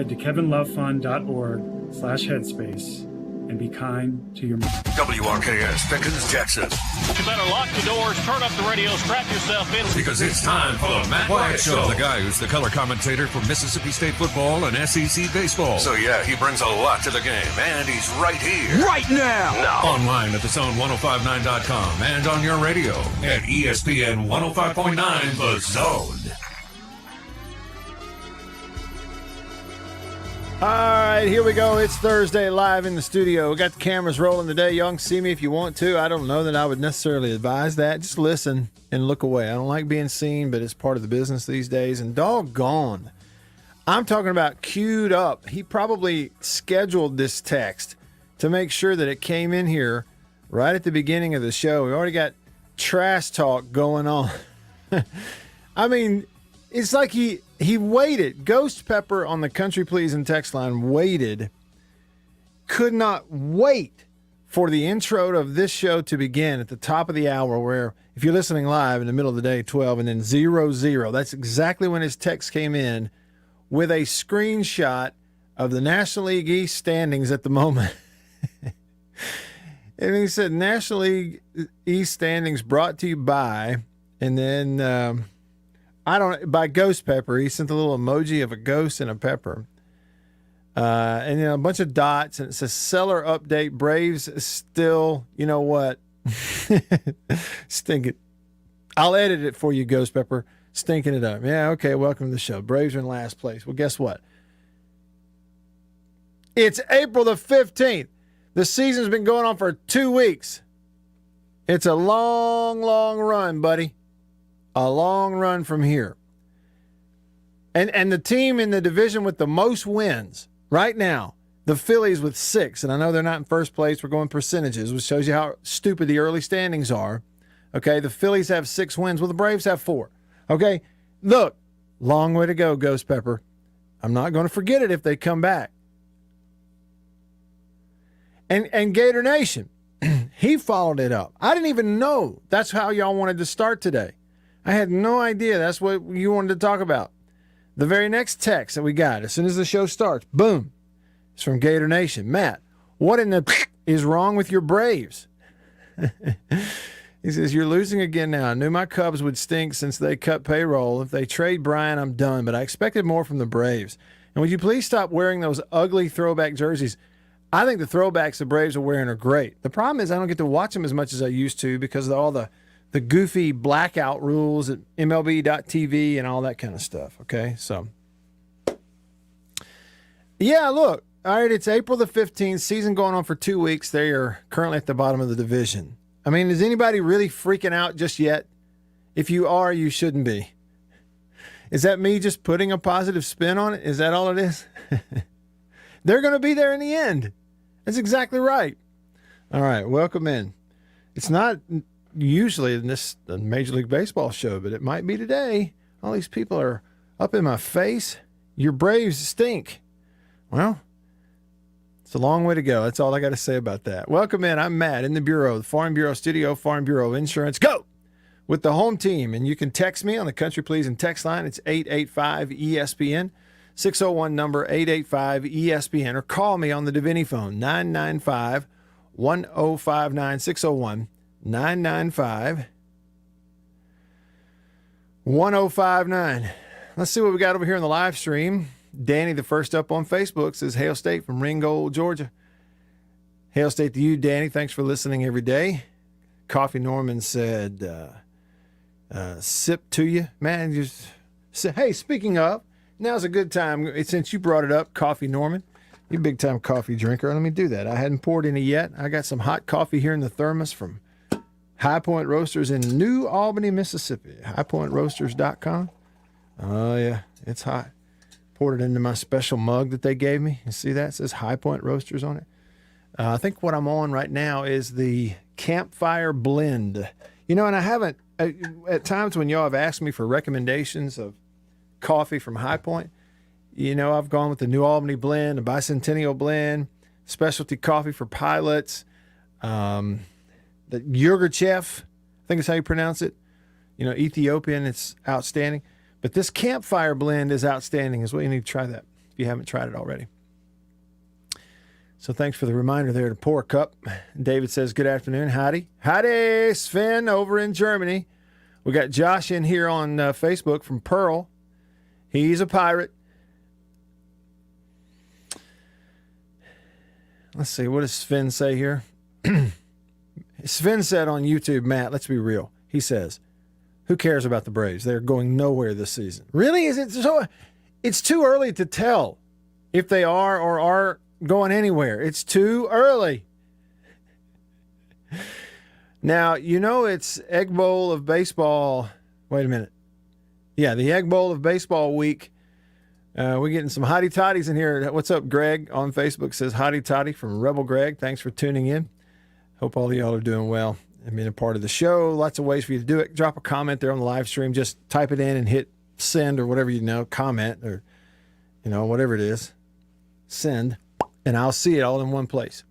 head to kevinlovefund.org/headspace and be kind to your mom. WRKS Pickens, Jackson. You better lock the doors, turn up the radio, strap yourself in. Because it's time for the Matt Wyatt Show. The guy who's the color commentator for Mississippi State football and SEC baseball. So yeah, he brings a lot to the game, and he's right here. Right now. Online at thezone1059.com and on your radio at ESPN 105.9 The Zone. All right, here we go. It's Thursday live in the studio. We got the cameras rolling today. Y'all can see me if you want to. I don't know that I would necessarily advise that. Just listen and look away. I don't like being seen, but it's part of the business these days. And doggone, I'm talking about queued up. He probably scheduled this text to make sure that it came in here right at the beginning of the show. We already got trash talk going on. I mean, it's like he waited. Ghost Pepper on the Country Pleasing text line waited, could not wait for the intro of this show to begin at the top of the hour, where if you're listening live in the middle of the day, 12 and then 00, that's exactly when his text came in with a screenshot of the National League East standings at the moment. And he said, National League East standings brought to you by, and then by Ghost Pepper. He sent a little emoji of a ghost and a pepper. And a bunch of dots, and it says seller update. Braves still, you know what? Stinking. I'll edit it for you, Ghost Pepper. Stinking it up. Yeah, okay, welcome to the show. Braves are in last place. Well, guess what? It's April the 15th. The season's been going on for 2 weeks. It's a long, long run, buddy. A long run from here. And the team in the division with the most wins right now, the Phillies with 6. And I know they're not in first place. We're going percentages, which shows you how stupid the early standings are. Okay, the Phillies have 6 wins. Well, the Braves have 4. Okay, look, long way to go, Ghost Pepper. I'm not going to forget it if they come back. And Gator Nation, he followed it up. I didn't even know that's how y'all wanted to start today. I had no idea that's what you wanted to talk about. The very next text that we got, as soon as the show starts, boom, it's from Gator Nation. Matt, what in the is wrong with your Braves? He says, you're losing again now. I knew my Cubs would stink since they cut payroll. If they trade Brian, I'm done. But I expected more from the Braves. And would you please stop wearing those ugly throwback jerseys? I think the throwbacks the Braves are wearing are great. The problem is I don't get to watch them as much as I used to because of all the goofy blackout rules at MLB.TV and all that kind of stuff, okay? So, yeah, look, all right, it's April the 15th, season going on for 2 weeks. They are currently at the bottom of the division. I mean, is anybody really freaking out just yet? If you are, you shouldn't be. Is that me just putting a positive spin on it? Is that all it is? They're going to be there in the end. That's exactly right. All right, welcome in. It's not usually in this Major League Baseball show, but it might be today. All these people are up in my face. Your Braves stink. Well, it's a long way to go. That's all I got to say about that. Welcome in. I'm Matt in the Bureau, the Farm Bureau Studio, Farm Bureau Insurance. Go! With the home team. And you can text me on the Country Pleasing text line. It's 885-ESPN. 601 number 885-ESPN. Or call me on the Davini phone, 995-1059, 601 995-1059. Let's see what we got over here in the live stream. Danny, the first up on Facebook, says, Hail State from Ringgold, Georgia. Hail State to you, Danny. Thanks for listening every day. Coffee Norman said, sip to you. Man, just say, hey, speaking of, now's a good time. Since you brought it up, Coffee Norman, you big time coffee drinker. Let me do that. I hadn't poured any yet. I got some hot coffee here in the thermos from High Point Roasters in New Albany, Mississippi. HighPointRoasters.com. Oh, yeah, it's hot. Poured it into my special mug that they gave me. You see that? It says High Point Roasters on it. I think what I'm on right now is the Campfire Blend. You know, and I haven't, at times when y'all have asked me for recommendations of coffee from High Point, you know, I've gone with the New Albany Blend, a Bicentennial Blend, specialty coffee for pilots, the Yurgachev, I think is how you pronounce it. You know, Ethiopian, it's outstanding. But this Campfire Blend is outstanding as well. You need to try that. If you haven't tried it already. So thanks for the reminder there to pour a cup. David says, good afternoon. Howdy. Howdy, Sven over in Germany. We got Josh in here on Facebook from Pearl. He's a pirate. Let's see, what does Sven say here? Sven said on YouTube, Matt, let's be real. He says, who cares about the Braves? They're going nowhere this season. Really? Is it so? It's too early to tell if they are or aren't going anywhere. It's too early. Now, it's Egg Bowl of Baseball. Wait a minute. Yeah, the Egg Bowl of Baseball week. We're getting some hottie toddies in here. What's up, Greg on Facebook says hottie toddy from Rebel Greg. Thanks for tuning in. Hope all of y'all are doing well and being a part of the show. Lots of ways for you to do it. Drop a comment there on the live stream. Just type it in and hit send or whatever comment or, whatever it is. Send, and I'll see it all in one place.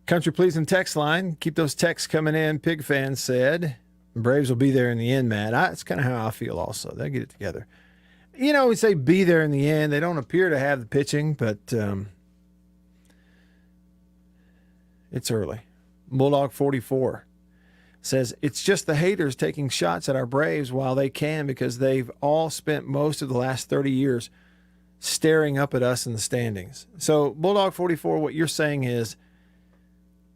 Country Pleasing text line. Keep those texts coming in. Pig fan said, Braves will be there in the end, Matt. That's kind of how I feel also. They'll get it together. We say be there in the end. They don't appear to have the pitching, but it's early. Bulldog 44 says, it's just the haters taking shots at our Braves while they can because they've all spent most of the last 30 years staring up at us in the standings. So, Bulldog 44, what you're saying is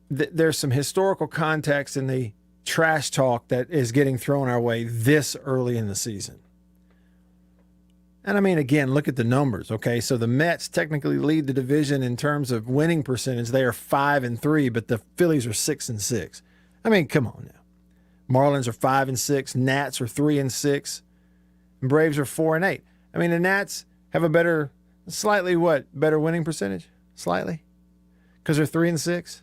there's some historical context in the trash talk that is getting thrown our way this early in the season. And I mean, again, look at the numbers, okay? So the Mets technically lead the division in terms of winning percentage. They are 5-3, but the Phillies are 6-6. I mean, come on now. Marlins are 5-6, Nats are 3-6, and Braves are 4-8. I mean, the Nats have a better winning percentage? Slightly? Because they're 3-6?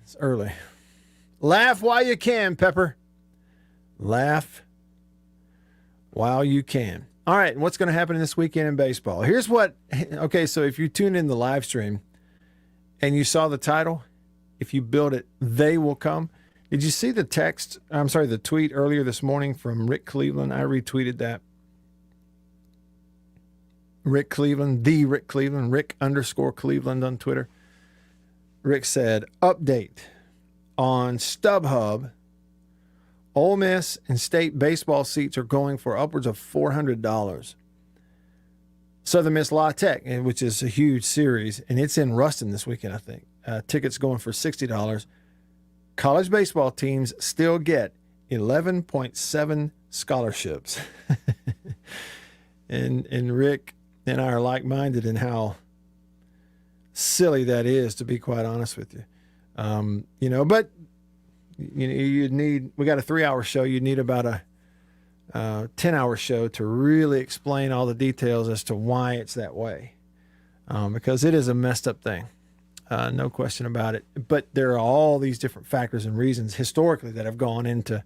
It's early. Laugh while you can, Pepper. Laugh while you can. All right, what's going to happen this weekend in baseball? So if you tune in the live stream and you saw the title, if you build it, they will come. Did you see the tweet earlier this morning from Rick Cleveland? I retweeted that. Rick Cleveland, Rick _Cleveland on Twitter. Rick said, update on StubHub. Ole Miss and state baseball seats are going for upwards of $400. Southern Miss La Tech, which is a huge series, and it's in Ruston this weekend, I think. Tickets going for $60. College baseball teams still get 11.7 scholarships. and Rick and I are like-minded in how silly that is, to be quite honest with you. But we got a 3-hour show. You'd need about a 10-hour show to really explain all the details as to why it's that way. Because it is a messed up thing. No question about it. But there are all these different factors and reasons historically that have gone into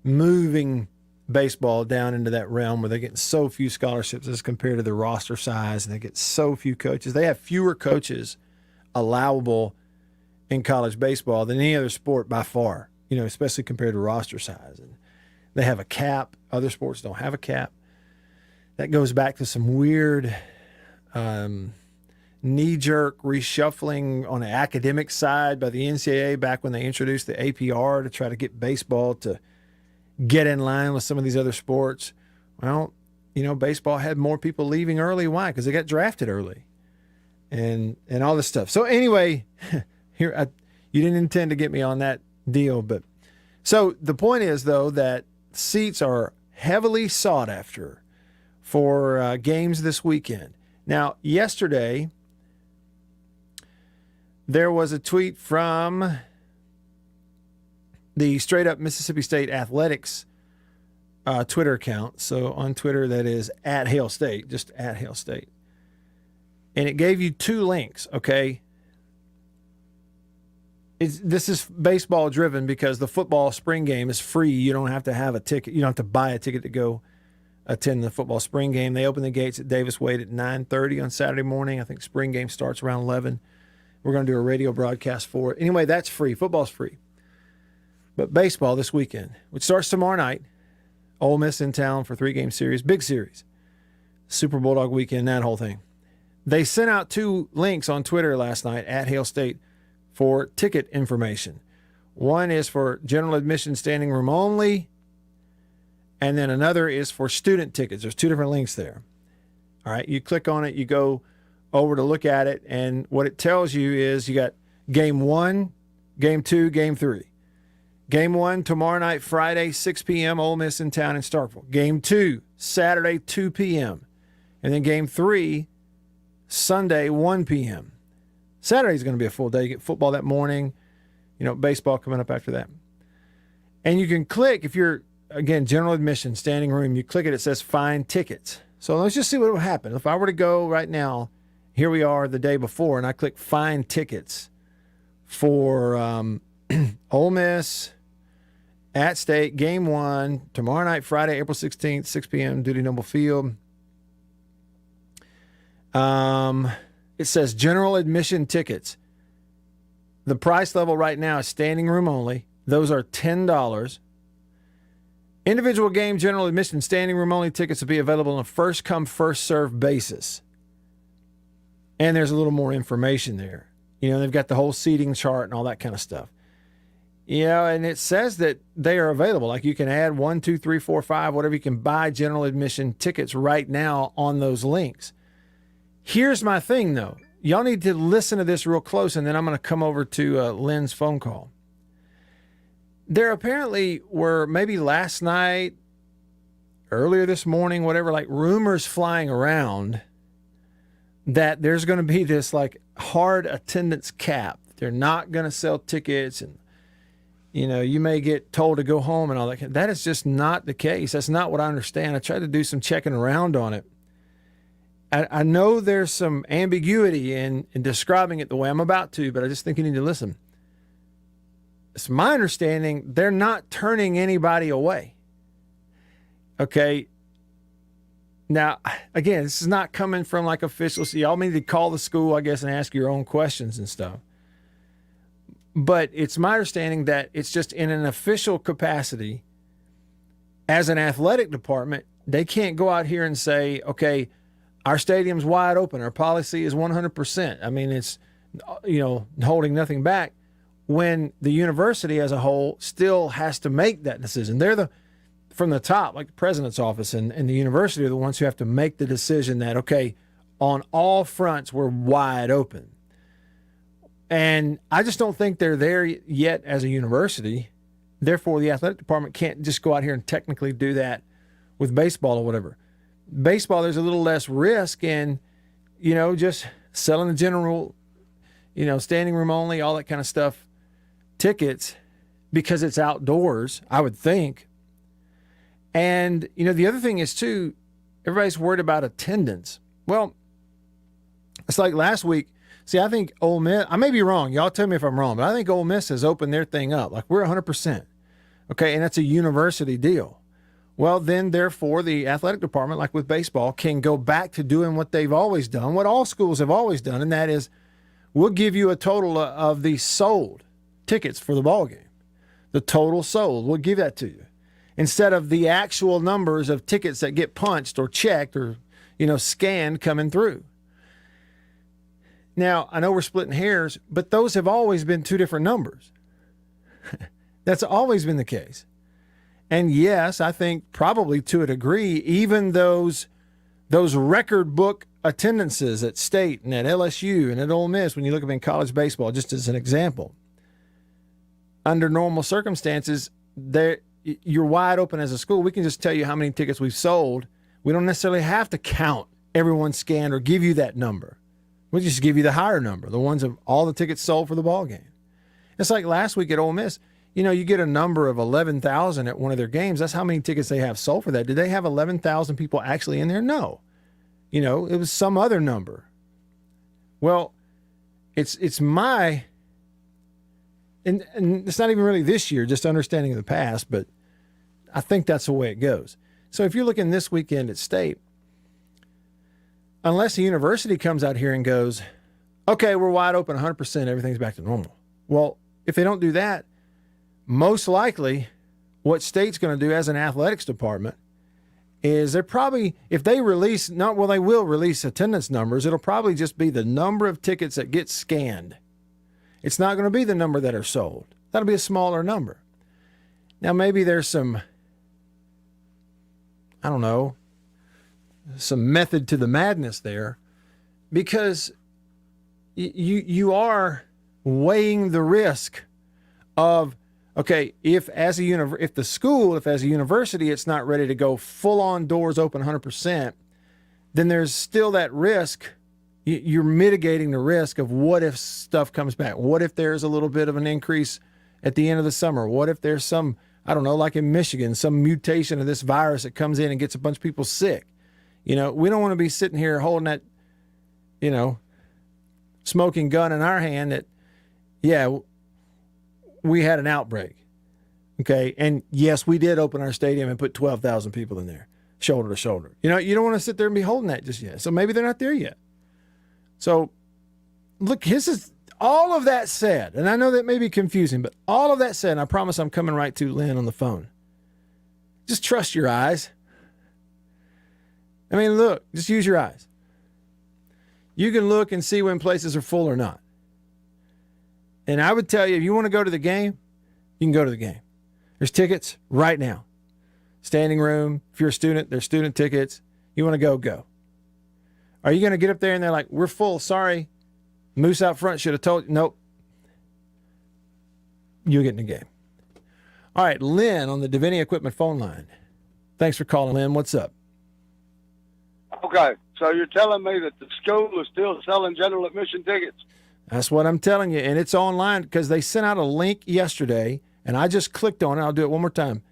moving baseball down into that realm where they're getting so few scholarships as compared to the roster size, and they get so few coaches. They have fewer coaches allowable in college baseball than any other sport by far, especially compared to roster size. And they have a cap. Other sports don't have a cap. That goes back to some weird knee-jerk reshuffling on the academic side by the NCAA back when they introduced the APR to try to get baseball to get in line with some of these other sports. Well, baseball had more people leaving early. Why? Because they got drafted early and all this stuff. So anyway, you didn't intend to get me on that deal, but so the point is, though, that seats are heavily sought after for games this weekend. Now, yesterday, there was a tweet from the Straight Up Mississippi State Athletics Twitter account. So on Twitter, that is at Hail State, just at Hail State. And it gave you 2 links, okay? This is baseball driven because the football spring game is free. You don't have to have a ticket. You don't have to buy a ticket to go attend the football spring game. They open the gates at Davis Wade at 9:30 on Saturday morning. I think spring game starts around 11. We're going to do a radio broadcast for it. Anyway, that's free. Football's free. But baseball this weekend, which starts tomorrow night, Ole Miss in town for 3-game series, big series. Super Bulldog weekend, that whole thing. They sent out 2 links on Twitter last night at Hail State for ticket information. One is for general admission standing room only, and then another is for student tickets. There's 2 different links there. All right, you click on it, you go over to look at it, and what it tells you is you got game 1, game 2, game 3. Game 1, tomorrow night, Friday, 6 p.m., Ole Miss in town in Starkville. Game 2, Saturday, 2 p.m. And then game 3, Sunday, 1 p.m. Saturday's going to be a full day. You get football that morning, baseball coming up after that. And you can click, if you're, again, general admission, standing room, you click it says find tickets. So let's just see what will happen. If I were to go right now, here we are the day before, and I click find tickets for Ole Miss at State, game 1, tomorrow night, Friday, April 16th, 6 p.m., Dudy Noble Field. It says general admission tickets. The price level right now is standing room only. Those are $10. Individual game general admission standing room only tickets will be available on a first come, first served basis. And there's a little more information there. They've got the whole seating chart and all that kind of stuff. And it says that they are available. Like you can add 1, 2, 3, 4, 5, whatever. You can buy general admission tickets right now on those links. Here's my thing, though. Y'all need to listen to this real close, and then I'm going to come over to Lynn's phone call. There apparently were, maybe last night, earlier this morning, whatever, like rumors flying around that there's going to be this like hard attendance cap. They're not going to sell tickets, and you may get told to go home and all that. That is just not the case. That's not what I understand. I tried to do some checking around on it. I know there's some ambiguity in describing it the way I'm about to, but I just think you need to listen. It's my understanding they're not turning anybody away. Okay. Now, again, this is not coming from like officials. So y'all need to call the school, I guess, and ask your own questions and stuff. But it's my understanding that it's just in an official capacity as an athletic department, they can't go out here and say, okay, our stadium's wide open. Our policy is 100%. I mean, it's, holding nothing back, when the university as a whole still has to make that decision. They're from the top, like the president's office and the university are the ones who have to make the decision that, okay, on all fronts, we're wide open. And I just don't think they're there yet as a university. Therefore, the athletic department can't just go out here and technically do that with baseball or whatever. Baseball, there's a little less risk in, just selling the general, standing room only, all that kind of stuff, tickets, because it's outdoors, I would think. And, the other thing is, too, everybody's worried about attendance. Well, it's like last week. See, I think Ole Miss, I may be wrong. Y'all tell me if I'm wrong, but I think Ole Miss has opened their thing up. Like, we're 100%. Okay, and that's a university deal. Well, then, therefore, the athletic department, like with baseball, can go back to doing what they've always done, what all schools have always done, and that is we'll give you a total of the sold tickets for the ball game. The total sold, we'll give that to you. Instead of the actual numbers of tickets that get punched or checked or, scanned coming through. Now, I know we're splitting hairs, but those have always been 2 different numbers. That's always been the case. And yes, I think probably to a degree, even those record book attendances at State and at LSU and at Ole Miss, when you look at them in college baseball, just as an example, under normal circumstances, you're wide open as a school. We can just tell you how many tickets we've sold. We don't necessarily have to count everyone scanned or give you that number. We'll just give you the higher number, the ones of all the tickets sold for the ball game. It's like last week at Ole Miss. You get a number of 11,000 at one of their games. That's how many tickets they have sold for that. Did they have 11,000 people actually in there? No. It was some other number. Well, it's my, and it's not even really this year, just understanding of the past, but I think that's the way it goes. So if you're looking this weekend at State, unless the university comes out here and goes, okay, we're wide open 100%, everything's back to normal. Well, if they don't do that, most likely what State's going to do as an athletics department is they're probably, if they release, they will release attendance numbers. It'll probably just be the number of tickets that get scanned. It's not going to be the number that are sold. That'll be a smaller number. Now, maybe there's some, I don't know, some method to the madness there, because you are weighing the risk of, okay, if as a university it's not ready to go full on doors open 100%, then there's still that risk. You're mitigating the risk of what if stuff comes back? What if there's a little bit of an increase at the end of the summer? What if there's some, I don't know, like in Michigan, some mutation of this virus that comes in and gets a bunch of people sick? We don't want to be sitting here holding that, smoking gun in our hand that, yeah, we had an outbreak. Okay. And yes, we did open our stadium and put 12,000 people in there, shoulder to shoulder. You don't want to sit there and be holding that just yet. So maybe they're not there yet. So look, this is all of that said, and I know that may be confusing, but all of that said, and I promise I'm coming right to Lynn on the phone. Just trust your eyes. I mean, look, just use your eyes. You can look and see when places are full or not. And I would tell you, if you want to go to the game, you can go to the game. There's tickets right now. Standing room. If you're a student, there's student tickets. You want to go. Are you going to get up there and they're like, we're full, sorry. Moose out front should have told you. Nope. You'll get in the game. All right, Lynn on the Davini Equipment phone line. Thanks for calling, Lynn. What's up? Okay, so you're telling me that the school is still selling general admission tickets? That's what I'm telling you, and it's online because they sent out a link yesterday, and I just clicked on it. I'll do it one more time.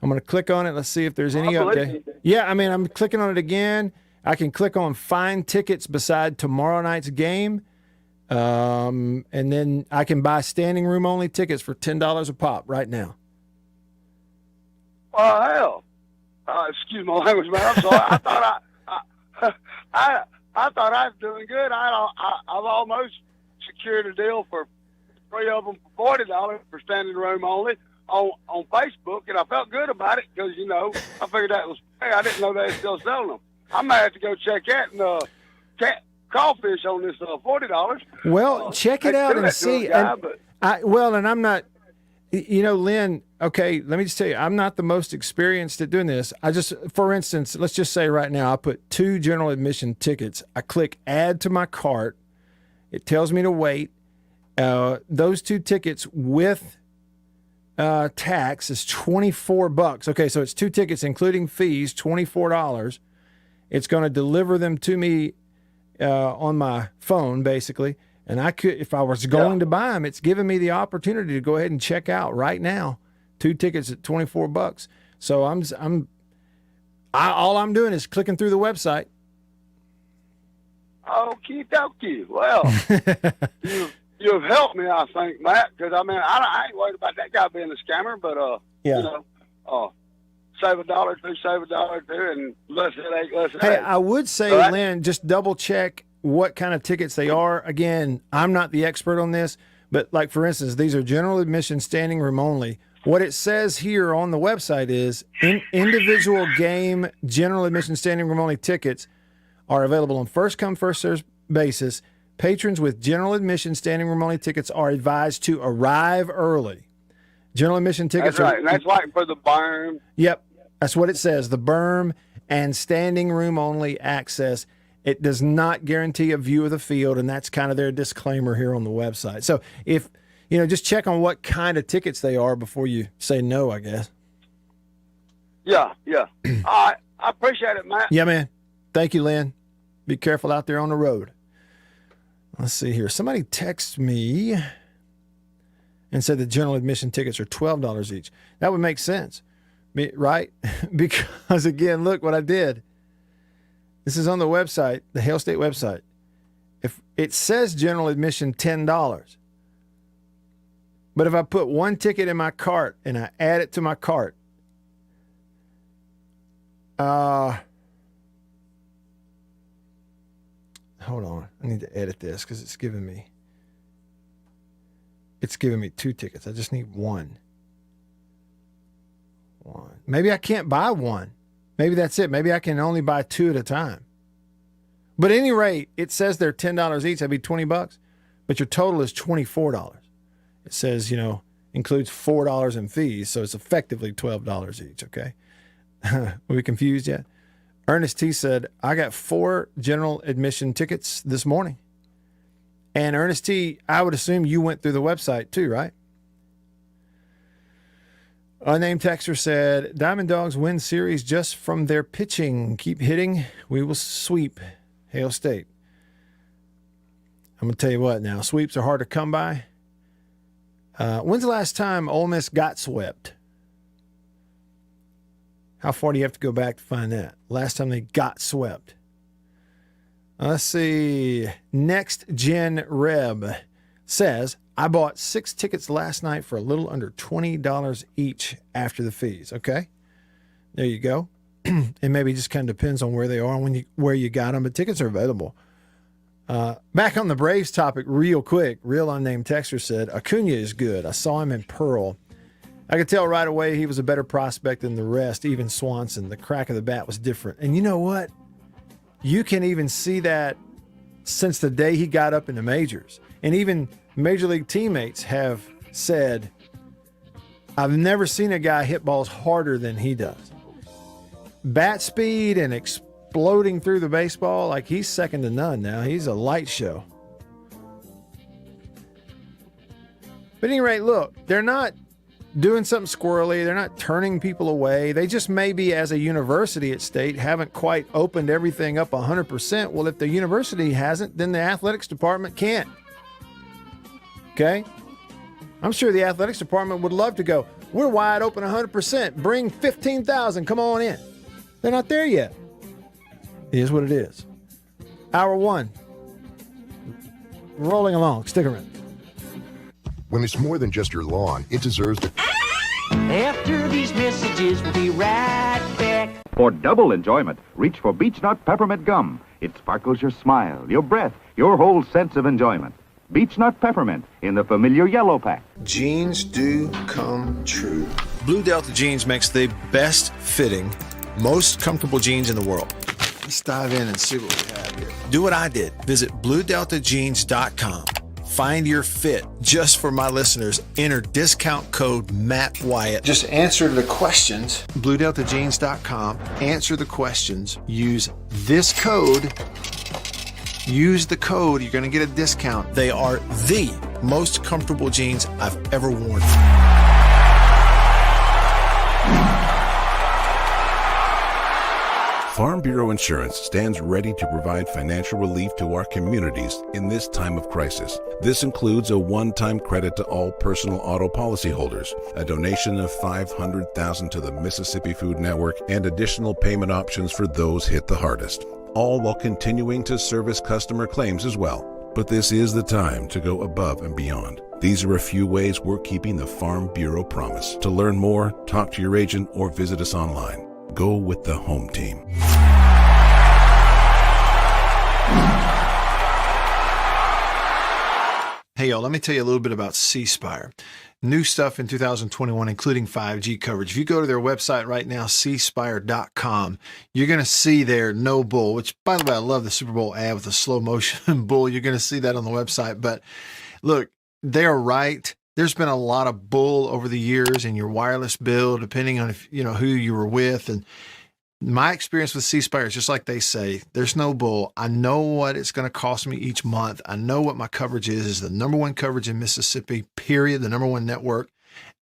I'm going to click on it. Let's see if there's any update. Yeah, I'm clicking on it again. I can click on Find Tickets beside tomorrow night's game, and then I can buy standing room only tickets for $10 a pop right now. Well, hell, excuse my language, man. I'm sorry. I thought I was doing good. I've almost secured a deal for 3 of them for $40 for standing room only on Facebook, and I felt good about it because I figured that was fair. I didn't know they were still selling them. I might have to go check that and crawfish on this $40. Well, check it out and see. And I'm not, Lynn. Okay, let me just tell you, I'm not the most experienced at doing this. For instance, let's just say right now, I put 2 general admission tickets. I click Add to my cart. It tells me to wait. Those 2 tickets with tax is $24. Okay, so it's 2 tickets including fees, $24. It's going to deliver them to me on my phone, basically. And I could, if I was going to buy them, it's giving me the opportunity to go ahead and check out right now. 2 tickets at $24. So all I'm doing is clicking through the website. Okie dokie. Well, you've helped me, I think, Matt, because I ain't worried about that guy being a scammer, but save $1 too, and less headache, less headache. Hey, I would say, Lynn, just double check what kind of tickets they are. Again, I'm not the expert on this, but like for instance, these are general admission standing room only. What it says here on the website is individual game general admission standing room only tickets are available on first come, first served basis. Patrons with general admission standing room only tickets are advised to arrive early. General admission tickets That's right. And that's like for the berm. Yep. That's what it says. The berm and standing room only access. It does not guarantee a view of the field, and that's kind of their disclaimer here on the website. So if just check on what kind of tickets they are before you say no, I guess. Yeah. All right. I appreciate it, Matt. Yeah, man. Thank you, Lynn. Be careful out there on the road. Let's see here. Somebody texted me and said the general admission tickets are $12 each. That would make sense, right? Because, again, look what I did. This is on the website, the Hail State website. If it says general admission $10, but if I put 1 ticket in my cart and I add it to my cart, hold on. I need to edit this because it's giving me 2 tickets. I just need 1. Maybe I can't buy 1. Maybe that's it. Maybe I can only buy 2 at a time. But at any rate, it says they're $10 each. That'd be $20. But your total is $24. It says, includes $4 in fees. So it's effectively $12 each, okay? Are we confused yet? Ernest T said, I got 4 general admission tickets this morning. And Ernest T, I would assume you went through the website too, right? Unnamed texter said, Diamond Dogs win series just from their pitching. Keep hitting. We will sweep Hail State. I'm going to tell you what now. Sweeps are hard to come by. When's the last time Ole Miss got swept? How far do you have to go back to find that? Last time they got swept. Let's see. Next Gen Reb says, I bought 6 tickets last night for a little under $20 each after the fees. Okay. There you go. And maybe it just kind of depends on where they are and where you got them, but tickets are available. Back on the Braves topic real quick, real unnamed texter said, Acuna is good. I saw him in Pearl. I could tell right away he was a better prospect than the rest, even Swanson. The crack of the bat was different. And you know what? You can even see that since the day he got up in the majors. And even major league teammates have said, I've never seen a guy hit balls harder than he does. Bat speed and exploding through the baseball, like he's second to none now. He's a light show. But at any rate, look, they're not doing something squirrely. They're not turning people away. They just maybe as a university at State haven't quite opened everything up 100%. Well, if the university hasn't, then the athletics department can't. Okay? I'm sure the athletics department would love to go, we're wide open 100%. Bring 15,000. Come on in. They're not there yet. It is what it is. Hour 1. Rolling along. Stick around. When it's more than just your lawn, it deserves to... After these messages, we'll be right back. For double enjoyment, reach for Beech Nut Peppermint Gum. It sparkles your smile, your breath, your whole sense of enjoyment. Beech Nut Peppermint in the familiar yellow pack. Jeans do come true. Blue Delta Jeans makes the best fitting, most comfortable jeans in the world. Let's dive in and see what we have here. Do what I did. Visit BlueDeltaJeans.com. Find your fit. Just for my listeners, enter discount code Matt Wyatt. Just answer the questions. BlueDeltaJeans.com. Answer the questions. Use this code. Use the code. You're going to get a discount. They are the most comfortable jeans I've ever worn. Farm Bureau Insurance stands ready to provide financial relief to our communities in this time of crisis. This includes a one-time credit to all personal auto policyholders, a donation of $500,000 to the Mississippi Food Network, and additional payment options for those hit the hardest, all while continuing to service customer claims as well. But this is the time to go above and beyond. These are a few ways we're keeping the Farm Bureau promise. To learn more, talk to your agent or visit us online. Go with the home team. Hey, y'all, let me tell you a little bit about C Spire. New stuff in 2021, including 5G coverage. If you go to their website right now, cspire.com, you're going to see their no bull, which, by the way, I love the Super Bowl ad with the slow motion bull. You're going to see that on the website. But look, they're right. There's been a lot of bull over the years in your wireless bill, depending on if, who you were with. And my experience with C Spire is just like they say, there's no bull. I know what it's going to cost me each month. I know what my coverage is the number one coverage in Mississippi, period, the number one network.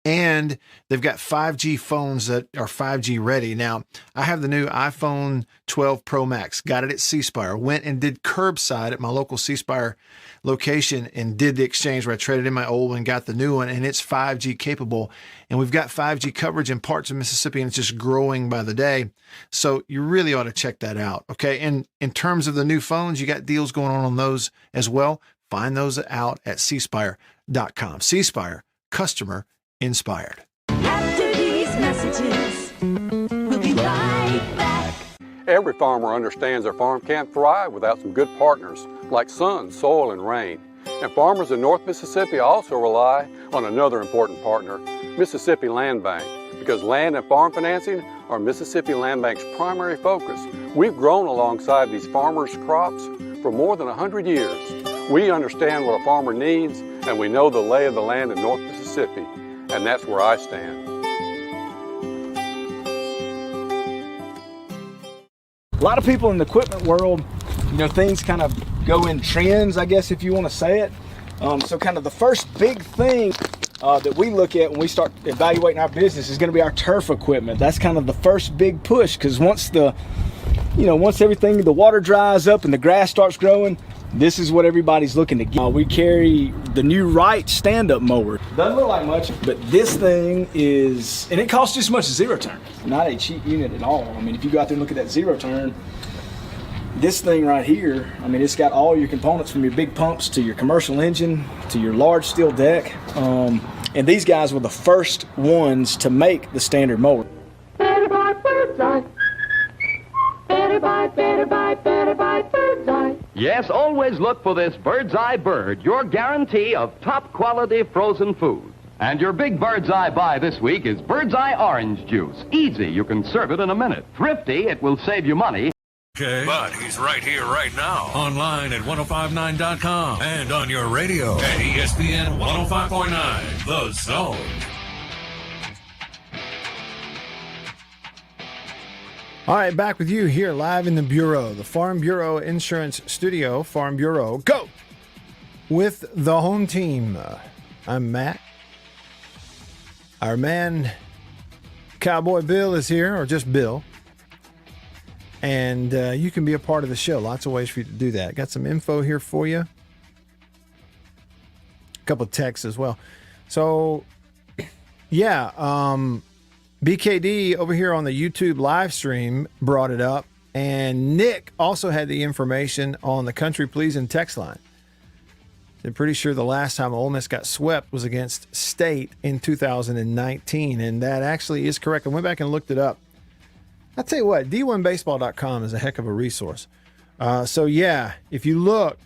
And they've got 5G phones that are 5G ready. Now, I have the new iPhone 12 Pro Max, got it at C Spire, went and did curbside at my local C Spire location and did the exchange where I traded in my old one, got the new one, and it's 5G capable. And we've got 5G coverage in parts of Mississippi, and it's just growing by the day. So you really ought to check that out, okay? And in terms of the new phones, you got deals going on those as well. Find those out at cspire.com. C Spire, customer inspired. After these messages, we'll be right back. Every farmer understands their farm can't thrive without some good partners like sun, soil, and rain. And farmers in North Mississippi also rely on another important partner, Mississippi Land Bank, because land and farm financing are Mississippi Land Bank's primary focus. We've grown alongside these farmers' crops for more than 100 years. We understand what a farmer needs, and we know the lay of the land in North Mississippi, and that's where I stand. A lot of people in the equipment world, things kind of go in trends, I guess, if you want to say it. So kind of the first big thing that we look at when we start evaluating our business is going to be our turf equipment. That's kind of the first big push, because once the water dries up and the grass starts growing, this is what everybody's looking to get. We carry the new Wright stand-up mower. Doesn't look like much, but this thing is, and it costs just as much as zero turn. Not a cheap unit at all. I mean, if you go out there and look at that zero turn, this thing right here, I mean, it's got all your components from your big pumps to your commercial engine to your large steel deck. And these guys were the first ones to make the standard mower. Better buy Bird's Eye. Better buy Bird's Eye. Yes, always look for this Bird's Eye Bird, your guarantee of top quality frozen food. And your big Bird's Eye buy this week is Bird's Eye Orange Juice. Easy, you can serve it in a minute. Thrifty, it will save you money. Okay, but he's right here, right now. Online at 1059.com and on your radio at ESPN 105.9, The Zone. All right, back with you here live in the Bureau, the Farm Bureau Insurance Studio. Farm Bureau, go! With the home team. I'm Matt. Our man, Cowboy Bill, is here, or just Bill. And you can be a part of the show. Lots of ways for you to do that. Got some info here for you. A couple of texts as well. So, yeah, BKD over here on the YouTube live stream brought it up. And Nick also had the information on the Country Pleasing text line. I'm pretty sure the last time Ole Miss got swept was against State in 2019. And that actually is correct. I went back and looked it up. I'll tell you what, D1Baseball.com is a heck of a resource. So, yeah, if you look,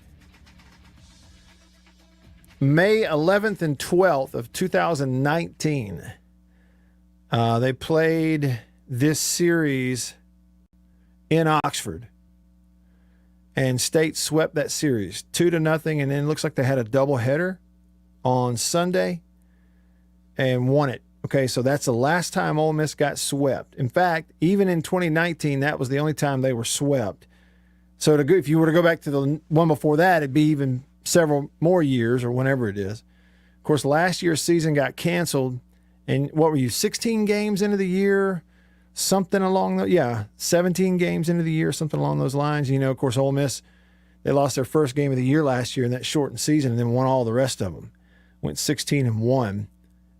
May 11th and 12th of 2019, they played this series in Oxford. And State swept that series 2-0, and then it looks like they had a doubleheader on Sunday and won it. Okay, so that's the last time Ole Miss got swept. In fact, even in 2019, that was the only time they were swept. So if you were to go back to the one before that, it'd be even several more years or whenever it is. Of course, last year's season got canceled. And what were you, 16 games into the year? Something along the, 17 games into the year, something along those lines. Of course, Ole Miss, they lost their first game of the year last year in that shortened season and then won all the rest of them. Went 16-1.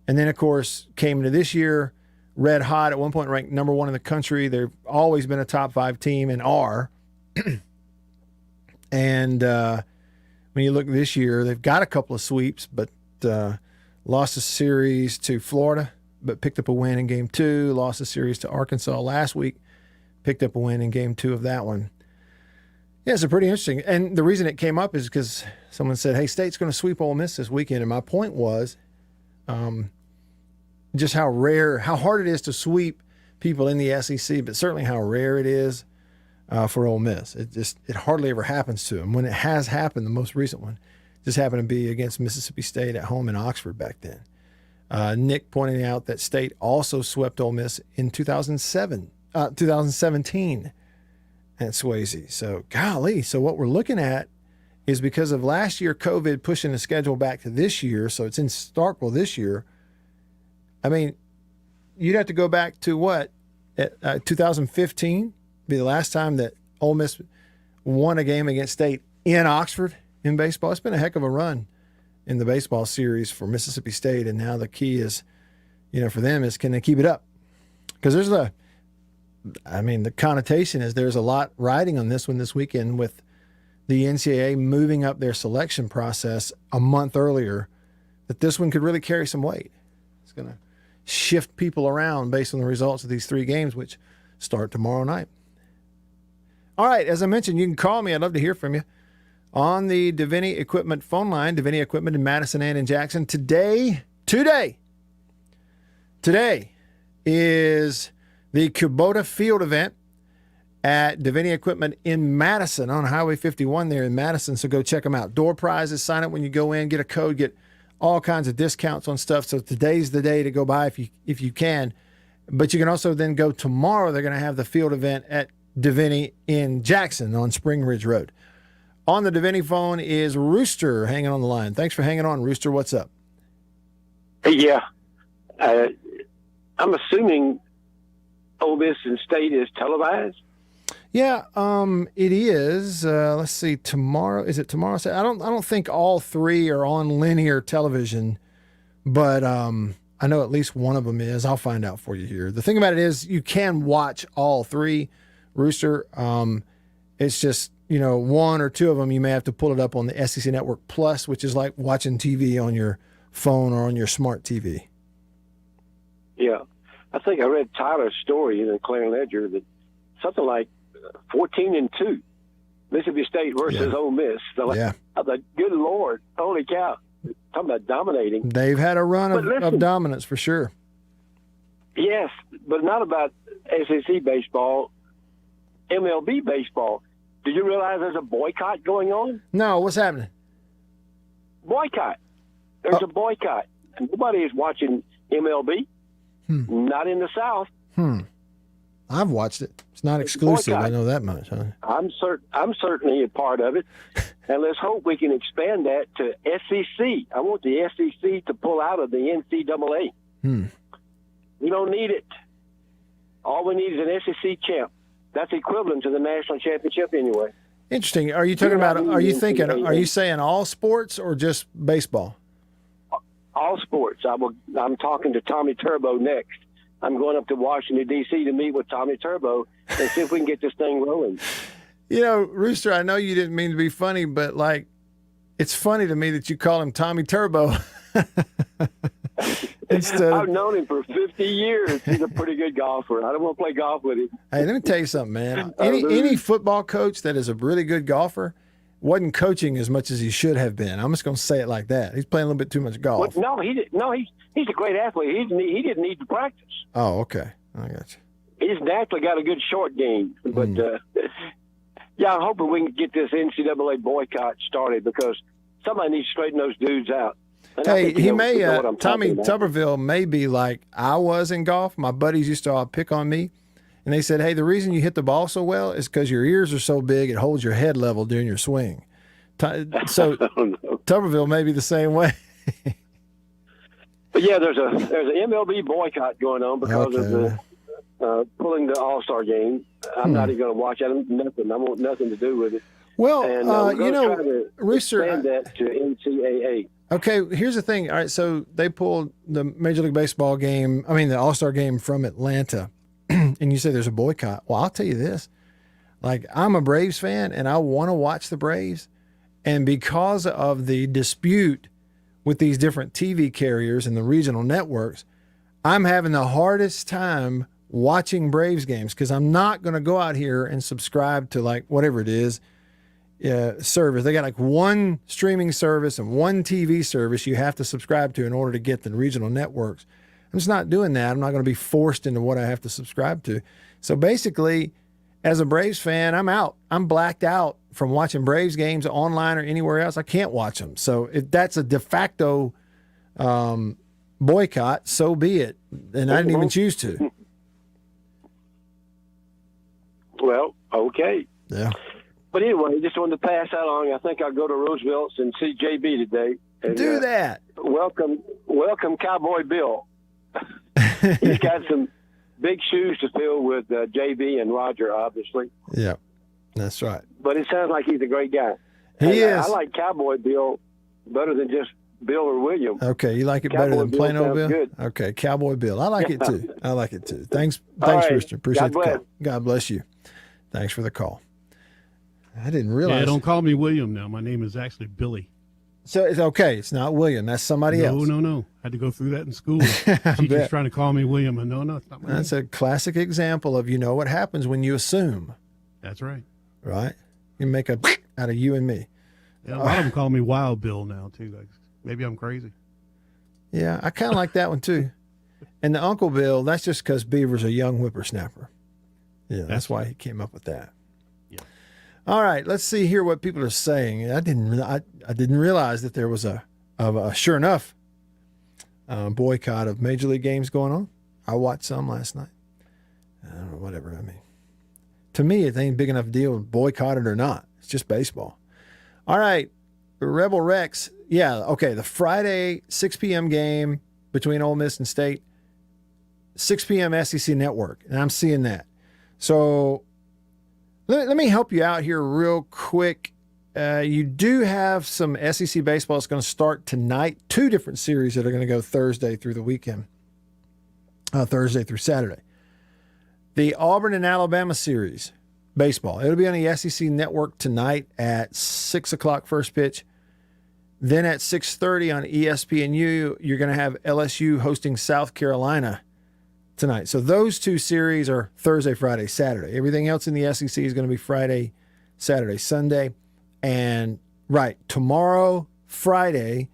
And then, of course, came into this year red hot, at one point ranked number 1 in the country. They've always been a top 5 team and are. And when you look this year, they've got a couple of sweeps, but lost a series to Florida, but picked up a win in Game 2. Lost a series to Arkansas last week, picked up a win in Game 2 of that one. Yeah, it's pretty interesting. And the reason it came up is because someone said, hey, State's going to sweep Ole Miss this weekend. And my point was, just how hard it is to sweep people in the SEC, but certainly how rare it is for Ole Miss. It hardly ever happens to them. When it has happened, the most recent one just happened to be against Mississippi State at home in Oxford back then. Nick pointing out that State also swept Ole Miss in 2017 at Swayze. So, golly, so what we're looking at is because of last year COVID pushing the schedule back to this year, so it's in Starkville this year. I mean, you'd have to go back to what? 2015 be the last time that Ole Miss won a game against State in Oxford in baseball. It's been a heck of a run in the baseball series for Mississippi State, and now the key is, for them is, can they keep it up? Because the connotation is there's a lot riding on this one this weekend with the NCAA moving up their selection process a month earlier, that this one could really carry some weight. It's going to shift people around based on the results of these 3 games, which start tomorrow night. All right, as I mentioned, you can call me. I'd love to hear from you on the Davini Equipment phone line. Davini Equipment in Madison and in Jackson. Today is the Kubota Field event at Deviney Equipment in Madison on Highway 51 there in Madison. So go check them out. Door prizes, sign up when you go in, get a code, get all kinds of discounts on stuff. So today's the day to go by if you can. But you can also then go tomorrow. They're going to have the field event at Deviney in Jackson on Spring Ridge Road. On the Deviney phone is Rooster hanging on the line. Thanks for hanging on, Rooster. What's up? Yeah. I'm assuming Ole Miss and State is televised. Yeah, it is. Let's see. Tomorrow, is it tomorrow? I don't think all three are on linear television, but I know at least one of them is. I'll find out for you here. The thing about it is you can watch all three, Rooster. It's just, one or two of them, you may have to pull it up on the SEC Network Plus, which is like watching TV on your phone or on your smart TV. Yeah. I think I read Tyler's story in the Clarion Ledger that something like 14-2, Mississippi State versus Ole Miss. I thought, good Lord, holy cow. Talking about dominating. They've had a run of dominance for sure. Yes, but not about SEC baseball, MLB baseball. Do you realize there's a boycott going on? No, what's happening? Boycott. There's a boycott. And nobody is watching MLB. Not in the South. I've watched it. It's not exclusive. Boycott. I know that much. Huh? I'm certainly a part of it. And let's hope we can expand that to SEC. I want the SEC to pull out of the NCAA. We don't need it. All we need is an SEC champ. That's equivalent to the national championship anyway. Interesting. Are you talking about, are you saying all sports or just baseball? All sports. I'm talking to Tommy Turbo next. I'm going up to Washington, D.C. to meet with Tommy Turbo and see if we can get this thing rolling. Rooster, I know you didn't mean to be funny, but, it's funny to me that you call him Tommy Turbo. I've known him for 50 years. He's a pretty good golfer. I don't want to play golf with him. Hey, let me tell you something, man. Any football coach that is a really good golfer wasn't coaching as much as he should have been. I'm just going to say it like that. He's playing a little bit too much golf. Well, he's a great athlete. He didn't need to practice. Oh, okay. I got you. He's naturally got a good short game. But, I'm hoping we can get this NCAA boycott started because somebody needs to straighten those dudes out. And hey, he may, Tommy Tuberville may be like I was in golf. My buddies used to all pick on me. And they said, hey, the reason you hit the ball so well is because your ears are so big, it holds your head level during your swing. So Tuberville may be the same way. But yeah, there's an MLB boycott going on because of the pulling the All-Star game. I'm not even going to watch it. I want nothing to do with it. Well, and we're going to Rooster, expand that to NCAA. Okay, here's the thing. All right, so they pulled the Major League Baseball game, the All-Star game from Atlanta. And you say there's a boycott. Well, I'll tell you this. I'm a Braves fan, and I want to watch the Braves. And because of the dispute with these different TV carriers and the regional networks, I'm having the hardest time watching Braves games because I'm not going to go out here and subscribe to, whatever it is, service. They got, one streaming service and one TV service you have to subscribe to in order to get the regional networks. I'm just not doing that. I'm not going to be forced into what I have to subscribe to. So basically, as a Braves fan, I'm out. I'm blacked out from watching Braves games online or anywhere else. I can't watch them. So if that's a de facto boycott, so be it. And I didn't even choose to. Well, okay. Yeah. But anyway, just wanted to pass that along. I think I'll go to Roosevelt's and see JB today. And, do that. Welcome, Cowboy Bill. He's got some big shoes to fill with JB and Roger, obviously. Yeah, that's right. But it sounds like he's a great guy. He is. I like Cowboy Bill better than just Bill or William. Okay, you like it Cowboy better than plain old Bill? Good. Okay, Cowboy Bill. I like it too. I like it too. Thanks, right. Rooster. Appreciate God the call. God bless you. Thanks for the call. I didn't realize. Yeah, don't call me William now. My name is actually Billy. So it's okay. It's not William. That's somebody else. No. I had to go through that in school. Teacher's trying to call me William. And no, it's not my That's name. a classic example of what happens when you assume. That's right. Right? You make a out of you and me. Yeah, a lot of them call me Wild Bill now, too. Maybe I'm crazy. Yeah, I kind of like that one, too. And the Uncle Bill, that's just because Beaver's a young whippersnapper. Yeah, that's why he came up with that. Yeah. All right, let's see here what people are saying. I didn't realize that there was a sure enough boycott of Major League games going on. I watched some last night. I don't know, whatever. I mean, to me, it ain't a big enough deal, boycott it or not. It's just baseball. All right, Rebel Rex. Yeah, okay, the Friday 6 p.m. game between Ole Miss and State, 6 p.m. SEC Network, and I'm seeing that. So let me help you out here real quick. You do have some SEC baseball that's going to start tonight. 2 different series that are going to go Thursday through the weekend, Thursday through Saturday. The Auburn and Alabama series, baseball. It'll be on the SEC Network tonight at 6 o'clock first pitch. Then at 6:30 on ESPNU, you're going to have LSU hosting South Carolina tonight. So those 2 series are Thursday, Friday, Saturday. Everything else in the SEC is going to be Friday, Saturday, Sunday. And right, tomorrow, Friday,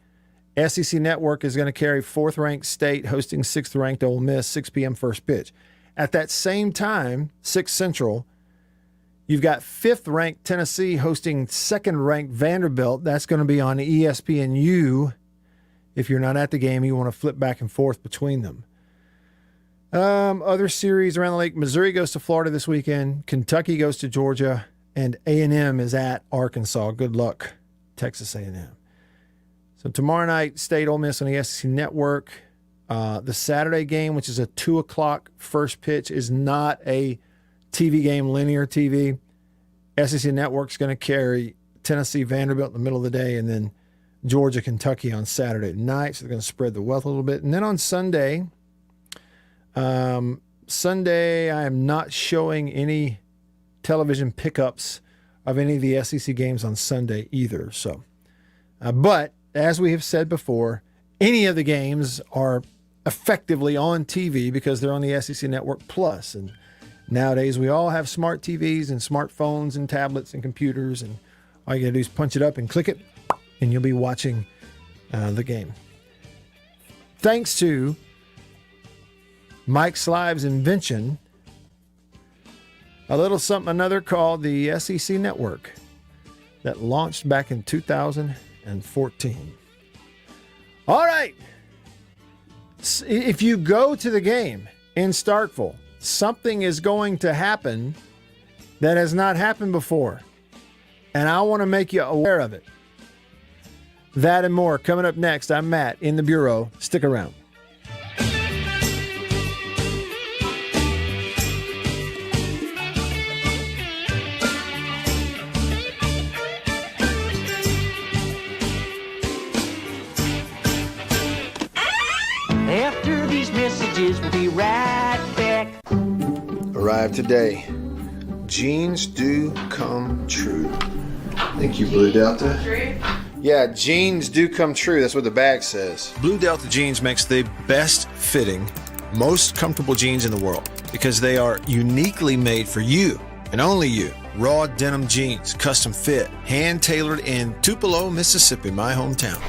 SEC Network is going to carry 4th-ranked State hosting 6th-ranked Ole Miss, 6 p.m. first pitch. At that same time, 6 Central, you've got 5th-ranked Tennessee hosting 2nd-ranked Vanderbilt. That's going to be on ESPNU. If you're not at the game, you want to flip back and forth between them. Other series around the lake, Missouri goes to Florida this weekend. Kentucky goes to Georgia. And A&M is at Arkansas. Good luck, Texas A&M. So tomorrow night, State Ole Miss on the SEC Network. The Saturday game, which is a 2 o'clock first pitch, is not a TV game, linear TV. SEC Network's going to carry Tennessee Vanderbilt in the middle of the day, and then Georgia Kentucky on Saturday night. So they're going to spread the wealth a little bit. And then on Sunday, I am not showing any television pickups of any of the SEC games on Sunday either. So, but as we have said before, any of the games are effectively on TV because they're on the SEC Network Plus. And nowadays we all have smart TVs and smartphones and tablets and computers, and all you got to do is punch it up and click it, and you'll be watching the game. Thanks to Mike Slive's invention, a little something another called the SEC Network that launched back in 2014. All right. If you go to the game in Starkville, something is going to happen that has not happened before. And I want to make you aware of it. That and more coming up next. I'm Matt in the Bureau. Stick around. After these messages, we'll be right back. Arrived today. Jeans do come true. Thank you, Blue Delta. Yeah, jeans do come true. That's what the bag says. Blue Delta Jeans makes the best fitting, most comfortable jeans in the world because they are uniquely made for you and only you. Raw denim jeans, custom fit, hand tailored in Tupelo, Mississippi, my hometown.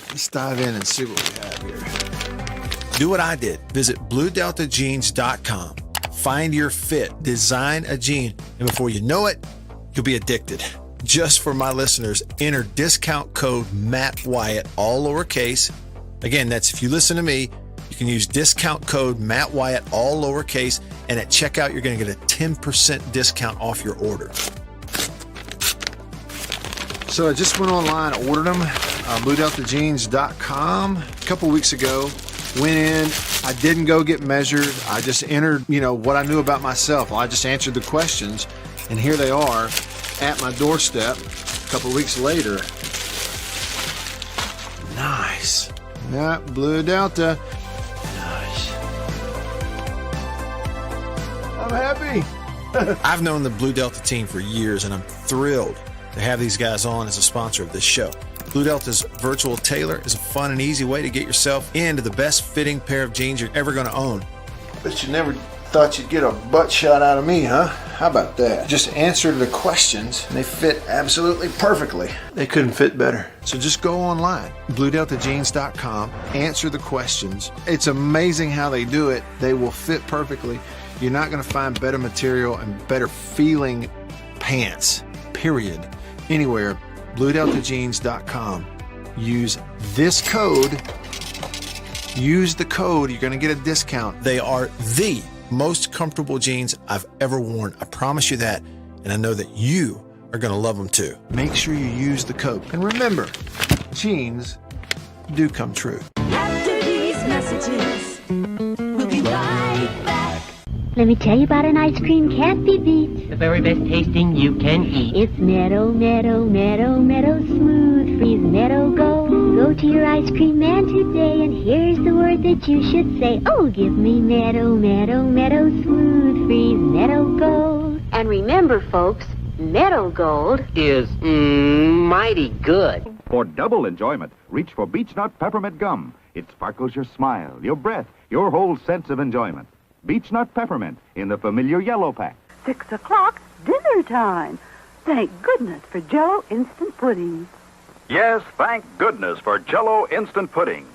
Let's dive in and see what we have here. Do what I did. Visit BlueDeltaJeans.com. Find your fit. Design a jean. And before you know it, you'll be addicted. Just for my listeners, enter discount code Matt Wyatt, all lowercase. Again, that's if you listen to me, you can use discount code Matt Wyatt, all lowercase. And at checkout, you're going to get a 10% discount off your order. So I just went online, ordered them. BlueDeltaJeans.com a couple weeks ago. Went in. I didn't go get measured. I just entered, what I knew about myself. I just answered the questions, and here they are at my doorstep a couple weeks later. Nice. Yeah, Blue Delta. Nice. I'm happy. I've known the Blue Delta team for years, and I'm thrilled to have these guys on as a sponsor of this show. Blue Delta's virtual tailor is a fun and easy way to get yourself into the best fitting pair of jeans you're ever going to own. But you never Thought you'd get a butt shot out of me, huh? How about that? Just answer the questions, and they fit absolutely perfectly. They couldn't fit better. So just go online, BlueDeltaJeans.com, answer the questions. It's amazing how they do it. They will fit perfectly. You're not going to find better material and better feeling pants, period, anywhere. BlueDeltaJeans.com. Use this code. Use the code. You're going to get a discount. They are the most comfortable jeans I've ever worn. I promise you that. And I know that you are going to love them too. Make sure you use the code. And remember, jeans do come true. After these messages, we'll be right back. Let me tell you about an ice cream can't be beat. The very best tasting you can eat. It's Meadow, Meadow, Meadow, Meadow Smooth Freeze Meadow Gold. Go to your ice cream man today, and here's the word that you should say. Oh, give me Meadow, Meadow, Meadow Smooth Freeze Meadow Gold. And remember, folks, Meadow Gold is mighty good. For double enjoyment, reach for Beech Nut Peppermint Gum. It sparkles your smile, your breath, your whole sense of enjoyment. Beech Nut Peppermint in the familiar yellow pack. 6 o'clock, dinner time. Thank goodness for Jell-O Instant Pudding. Yes, thank goodness for Jell-O Instant Pudding.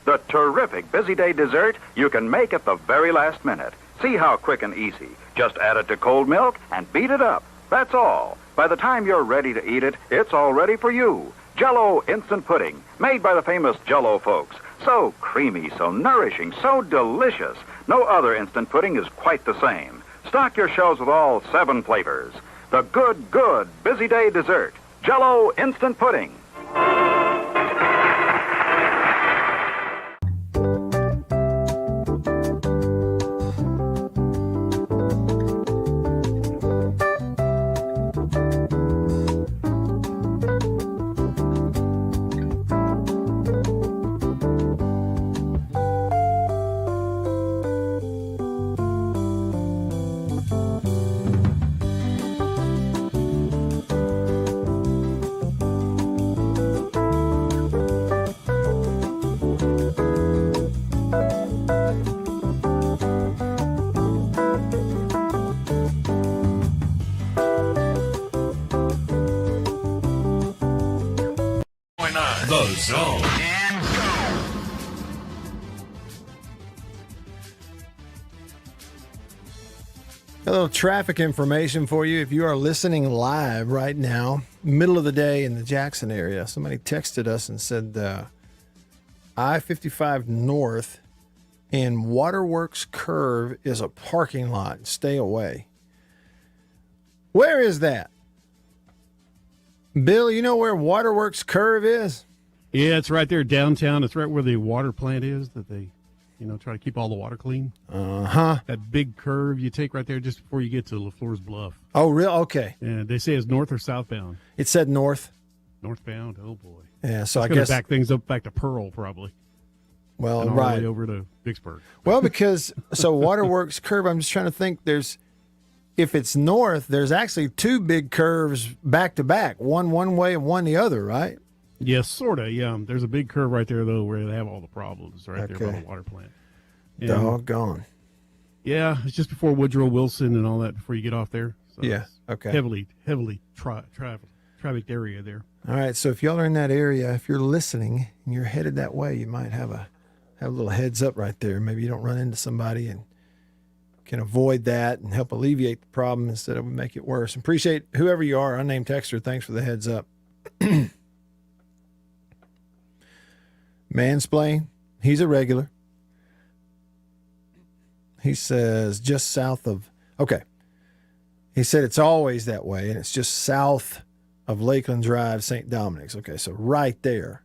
The terrific busy day dessert you can make at the very last minute. See how quick and easy. Just add it to cold milk and beat it up. That's all. By the time you're ready to eat it, it's all ready for you. Jell-O Instant Pudding, made by the famous Jell-O folks. So creamy, so nourishing, so delicious. No other instant pudding is quite the same. Stock your shelves with all 7 flavors. The good busy day dessert. Jell-O Instant Pudding. The Zone. A little traffic information for you. If you are listening live right now, middle of the day in the Jackson area, somebody texted us and said I-55 North and Waterworks Curve is a parking lot. Stay away. Where is that? Bill, you know where Waterworks Curve is? Yeah, it's right there downtown. It's right where the water plant is that they, try to keep all the water clean. Uh-huh. That big curve you take right there just before you get to LaFleur's Bluff. Oh, really? Okay. Yeah, they say it's north or southbound. It said north. Northbound? Oh, boy. Yeah, so it's I guess. Back things up back to Pearl, probably. Well, and all right. the way over to Vicksburg. Well, because, Waterworks Curve, I'm just trying to think, if it's north, there's actually 2 big curves back to back, one way and one the other, right? Yes, sort of, yeah. There's a big curve right there, though, where they have all the problems right there by the water plant. And, doggone. Yeah, it's just before Woodrow Wilson and all that before you get off there. So yeah, okay. Heavily trafficked area there. All right, so if y'all are in that area, if you're listening and you're headed that way, you might have a little heads up right there. Maybe you don't run into somebody and can avoid that and help alleviate the problem instead of make it worse. Appreciate whoever you are. Unnamed texter, thanks for the heads up. Mansplain, he's a regular. He says just south of, okay. He said it's always that way, and it's just south of Lakeland Drive, St. Dominic's. Okay, so right there,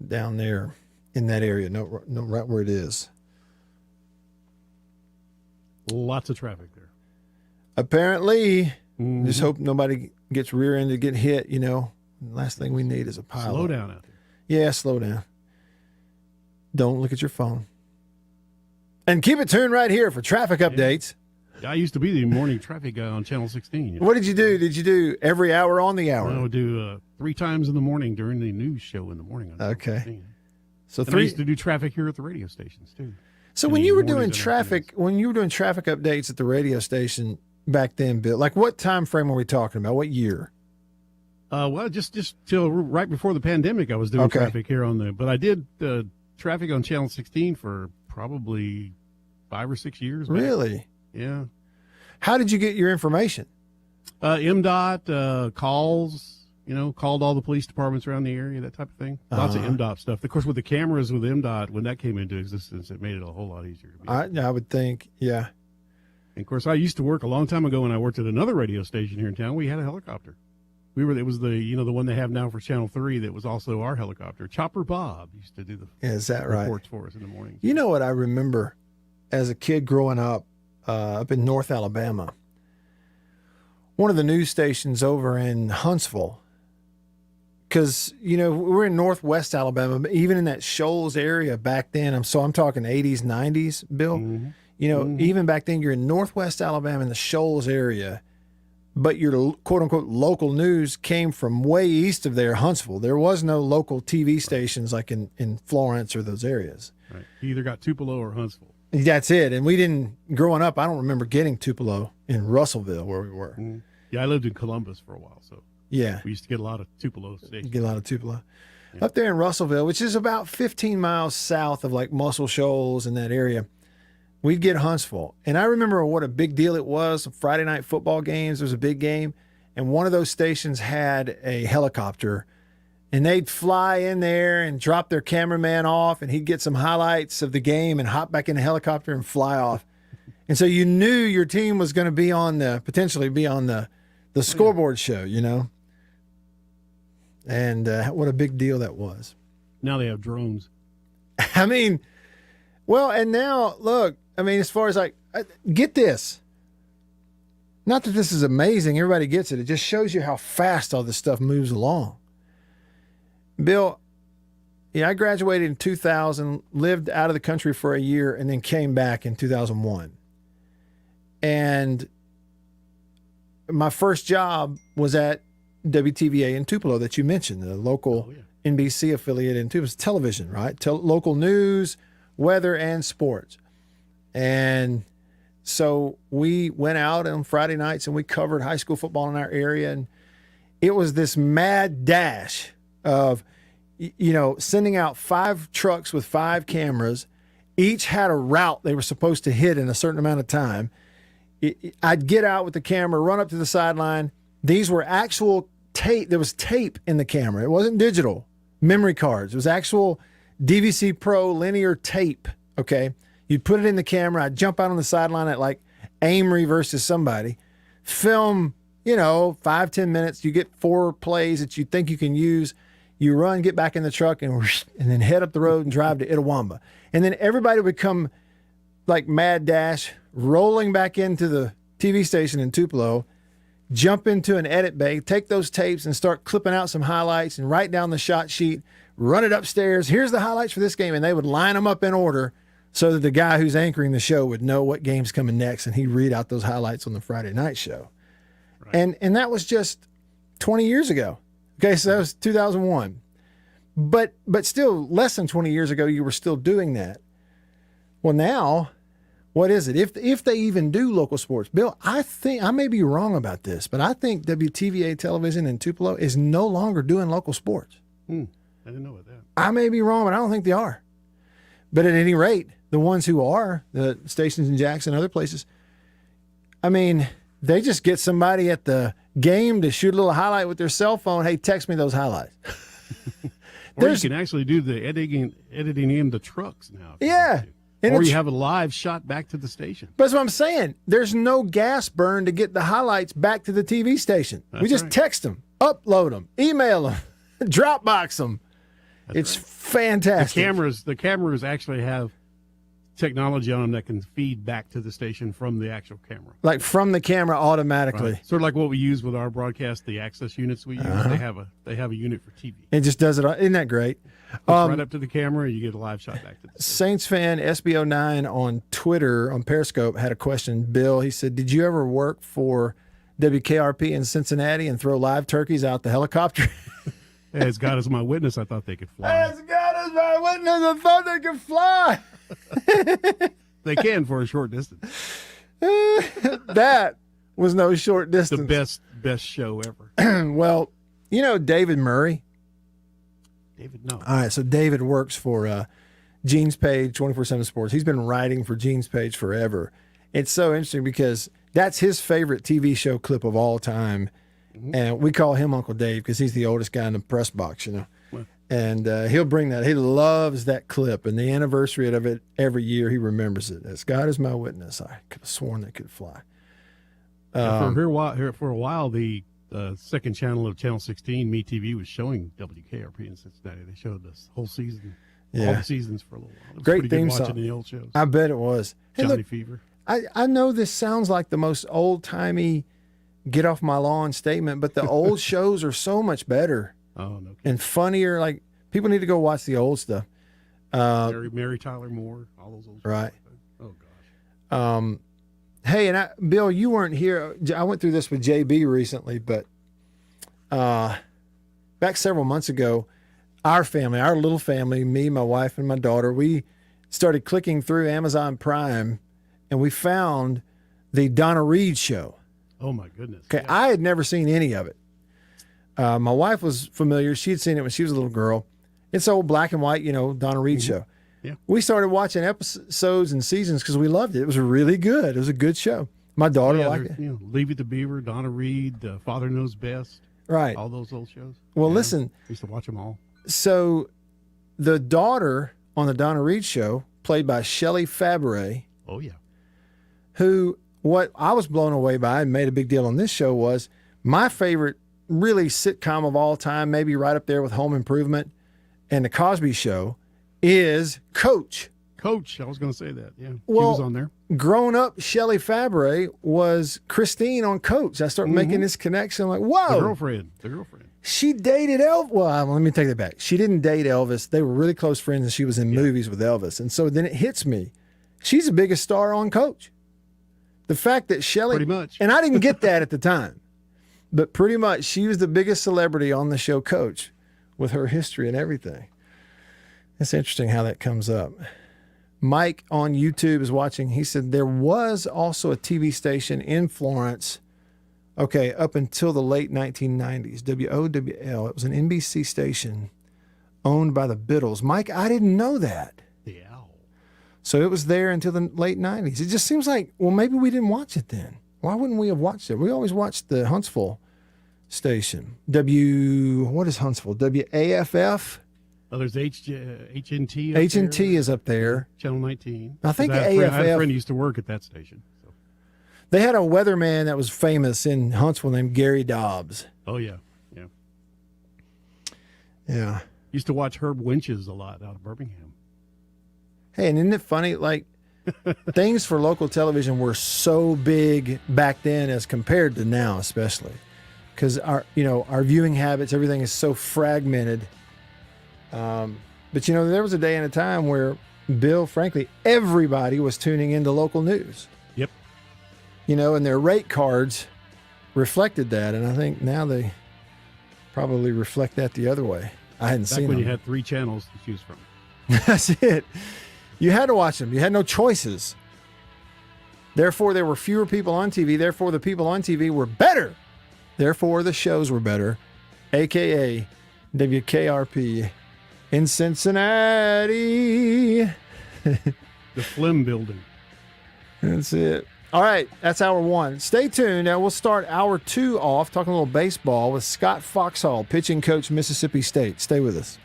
down there in that area, no, right where it is. Lots of traffic there. Apparently, just hope nobody gets rear-ended, get hit, The last thing we need is a pile. Slow down out there. Yeah, slow down. Don't look at your phone. And keep it tuned right here for traffic updates. I used to be the morning traffic guy on Channel 16. What did you do? Did you do every hour on the hour? I would do 3 times in the morning during the news show in the morning. Okay. So I used to do traffic here at the radio stations too. So when you were doing traffic updates at the radio station back then, Bill, like what time frame are we talking about? What year? Well, just till right before the pandemic, I was doing traffic here but I did traffic on Channel 16 for probably 5 or 6 years. Really? Yeah. How did you get your information? MDOT calls. Called all the police departments around the area, that type of thing. Lots of MDOT stuff. Of course, with the cameras with MDOT, when that came into existence, it made it a whole lot easier. I would think, yeah. And of course, I used to work a long time ago when I worked at another radio station here in town. We had a helicopter. It was the one they have now for Channel 3 that was also our helicopter. Chopper Bob used to do the reports for us in the morning. You know what I remember as a kid growing up in North Alabama? One of the news stations over in Huntsville, because, we're in Northwest Alabama, but even in that Shoals area back then, I'm talking 80s, 90s, Bill, even back then you're in Northwest Alabama in the Shoals area, but your quote unquote local news came from way east of there, Huntsville. There was no local TV stations like in Florence or those areas. Right. You either got Tupelo or Huntsville. That's it. And we didn't, growing up, I don't remember getting Tupelo in Russellville where we were. Mm-hmm. Yeah, I lived in Columbus for a while, so. Yeah. We used to get a lot of Tupelo stations. Get a lot of Tupelo. Yeah. Up there in Russellville, which is about 15 miles south of like Muscle Shoals in that area, we'd get Huntsville. And I remember what a big deal it was. Friday night football games, there was a big game. And one of those stations had a helicopter. And they'd fly in there and drop their cameraman off. And he'd get some highlights of the game and hop back in the helicopter and fly off. And so you knew your team was going to potentially be on the scoreboard show, And what a big deal that was. Now they have drones. I mean, well, and now, look, as far as get this. Not that this is amazing. Everybody gets it. It just shows you how fast all this stuff moves along. Bill, I graduated in 2000, lived out of the country for a year, and then came back in 2001. And my first job was at WTVA in Tupelo that you mentioned, the local NBC affiliate in Tupelo. It's television, right? Local news, weather, and sports. And so we went out on Friday nights and we covered high school football in our area. And it was this mad dash of, sending out 5 trucks with 5 cameras. Each had a route they were supposed to hit in a certain amount of time. I'd get out with the camera, run up to the sideline. These were actual tape. There was tape in the camera. It wasn't digital memory cards. It was actual DVC Pro linear tape, okay? You'd put it in the camera. I'd jump out on the sideline at like Amory versus somebody, film, 5-10 minutes. You get 4 plays that you think you can use. You run, get back in the truck, and then head up the road and drive to Itawamba. And then everybody would come like mad dash, rolling back into the TV station in Tupelo, jump into an edit bay, take those tapes and start clipping out some highlights and write down the shot sheet, run it upstairs. Here's the highlights for this game. And they would line them up in order so that the guy who's anchoring the show would know what game's coming next. And he'd read out those highlights on the Friday night show. Right. And that was just 20 years ago. Okay, so that was 2001. But still, less than 20 years ago, you were still doing that. Well, now, what is it? If they even do local sports, Bill, I think I may be wrong about this, but I think WTVA television in Tupelo is no longer doing local sports. I didn't know about that. I may be wrong, but I don't think they are. But at any rate, the ones who are, the stations in Jackson and other places, they just get somebody at the game to shoot a little highlight with their cell phone. Hey, text me those highlights. Or you can actually do the editing in the trucks now. Yeah. Or you have a live shot back to the station. But that's what I'm saying. There's no gas burn to get the highlights back to the TV station. We just text them, upload them, email them, Dropbox them. It's fantastic. The cameras actually have technology on them that can feed back to the station from the actual camera. Like from the camera automatically. Right. Sort of like what we use with our broadcast, the access units we use. They have a unit for TV. It just does it. Isn't that great? Right up to the camera, you get a live shot back to the Saints fan SB09 on Twitter, on Periscope, had a question. Bill, he said, did you ever work for WKRP in Cincinnati and throw live turkeys out the helicopter? As God is my witness, I thought they could fly. As God God is my witness. I thought they could fly. They can for a short distance. That was no short distance. The best show ever. Well, you know David Murray? David, no. All right, so David works for Gene's Page, 24/7 Sports. He's been writing for Gene's Page forever. It's so interesting because that's his favorite TV show clip of all time. Mm-hmm. And we call him Uncle Dave because he's the oldest guy in the press box, you know. Well, and he'll bring that. He loves that clip. And the anniversary of it, every year he remembers it. As God is my witness, I could have sworn they could fly. For a while, the second channel of Channel 16, MeTV, was showing WKRP in Cincinnati. They showed this whole season, all the seasons for a little while. It was great pretty theme good song. Watching the old shows. I bet it was. Hey, Johnny look, Fever. I know this sounds like the most old-timey, get off my lawn statement, but the old shows are so much better and funnier. Like, people need to go watch the old stuff. Mary Tyler Moore, all those old shows. Right. Oh, gosh. Hey, and Bill, you weren't here. I went through this with JB recently, but back several months ago, our little family, me, my wife, and my daughter, we started clicking through Amazon Prime, and we found the Donna Reed show. Oh, my goodness. Okay, yeah. I had never seen any of it. My wife was familiar. She had seen it when she was a little girl. It's old black and white, Donna Reed show. Yeah. We started watching episodes and seasons because we loved it. It was really good. It was a good show. My daughter liked it. Leave It to Beaver, Donna Reed, Father Knows Best. Right. All those old shows. Well, listen. I used to watch them all. So the daughter on the Donna Reed show, played by Shelley Fabares. Oh, yeah. Who, what I was blown away by and made a big deal on this show was my favorite really sitcom of all time, maybe right up there with Home Improvement and The Cosby Show, is Coach. Coach, I was going to say that. Yeah, well, she was on there. Grown up, Shelley Fabares was Christine on Coach. I started making this connection. Like, whoa, the girlfriend. She dated Elvis. Well, let me take that back. She didn't date Elvis. They were really close friends, and she was in movies with Elvis. And so then it hits me. She's the biggest star on Coach. The fact that Shelley, pretty much, and I didn't get that at the time, but pretty much she was the biggest celebrity on the show Coach, with her history and everything. It's interesting how that comes up. Mike on YouTube is watching. He said there was also a TV station in Florence, up until the late 1990s, WOWL. It was an NBC station owned by the Biddles. Mike, I didn't know that. The Owl. So it was there until the late 90s. It just seems like, well, maybe we didn't watch it then. Why wouldn't we have watched it? We always watched the Huntsville station. What is Huntsville? WAFF? Oh, there's HNT. HNT is up there. Channel 19. I think I had a friend who used to work at that station. So. They had a weatherman that was famous in Huntsville named Gary Dobbs. Oh, yeah. Yeah. Used to watch Herb Winches a lot out of Birmingham. Hey, and isn't it funny? Like, things for local television were so big back then as compared to now, especially. Because our viewing habits, everything is so fragmented. But there was a day and a time where, Bill, frankly, everybody was tuning into local news. Yep. And their rate cards reflected that, and I think now they probably reflect that the other way. I hadn't seen when them. You had 3 channels to choose from. That's it. You had to watch them. You had no choices. Therefore, there were fewer people on TV. Therefore, the people on TV were better. Therefore, the shows were better, a.k.a. WKRP. In Cincinnati. The Flim Building. That's it. All right, that's hour 1. Stay tuned. Now we'll start hour 2 off talking a little baseball with Scott Foxhall, pitching coach, Mississippi State. Stay with us.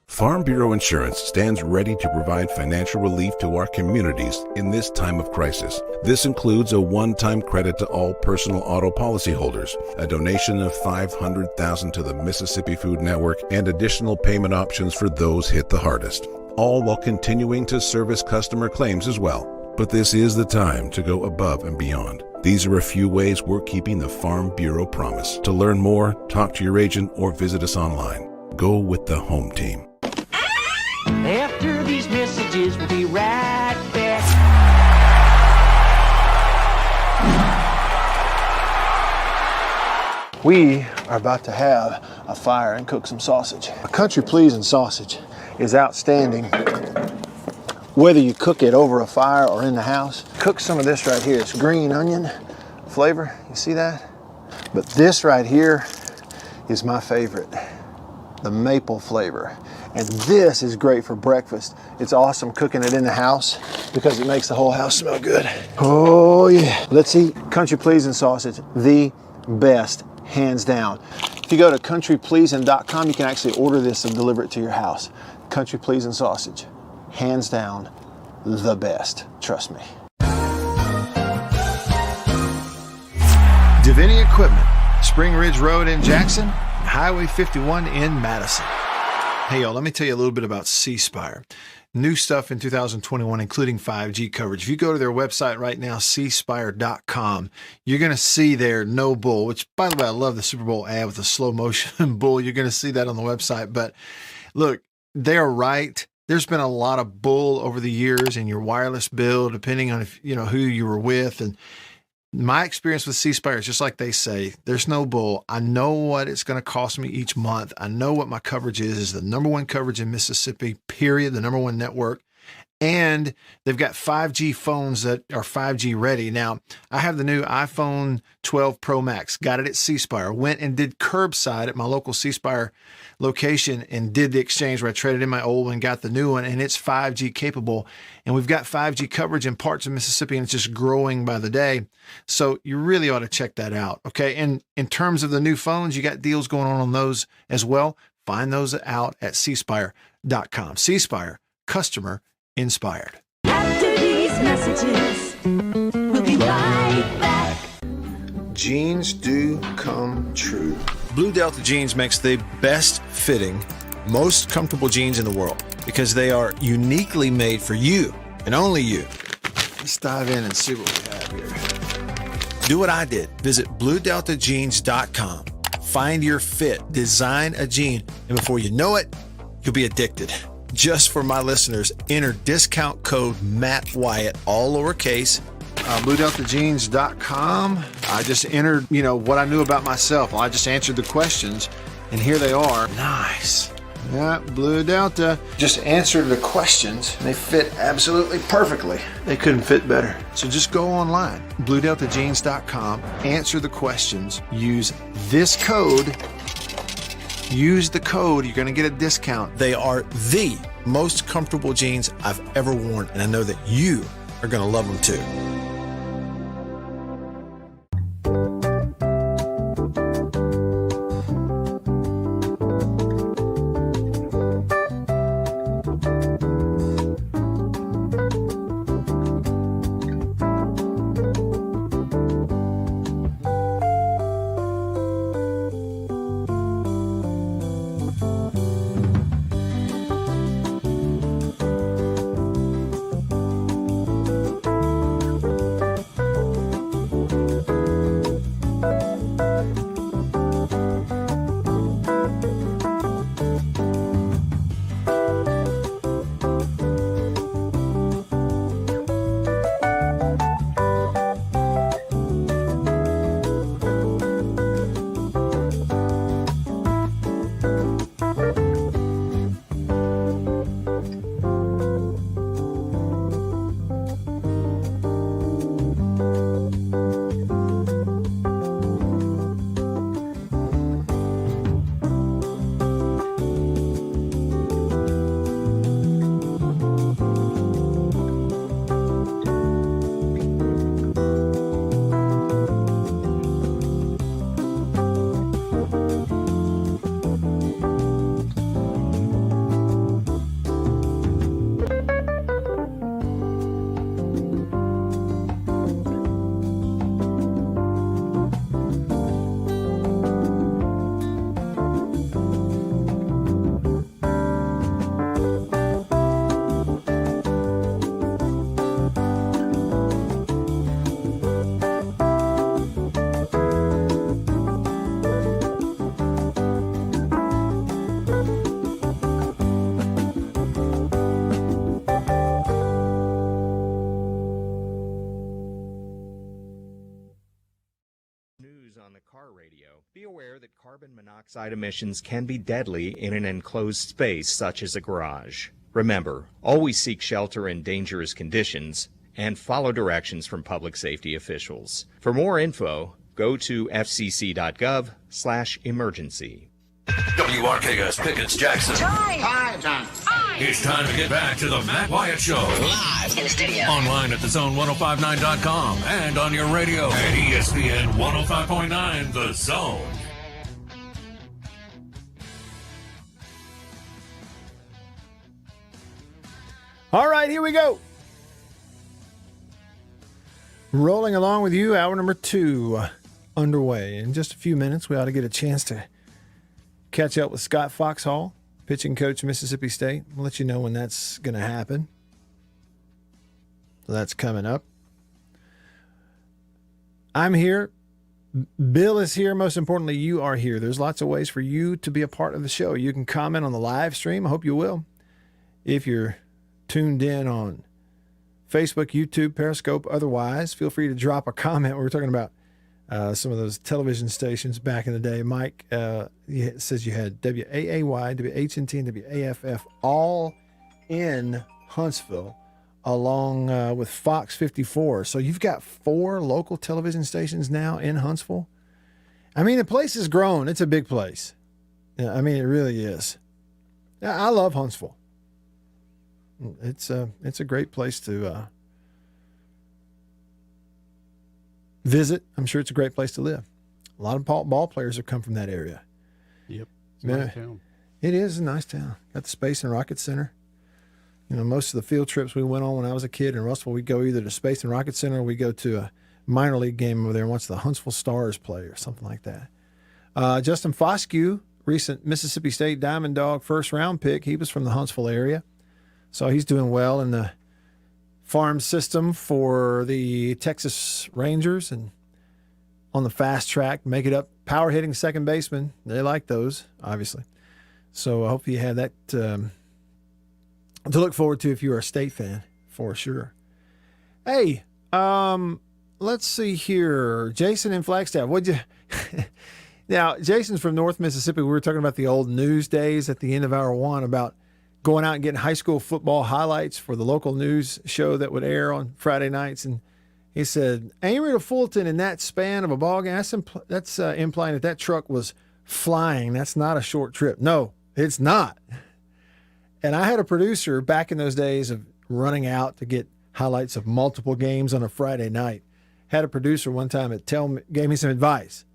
Farm Bureau Insurance stands ready to provide financial relief to our communities in this time of crisis. This includes a one-time credit to all personal auto policyholders, a donation of $500,000 to the Mississippi Food Network, and additional payment options for those hit the hardest, all while continuing to service customer claims as well. But this is the time to go above and beyond. These are a few ways we're keeping the Farm Bureau promise. To learn more, talk to your agent or visit us online. Go with the home team. After these messages, we'll be right back. We are about to have a fire and cook some sausage. A country pleasing sausage is outstanding whether you cook it over a fire or in the house. Cook some of this right here. It's green onion flavor. You see that? But this right here is my favorite, the maple flavor. And this is great for breakfast. It's awesome cooking it in the house because it makes the whole house smell good. Oh yeah. Let's eat country pleasing sausage, the best, hands down. If you go to countrypleasing.com, you can actually order this and deliver it to your house. Country pleasing sausage, hands down, the best. Trust me. Davini Equipment, Spring Ridge Road in Jackson, Highway 51 in Madison. Hey y'all, let me tell you a little bit about C Spire. New stuff in 2021, including 5G coverage. If you go to their website right now, cspire.com, you're going to see their no bull, which, by the way, I love the Super Bowl ad with the slow motion bull. You're going to see that on the website. But look, they're right. There's been a lot of bull over the years in your wireless bill, depending on if you know who you were with. And my experience with C Spire is just like they say, there's no bull. I know what it's going to cost me each month. I know what my coverage is the number one coverage in Mississippi, period, the number one network. And they've got 5G phones that are 5G ready. Now, I have the new iPhone 12 Pro Max, got it at C Spire, went and did curbside at my local C Spire location and did the exchange where I traded in my old one, got the new one, and it's 5G capable. And we've got 5G coverage in parts of Mississippi, and it's just growing by the day. So you really ought to check that out, okay? And in terms of the new phones, you got deals going on those as well. Find those out at cspire.com. C Spire, customer inspired. After these messages, we'll be right back. Jeans do come true. Blue Delta Jeans makes the best fitting, most comfortable jeans in the world because they are uniquely made for you and only you. Let's dive in and see what we have here. Do what I did. Visit BlueDeltaJeans.com. Find your fit, design a jean, and before you know it, you'll be addicted. Just for my listeners, enter discount code Matt Wyatt, all lowercase, BlueDeltaJeans.com. I just entered, what I knew about myself. I just answered the questions, and here they are. Nice. Yeah, Blue Delta. Just answered the questions, and they fit absolutely perfectly. They couldn't fit better. So just go online, BlueDeltaJeans.com, answer the questions, use this code. Use the code, you're going to get a discount. They are the most comfortable jeans I've ever worn, and I know that you are going to love them too. radio, be aware that carbon monoxide emissions can be deadly in an enclosed space such as a garage. Remember, always seek shelter in dangerous conditions and follow directions from public safety officials. For more info, go to fcc.gov/emergency. WRKS Pickens Jackson. Hi, John. It's time to get back to the Matt Wyatt Show. Live in the studio. Online at thezone1059.com and on your radio at ESPN 105.9 The Zone. All right, here we go. Rolling along with you, hour number 2 underway. In just a few minutes, we ought to get a chance to catch up with Scott Foxhall, pitching coach, Mississippi State. We'll let you know when that's going to happen. So that's coming up. I'm here. Bill is here. Most importantly, you are here. There's lots of ways for you to be a part of the show. You can comment on the live stream. I hope you will. If you're tuned in on Facebook, YouTube, Periscope, otherwise, feel free to drop a comment. We were talking about some of those television stations back in the day. Mike says you had WAAY, WHNT, and WAFF all in Huntsville, along with Fox 54. So you've got 4 local television stations now in Huntsville. I mean, the place has grown. It's a big place. Yeah, I mean, it really is. I love Huntsville. It's a great place to visit. I'm sure it's a great place to live. A lot of ball players have come from that area. Yep. It's a nice town. It is a nice town. Got the Space and Rocket Center. You know, most of the field trips we went on when I was a kid in Russellville, we'd go either to Space and Rocket Center or we'd go to a minor league game over there and watch the Huntsville Stars play or something like that. Justin Foscue, recent Mississippi State Diamond Dog first-round pick, he was from the Huntsville area. So he's doing well in the farm system for the Texas Rangers and on the fast track, make it up. Power hitting second baseman. They like those, obviously. So I hope you have that to look forward to if you're a State fan, for sure. Hey, let's see here. Jason in Flagstaff. What'd you... Now, Jason's from North Mississippi. We were talking about the old news days at the end of hour 1 about going out and getting high school football highlights for the local news show that would air on Friday nights. And he said, Amory to Fulton in that span of a ball game, that's implying that truck was flying. That's not a short trip. No, it's not. And I had a producer back in those days of running out to get highlights of multiple games on a Friday night. Had a producer one time that gave me some advice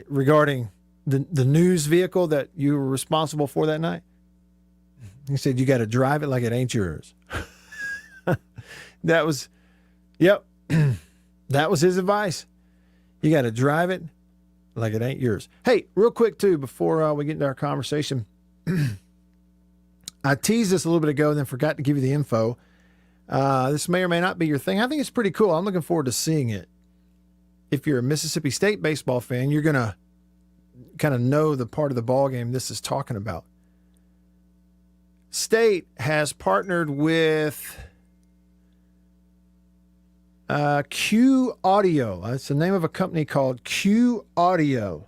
regarding the news vehicle that you were responsible for that night. He said, you got to drive it like it ain't yours. That was his advice. You got to drive it like it ain't yours. Hey, real quick, too, before we get into our conversation, I teased this a little bit ago and then forgot to give you the info. This may or may not be your thing. I think it's pretty cool. I'm looking forward to seeing it. If you're a Mississippi State baseball fan, you're going to kind of know the part of the ball game this is talking about. State has partnered with Q Audio. That's the name of a company called Q Audio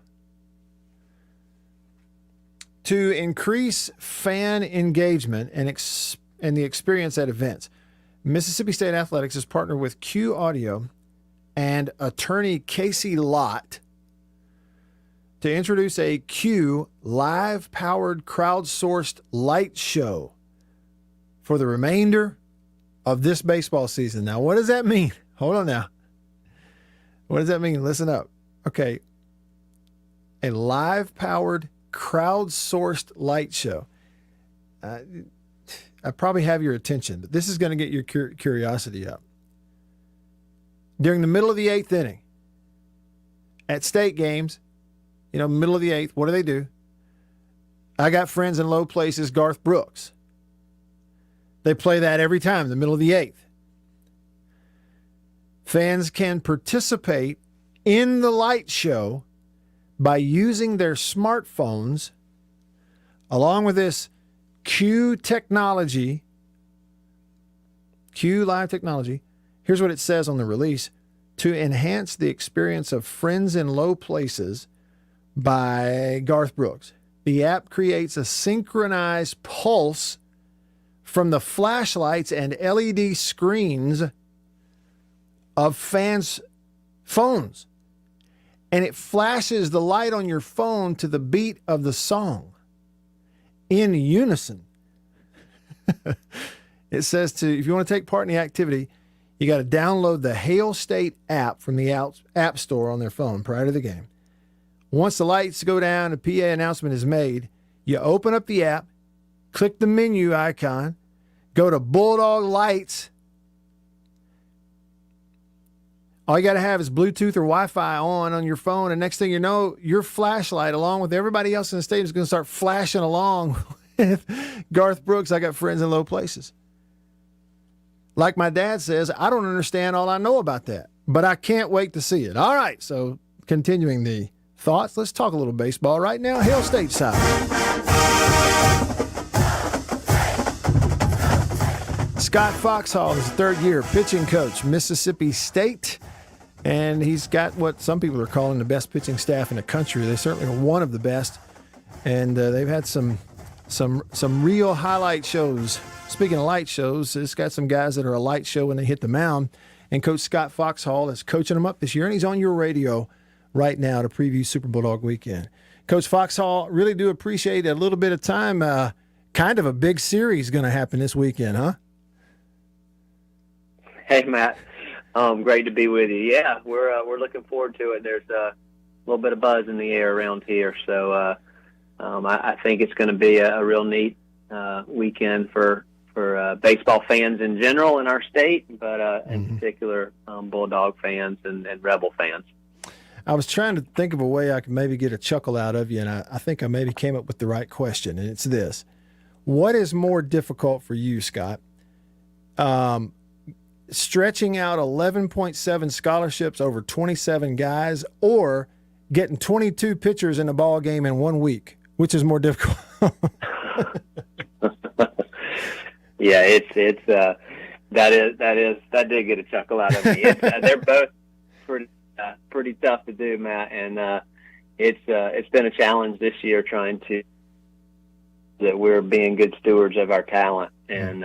to increase fan engagement and the experience at events. Mississippi State Athletics has partnered with Q Audio and attorney Casey Lott to introduce a Q live-powered crowd-sourced light show for the remainder of this baseball season. Now, what does that mean? Hold on now. What does that mean? Listen up. Okay. A live-powered crowd-sourced light show. I probably have your attention, but this is going to get your curiosity up. During the middle of the 8th inning, at State games, middle of the 8th, what do? I got friends in low places, Garth Brooks. They play that every time, the middle of the 8th. Fans can participate in the light show by using their smartphones along with this Q technology, Q Live technology. Here's what it says on the release. to enhance the experience of Friends in Low Places by Garth Brooks. The app creates a synchronized pulse from the flashlights and LED screens of fans' phones. And it flashes the light on your phone to the beat of the song in unison. It says if you want to take part in the activity, you got to download the Hail State app from the App Store on their phone prior to the game. Once the lights go down, a PA announcement is made. You open up the app, click the menu icon, go to Bulldog Lights. All you got to have is Bluetooth or Wi-Fi on your phone, and next thing you know, your flashlight, along with everybody else in the stadium, is going to start flashing along with Garth Brooks, I Got Friends in Low Places. Like my dad says, I don't understand all I know about that, but I can't wait to see it. All right, so continuing the thoughts, let's talk a little baseball right now. Hail State side. Scott Foxhall is third year pitching coach, Mississippi State, and he's got what some people are calling the best pitching staff in the country. They certainly are one of the best, and they've had some real highlight shows. Speaking of light shows, it's got some guys that are a light show when they hit the mound, and Coach Scott Foxhall is coaching them up this year, and he's on your radio right now to preview Super Bulldog Weekend. Coach Foxhall, really do appreciate a little bit of time. Kind of a big series going to happen this weekend, huh? Hey, Matt. Great to be with you. Yeah, we're looking forward to it. There's a little bit of buzz in the air around here, so I think it's going to be a real neat weekend for baseball fans in general in our state, but in particular Bulldog fans and Rebel fans. I was trying to think of a way I could maybe get a chuckle out of you, and I think I maybe came up with the right question, and it's this. What is more difficult for you, Scott? Stretching out 11.7 scholarships over 27 guys, or getting 22 pitchers in a ball game in 1 week? Which is more difficult? Yeah, that did get a chuckle out of me. They're both pretty tough to do, Matt, and it's been a challenge this year trying to that we're being good stewards of our talent and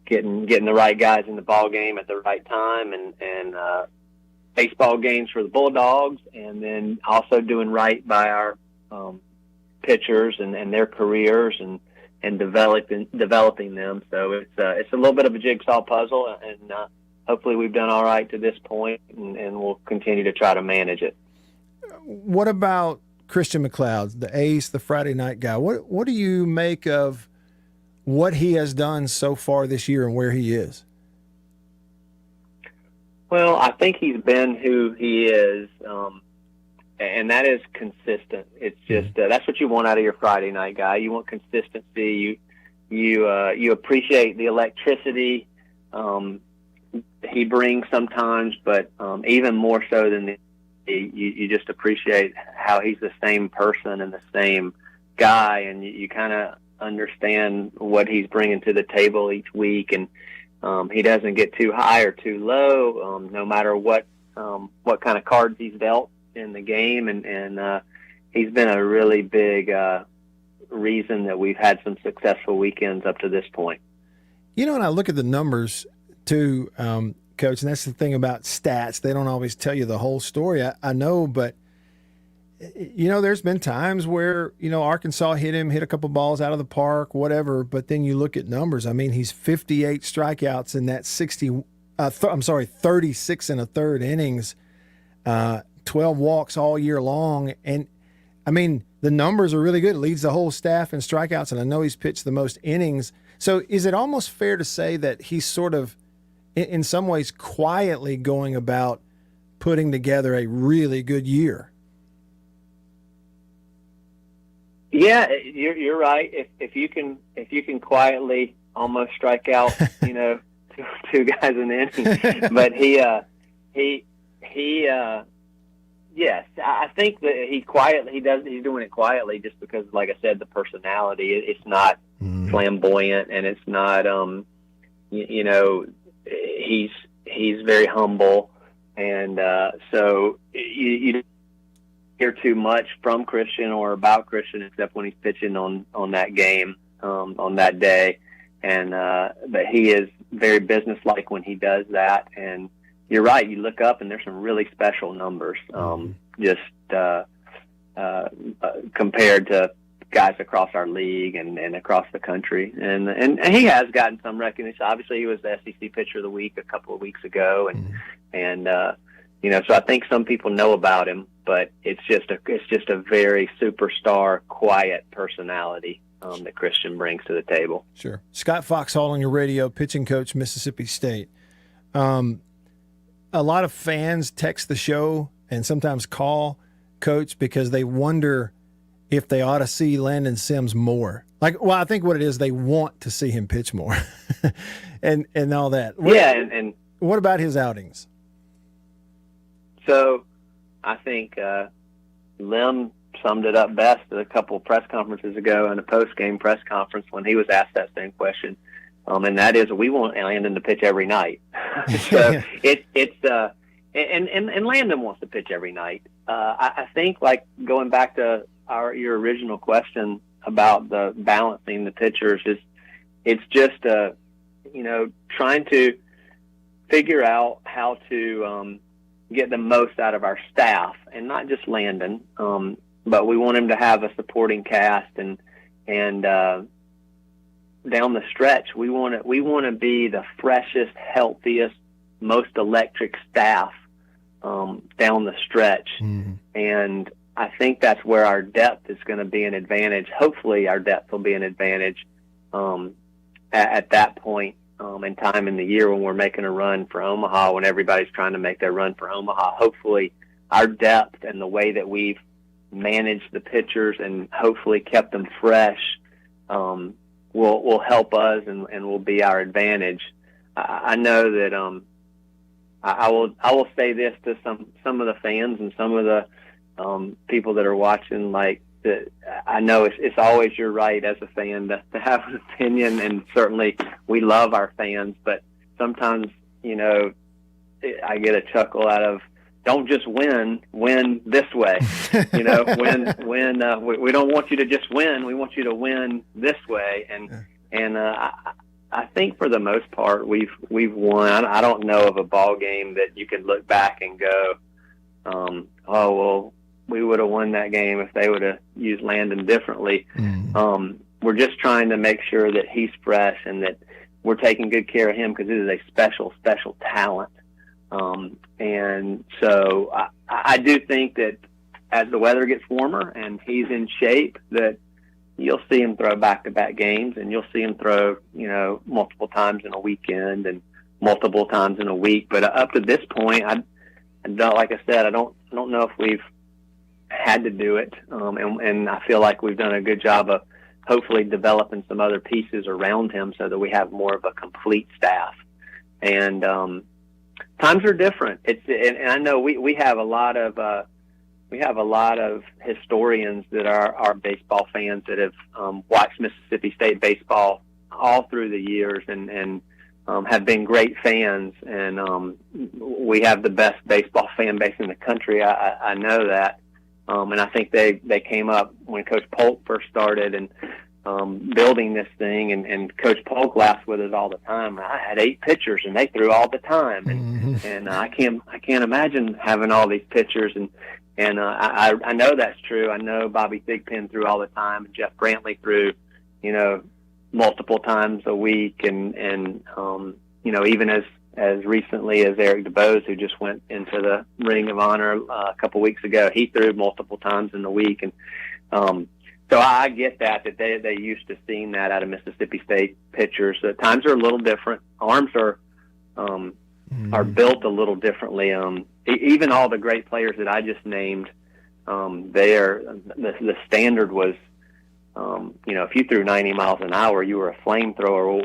getting the right guys in the ball game at the right time and baseball games for the Bulldogs, and then also doing right by our pitchers and their careers and developing them. So it's a little bit of a jigsaw puzzle, and hopefully we've done all right to this point, and we'll continue to try to manage it. What about Christian McLeod, the ace, the Friday night guy? What do you make of what he has done so far this year and where he is? Well, I think he's been who he is, and that is consistent. It's just that's what you want out of your Friday night guy. You want consistency. You appreciate the electricity he brings sometimes, but even more so than you just appreciate how he's the same person and the same guy, and you kind of understand what he's bringing to the table each week, and he doesn't get too high or too low, no matter what kind of cards he's dealt in the game, and he's been a really big reason that we've had some successful weekends up to this point. You know, and I look at the numbers too, Coach, and that's the thing about stats. They don't always tell you the whole story. I know, but you know, there's been times where, you know, Arkansas hit a couple balls out of the park, whatever, but then you look at numbers. I mean, he's 58 strikeouts in that 36 and a third innings, 12 walks all year long. And I mean, the numbers are really good. It leads the whole staff in strikeouts, and I know he's pitched the most innings. So is it almost fair to say that he's sort of, in some ways, quietly going about putting together a really good year? Yeah, you're right. If you can quietly almost strike out, you know, two guys in the inning, but yes, I think that he's doing it quietly just because, like I said, the personality. It's not flamboyant, and it's not you know, he's very humble, And so you don't hear too much from Christian or about Christian except when he's pitching on that game, on that day. And but he is very businesslike when he does that. And you're right, you look up and there's some really special numbers, compared to guys across our league and across the country. And he has gotten some recognition. Obviously, he was the SEC Pitcher of the Week a couple of weeks ago, and so I think some people know about him, but it's just a very superstar, quiet personality that Christian brings to the table. Sure. Scott Foxhall on your radio, pitching coach, Mississippi State. A lot of fans text the show and sometimes call Coach because they wonder if they ought to see Landon Sims more. I think what it is, they want to see him pitch more and all that. And what about his outings? So I think Lim summed it up best at a couple of press conferences ago in a post-game press conference when he was asked that same question. And that is, we want Landon to pitch every night. So and Landon wants to pitch every night. I think, like, going back to your original question about the balancing the pitchers, it's just trying to figure out how to get the most out of our staff, and not just Landon, but we want him to have a supporting cast, and down the stretch we want to be the freshest, healthiest, most electric staff down the stretch. And I think that's where our depth is going to be an advantage. Hopefully our depth will be an advantage at that point in time in the year when we're making a run for Omaha, when everybody's trying to make their run for Omaha. Hopefully our depth and the way that we've managed the pitchers and hopefully kept them fresh will help us and will be our advantage. I know that I will say this to some of the fans and some of the people that are watching, like, that I know it's always your right as a fan to have an opinion, and certainly we love our fans, but sometimes, I get a chuckle out of, don't just win this way. We don't want you to just win. We want you to win this way. And I think for the most part we've won. I don't know of a ball game that you can look back and go, we would have won that game if they would have used Landon differently. We're just trying to make sure that he's fresh and that we're taking good care of him, because it is a special, special talent. And so I do think that as the weather gets warmer and he's in shape, that you'll see him throw back-to-back games, and you'll see him throw, multiple times in a weekend and multiple times in a week. But up to this point, like I said, I don't know if we've had to do it. And I feel like we've done a good job of hopefully developing some other pieces around him so that we have more of a complete staff. And times are different. And I know we have a lot of historians that are baseball fans that have watched Mississippi State baseball all through the years and have been great fans. And we have the best baseball fan base in the country. I know that. And I think they came up when Coach Polk first started and building this thing, and Coach Polk laughs with us all the time. I had 8 pitchers and they threw all the time, and I can't imagine having all these pitchers, and I know that's true. I know Bobby Thigpen threw all the time, and Jeff Brantley threw, multiple times a week, and even as recently as Eric DeBose, who just went into the Ring of Honor a couple weeks ago, he threw multiple times in the week, and so I get that they used to seeing that out of Mississippi State pitchers. Times are a little different. Arms are built a little differently. Even all the great players that I just named, the standard was, if you threw 90 miles an hour, you were a flamethrower. Well,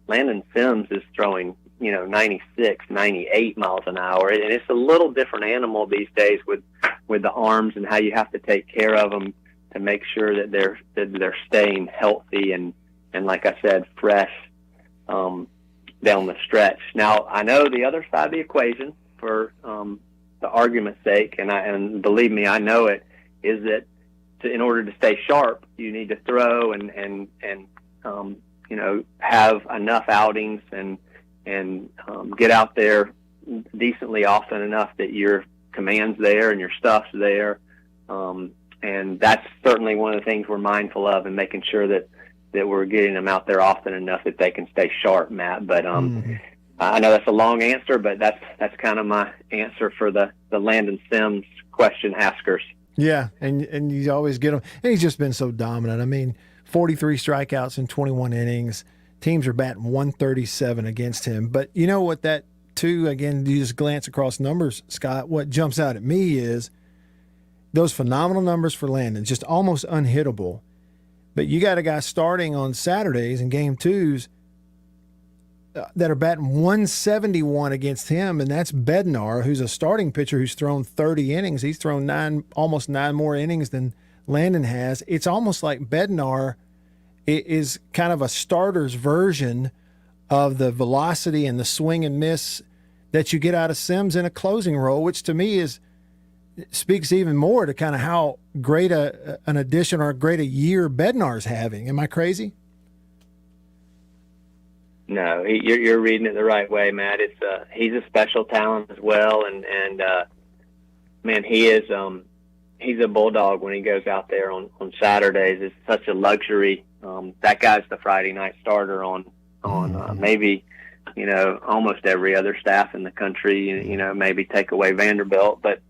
Landon Sims is throwing, 96, 98 miles an hour, and it's a little different animal these days with the arms and how you have to take care of them to make sure that they're staying healthy and like I said, fresh down the stretch. Now, I know the other side of the equation for the argument's sake, and believe me, I know it, is that in order to stay sharp, you need to throw and have enough outings and get out there decently often enough that your command's there and your stuff's there. And that's certainly one of the things we're mindful of, and making sure that we're getting them out there often enough that they can stay sharp, Matt. But I know that's a long answer, but that's kind of my answer for the Landon Sims question askers. Yeah, and you always get him. And he's just been so dominant. I mean, 43 strikeouts in 21 innings. Teams are batting 137 against him. But you know what that, too, again, you just glance across numbers, Scott, what jumps out at me is those phenomenal numbers for Landon, just almost unhittable. But you got a guy starting on Saturdays in game twos that are batting 171 against him, and that's Bednar, who's a starting pitcher who's thrown 30 innings. He's thrown almost nine more innings than Landon has. It's almost like Bednar is kind of a starter's version of the velocity and the swing and miss that you get out of Sims in a closing role, which to me speaks even more to kind of how great an addition or great a year Bednar's having. Am I crazy? No, you're reading it the right way, Matt. He's a special talent as well, and man, he's a bulldog when he goes out there on Saturdays. It's such a luxury. That guy's the Friday night starter on maybe almost every other staff in the country. Maybe take away Vanderbilt, but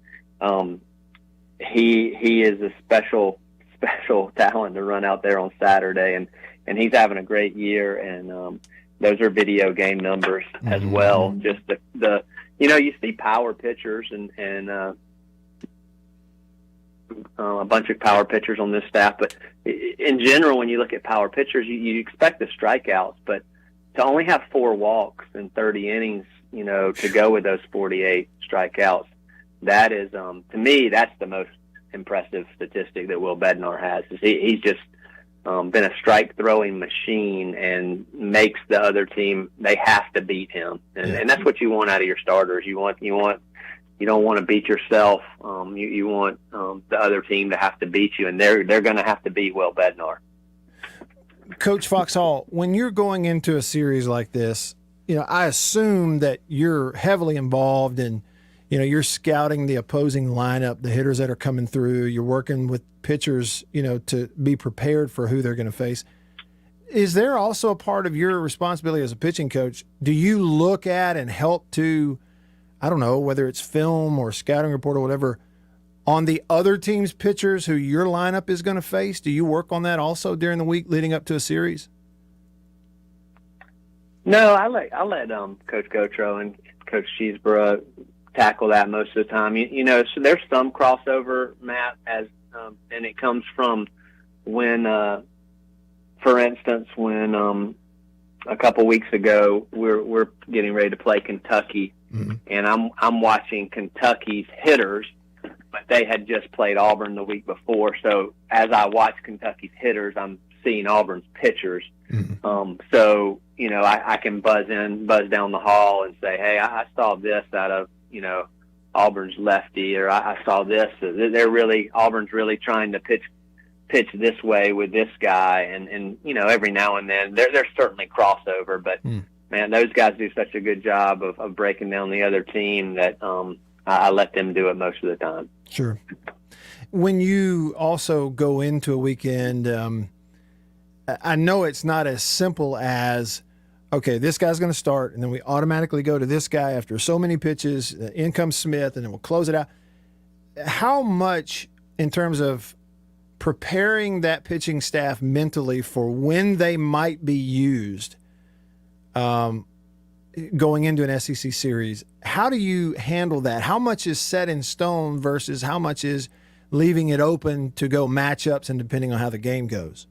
he is a special talent to run out there on Saturday, and he's having a great year. And those are video game numbers as well. Just the you see power pitchers and a bunch of power pitchers on this staff, but in general, when you look at power pitchers, you expect the strikeouts, but to only have 4 walks in 30 innings, to go with those 48 strikeouts, that is, to me, that's the most impressive statistic that Will Bednar has. He's just been a strike throwing machine and makes the other team, they have to beat him. And that's what you want out of your starters. You don't want to beat yourself. You want the other team to have to beat you, and they're going to have to beat Will Bednar. Coach Foxhall, when you're going into a series like this, I assume that you're heavily involved in, you're scouting the opposing lineup, the hitters that are coming through. You're working with pitchers, to be prepared for who they're going to face. Is there also a part of your responsibility as a pitching coach? Do you look at and help to, I don't know, whether it's film or scouting report or whatever, on the other team's pitchers who your lineup is going to face? Do you work on that also during the week leading up to a series? No, I let Coach Gotro and Coach Cheeseborough tackle that most of the time. So there's some crossover, Matt, and it comes from when, for instance, when a couple weeks ago we're getting ready to play Kentucky, and I'm watching Kentucky's hitters, but they had just played Auburn the week before. So as I watch Kentucky's hitters, I'm seeing Auburn's pitchers. So I can buzz down the hall and say, hey, I saw this out of Auburn's lefty, or I saw this. Auburn's really trying to pitch this way with this guy, and every now and then there's certainly crossover, but man, those guys do such a good job of breaking down the other team that I let them do it most of the time. Sure. When you also go into a weekend, I know it's not as simple as, okay, this guy's going to start, and then we automatically go to this guy after so many pitches, in comes Smith, and then we'll close it out. How much, in terms of preparing that pitching staff mentally for when they might be used going into an SEC series, how do you handle that? How much is set in stone versus how much is leaving it open to go matchups and depending on how the game goes?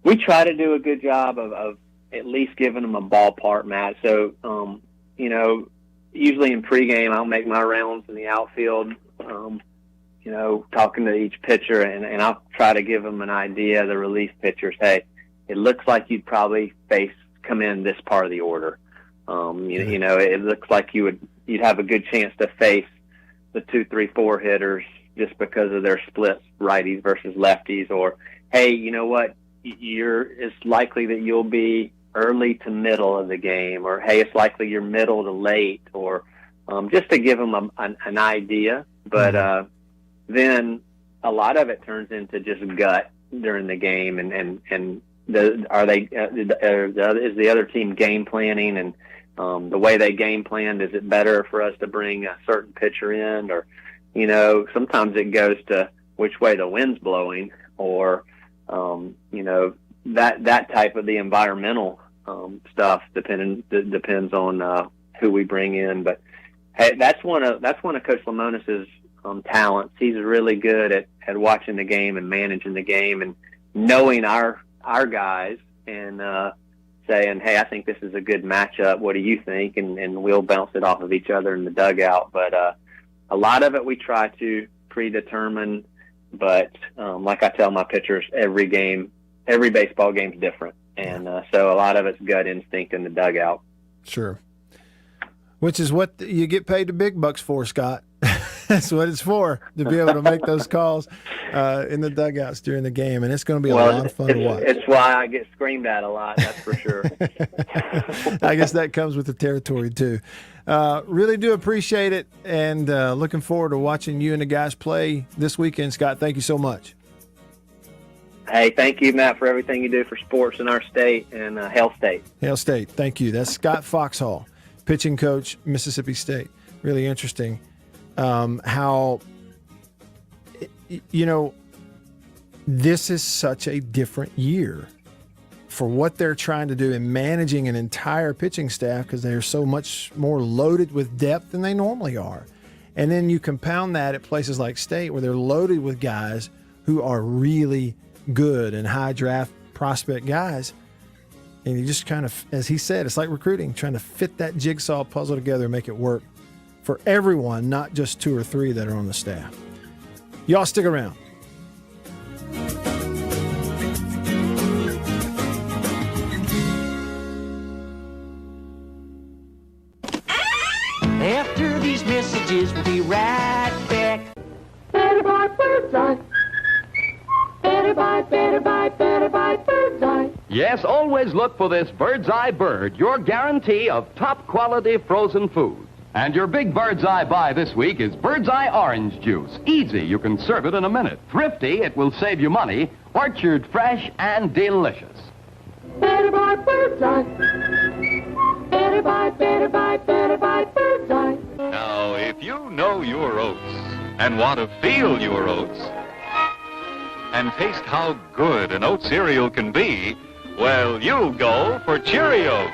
We try to do a good job of at least giving them a ballpark, Matt. So, usually in pregame, I'll make my rounds in the outfield, talking to each pitcher, and I'll try to give them an idea, the relief pitchers. Hey, it looks like you'd probably come in this part of the order. You know, it looks like you'd have a good chance to face the 2, 3, 4 hitters just because of their split righties versus lefties, or, hey, you know what, it's likely that you'll be early to middle of the game, or, hey, it's likely you're middle to late, or just to give them an idea. But then a lot of it turns into just gut during the game, and is the other team game planning, and the way they game planned, is it better for us to bring a certain pitcher in, or, you know, sometimes it goes to which way the wind's blowing, or, you know, that type of the environmental stuff depends on who we bring in. But hey, that's one of Coach Lemonis's talents. He's really good at watching the game and managing the game and knowing our guys and saying, hey, I think this is a good matchup. What do you think? And we'll bounce it off of each other in the dugout. But a lot of it we try to predetermine. But like I tell my pitchers, every baseball game's different. And so a lot of it's gut instinct in the dugout. Sure. Which is what you get paid the big bucks for, Scott. That's what it's for, to be able to make those calls in the dugouts during the game. And it's going to be a lot of fun to watch. It's why I get screamed at a lot, that's for sure. I guess that comes with the territory, too. Really do appreciate it, and looking forward to watching you and the guys play this weekend. Scott, thank you so much. Hey, thank you, Matt, for everything you do for sports in our state and Hail State. Hail State, thank you. That's Scott Foxhall, pitching coach, Mississippi State. Really interesting how, you know, this is such a different year for what they're trying to do in managing an entire pitching staff, because they're so much more loaded with depth than they normally are. And then you compound that at places like State, where they're loaded with guys who are really good and high draft prospect guys. And you just kind of, as he said, it's like recruiting, trying to fit that jigsaw puzzle together and make it work for everyone, not just 2 or 3 that are on the staff. Y'all stick around. After these messages, we'll be right back. Better buy Birdseye. Better buy Birdseye. Yes, always look for this Birdseye Bird, your guarantee of top quality frozen food. And your big Birdseye buy this week is Birdseye Orange Juice. Easy, you can serve it in a minute. Thrifty, it will save you money. Orchard fresh and delicious. Better buy Birdseye. Better buy Birdseye. Now, if you know your oats and want to feel your oats and taste how good an oat cereal can be, well, you'll go for Cheerios.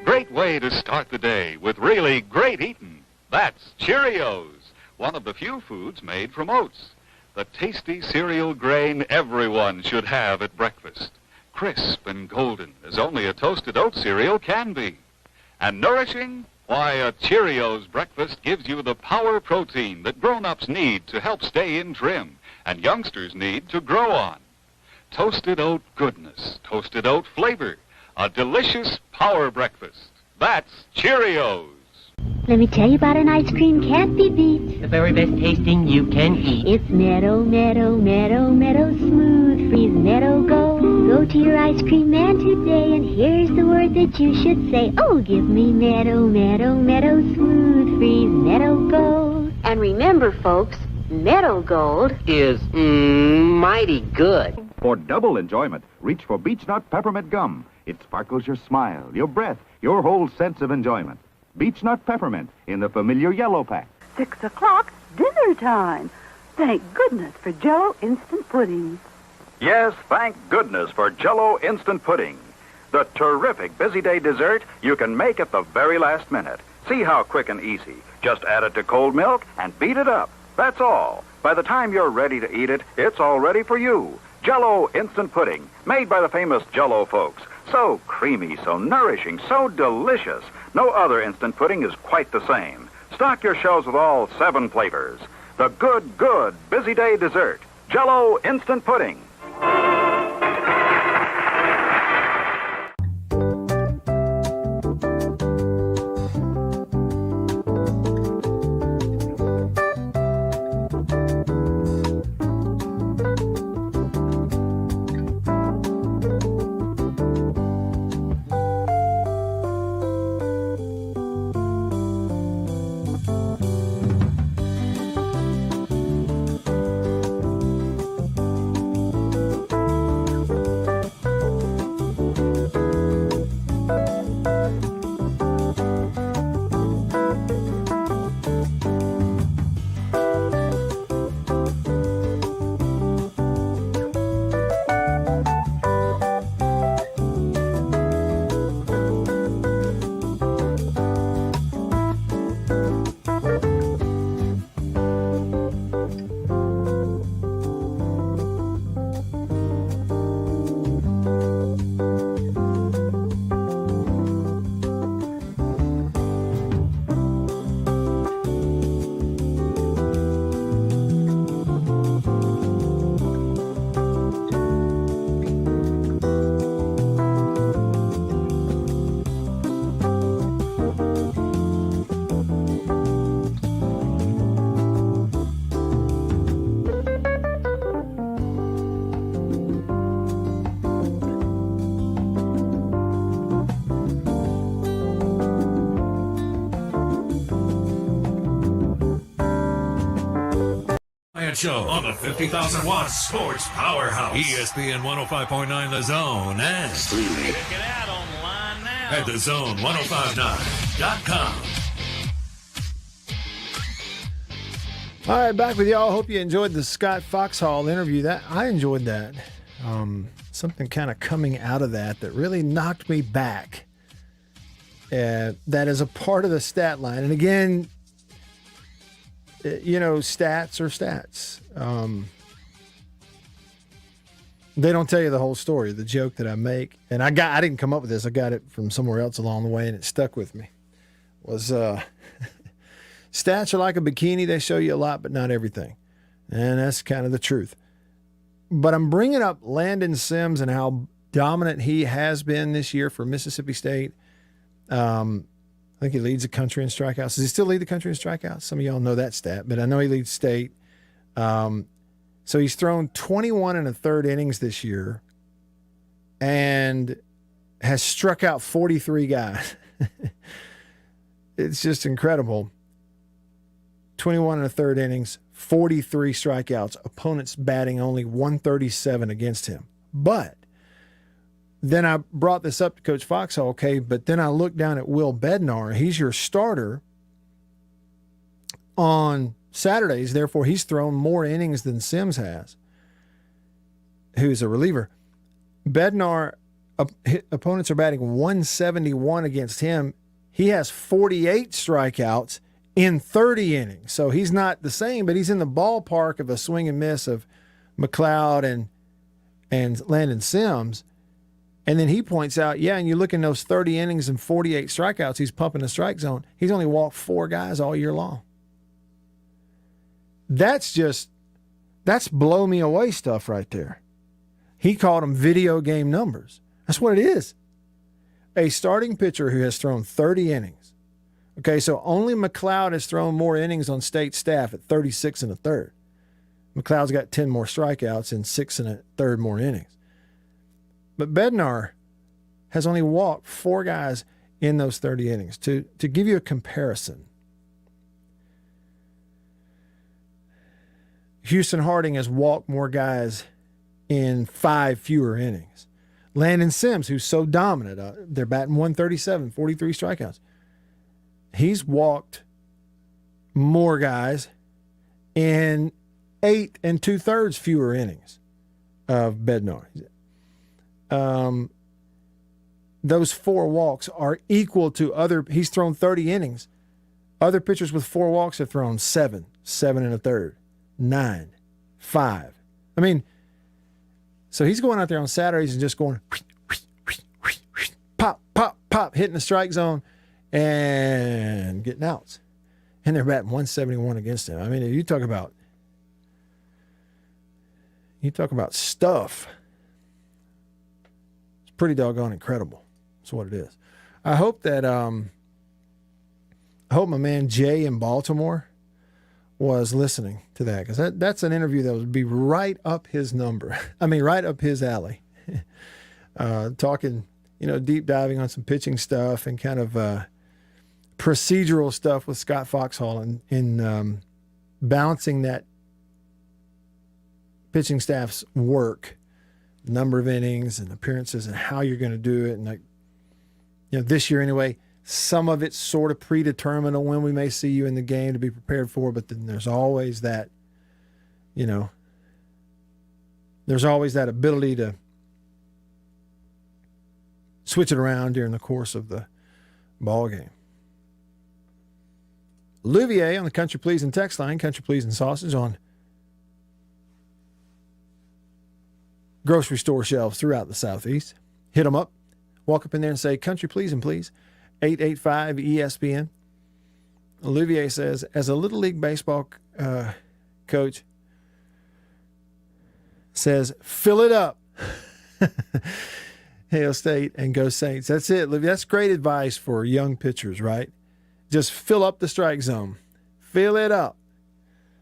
Great way to start the day with really great eating. That's Cheerios, one of the few foods made from oats. The tasty cereal grain everyone should have at breakfast. Crisp and golden as only a toasted oat cereal can be. And nourishing? Why, a Cheerios breakfast gives you the power protein that grown-ups need to help stay in trim and youngsters need to grow on. Toasted oat goodness, toasted oat flavor, a delicious power breakfast. That's Cheerios. Let me tell you about an ice cream can't be beat. The very best tasting you can eat. It's Meadow, Meadow, Meadow, Meadow Smooth Freeze Meadow Gold. Go to your ice cream man today, and here's the word that you should say. Oh, give me Meadow, Meadow, Meadow Smooth Freeze Meadow Gold. And remember, folks, Meadow Gold is mighty good. For double enjoyment, reach for Beech Nut Peppermint Gum. It sparkles your smile, your breath, your whole sense of enjoyment. Beech Nut Peppermint in the familiar yellow pack. 6 o'clock, dinner time. Thank goodness for Jell-O Instant Pudding. Yes, thank goodness for Jell-O Instant Pudding. The terrific busy day dessert you can make at the very last minute. See how quick and easy. Just add it to cold milk and beat it up. That's all. By the time you're ready to eat it, it's all ready for you. Jell-O Instant Pudding, made by the famous Jell-O folks. So creamy, so nourishing, so delicious. No other instant pudding is quite the same. Stock your shelves with all 7 flavors. The good busy day dessert. Jell-O Instant Pudding. Bryant Show on the 50,000 watt sports powerhouse. ESPN 105.9 The Zone and streaming Check it out online now. at thezone1059.com. All right, back with y'all. Hope you enjoyed the Scott Foxhall interview. I enjoyed that. Something kind of coming out of that really knocked me back. That is a part of the stat line. And again, stats are stats. They don't tell you the whole story. The joke that I make, and I didn't come up with this. I got it from somewhere else along the way, and it stuck with me. Was stats are like a bikini. They show you a lot, but not everything. And that's kind of the truth. But I'm bringing up Landon Sims and how dominant he has been this year for Mississippi State. I think he leads the country in strikeouts. Does he still lead the country in strikeouts? Some of y'all know that stat, but I know he leads state. So he's thrown 21 1/3 innings this year and has struck out 43 guys. It's just incredible. 21 1/3 innings, 43 strikeouts, opponents batting only 137 against him. But then I brought this up to Coach Foxhall, okay, but then I looked down at Will Bednar. He's your starter on Saturdays, therefore he's thrown more innings than Sims has, who's a reliever. Bednar, opponents are batting 171 against him. He has 48 strikeouts in 30 innings. So he's not the same, but he's in the ballpark of a swing and miss of McLeod and Landon Sims. And then he points out, and you look in those 30 innings and 48 strikeouts, he's pumping the strike zone. He's only walked 4 guys all year long. That's blow me away stuff right there. He called them video game numbers. That's what it is. A starting pitcher who has thrown 30 innings. Okay, so only McLeod has thrown more innings on state staff at 36 1/3. McLeod's got 10 more strikeouts and 6 1/3 more innings. But Bednar has only walked 4 guys in those 30 innings. To give you a comparison, Houston Harding has walked more guys in 5 fewer innings. Landon Sims, who's so dominant, they're batting 137, 43 strikeouts. He's walked more guys in 8 2/3 fewer innings of Bednar. Those 4 walks are equal to he's thrown 30 innings. Other pitchers with 4 walks have thrown 7 1/3, 9, 5. I mean, so he's going out there on Saturdays and just going pop, pop, pop, hitting the strike zone and getting outs. And they're batting 171 against him. I mean, you talk about stuff. It's pretty doggone incredible. That's what it is. I hope that I hope my man Jay in Baltimore was listening to that, because that's an interview that would be right up his number. I mean, right up his alley. Talking, deep diving on some pitching stuff and kind of procedural stuff with Scott Foxhall and balancing that pitching staff's work, number of innings and appearances and how you're going to do it. And this year anyway, some of it's sort of predetermined on when we may see you in the game to be prepared for, but then there's always that, there's always that ability to switch it around during the course of the ball game. Louvier on the Country Pleasing text line, Country Pleasing Sausage on grocery store shelves throughout the Southeast. Hit them up. Walk up in there and say, Country Pleasing, please. 885 ESPN. Olivier says, as a Little League Baseball coach, says, fill it up. Hail State and go Saints. That's it, Olivia. That's great advice for young pitchers, right? Just fill up the strike zone. Fill it up.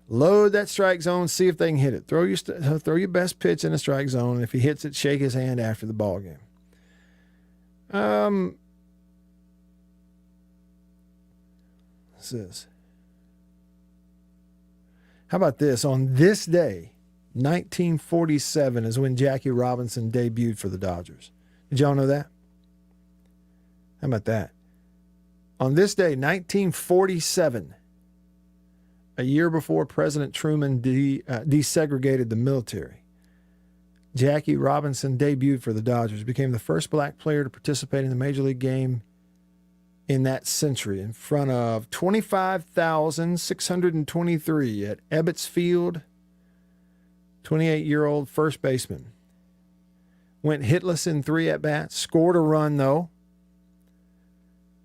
Load that strike zone, see if they can hit it. Throw your best pitch in the strike zone, and if he hits it, shake his hand after the ball game. What's this? How about this? On this day, 1947 is when Jackie Robinson debuted for the Dodgers. Did y'all know that? How about that? On this day, 1947, a year before President Truman desegregated the military, Jackie Robinson debuted for the Dodgers, became the first black player to participate in the Major League game in that century in front of 25,623 at Ebbets Field. 28-year-old first baseman. Went hitless in 3 at-bats, scored a run, though,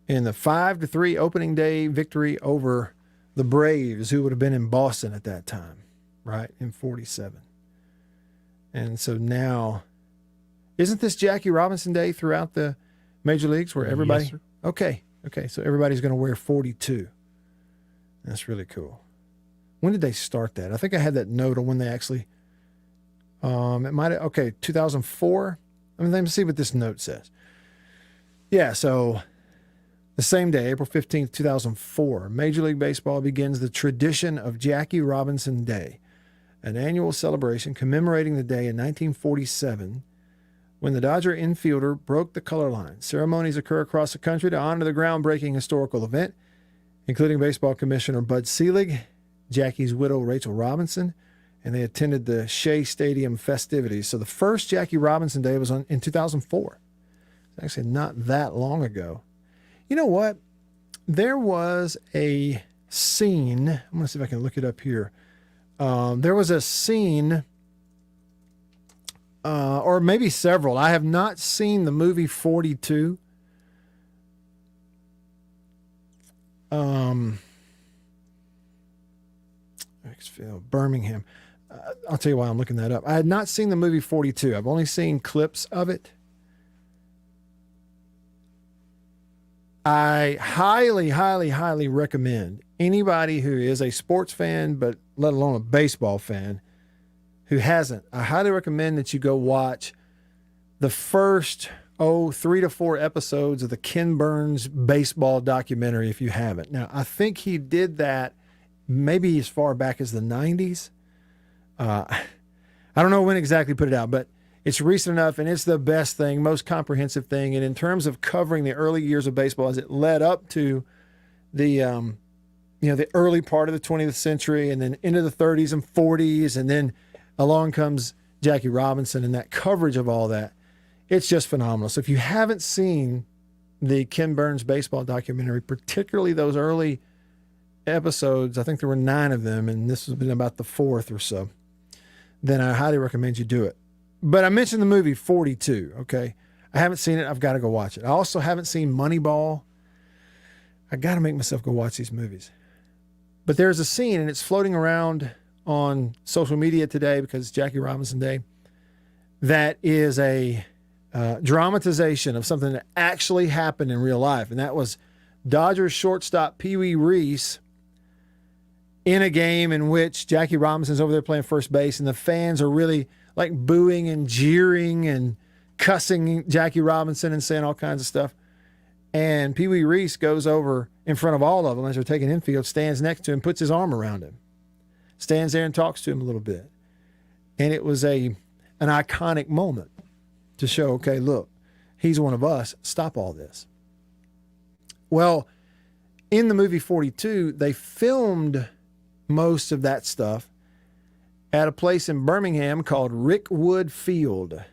in the 5-3 opening day victory over the Braves, who would have been in Boston at that time, right, in 47. And so now, isn't this Jackie Robinson Day throughout the major leagues where everybody? Yes, sir. Okay, so everybody's going to wear 42. That's really cool. When did they start that? I think I had that note on when they actually, it might have, 2004. Let me see what this note says. Yeah, so the same day, April 15th, 2004, Major League Baseball begins the tradition of Jackie Robinson Day, an annual celebration commemorating the day in 1947 when the Dodger infielder broke the color line. Ceremonies occur across the country to honor the groundbreaking historical event, including Baseball Commissioner Bud Selig, Jackie's widow Rachel Robinson, and they attended the Shea Stadium festivities. So the first Jackie Robinson Day was in 2004. It's actually not that long ago. You know what? There was a scene. I'm going to see if I can look it up here. There was a scene, or maybe several. I have not seen the movie 42. Birmingham. I'll tell you why I'm looking that up. I had not seen the movie 42. I've only seen clips of it. I highly, highly, highly recommend anybody who is a sports fan, but let alone a baseball fan, who hasn't, I highly recommend that you go watch the first, 3 to 4 episodes of the Ken Burns baseball documentary if you haven't. Now, I think he did that maybe as far back as the 90s. I don't know when exactly he put it out, but it's recent enough, and it's the best thing, most comprehensive thing. And in terms of covering the early years of baseball as it led up to the, the early part of the 20th century and then into the 30s and 40s, and then along comes Jackie Robinson and that coverage of all that. It's just phenomenal. So if you haven't seen the Ken Burns baseball documentary, particularly those early episodes, I think there were 9 of them, and this has been about the 4th or so, then I highly recommend you do it. But I mentioned the movie 42, okay? I haven't seen it. I've got to go watch it. I also haven't seen Moneyball. I got to make myself go watch these movies. But there's a scene, and it's floating around on social media today because it's Jackie Robinson Day, that is a dramatization of something that actually happened in real life. And that was Dodgers shortstop Pee Wee Reese in a game in which Jackie Robinson's over there playing first base, and the fans are really like booing and jeering and cussing Jackie Robinson and saying all kinds of stuff. And Pee Wee Reese goes over in front of all of them as they're taking infield, stands next to him, puts his arm around him, stands there and talks to him a little bit. And it was an iconic moment to show, okay, look, he's one of us. Stop all this. Well, in the movie 42, they filmed most of that stuff at a place in Birmingham called Rickwood Field.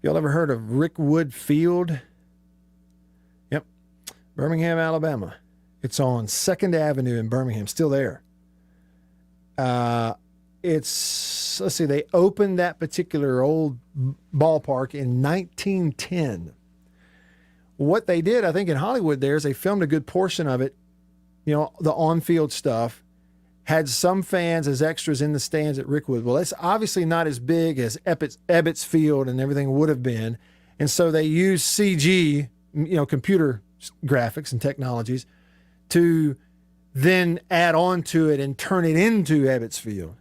Y'all ever heard of Rickwood Field? Yep. Birmingham, Alabama. It's on 2nd Avenue in Birmingham, still there. They opened that particular old ballpark in 1910. What they did, I think, in Hollywood there is they filmed a good portion of it, the on-field stuff, had some fans as extras in the stands at Rickwood. Well, it's obviously not as big as Ebbets Field and everything would have been. And so they used CG, computer graphics and technologies to then add on to it and turn it into Ebbets Field.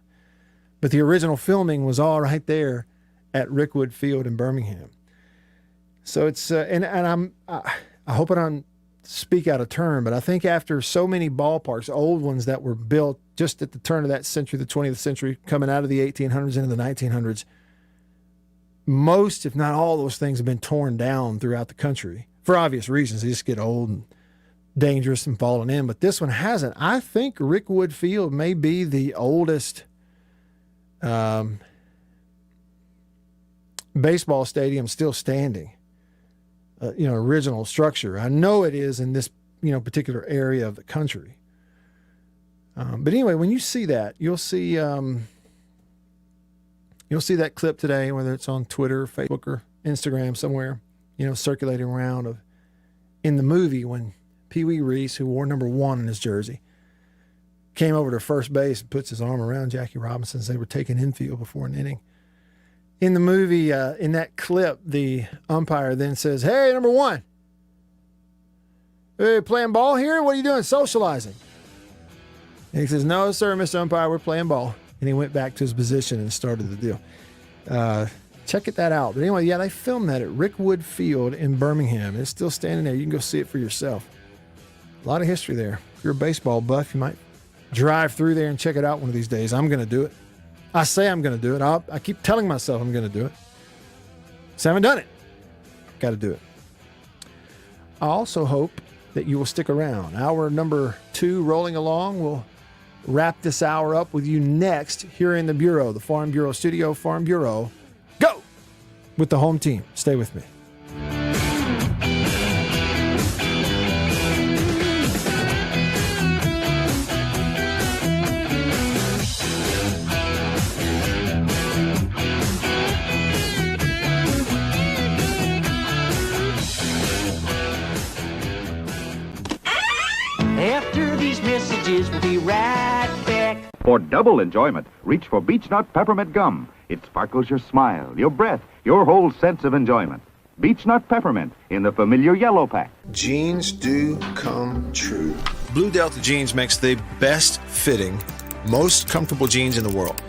But the original filming was all right there at Rickwood Field in Birmingham. So it's, I hope I don't speak out of turn, but I think after so many ballparks, old ones that were built just at the turn of that century, the 20th century, coming out of the 1800s into the 1900s, most, if not all, those things have been torn down throughout the country for obvious reasons. They just get old and dangerous and falling in, but this one hasn't. I think Rickwood Field may be the oldest baseball stadium still standing. Original structure. I know it is in this, particular area of the country. But anyway, when you see that, you'll see that clip today, whether it's on Twitter, Facebook, or Instagram somewhere, circulating around in the movie when Pee Wee Reese, who wore number 1 in his jersey, came over to first base and puts his arm around Jackie Robinson as they were taking infield before an inning. In the movie, in that clip, the umpire then says, "Hey, number 1, hey, playing ball here? What are you doing, socializing?" And he says, "No, sir, Mr. Umpire, we're playing ball." And he went back to his position and started the deal. Check that out. But anyway, yeah, they filmed that at Rickwood Field in Birmingham. It's still standing there. You can go see it for yourself. A lot of history there. If you're a baseball buff, you might drive through there and check it out one of these days. I'm going to do it. I say I'm going to do it. I keep telling myself I'm going to do it. Just haven't done it. Got to do it. I also hope that you will stick around. Hour number 2 rolling along. We'll wrap this hour up with you next here in the Bureau, the Farm Bureau studio. Farm Bureau, go with the home team. Stay with me. After these messages, we'll be right back. For double enjoyment, reach for Beech Nut Peppermint Gum. It sparkles your smile, your breath, your whole sense of enjoyment. Beech Nut Peppermint in the familiar yellow pack. Jeans do come true. Blue Delta Jeans makes the best fitting, most comfortable jeans in the world.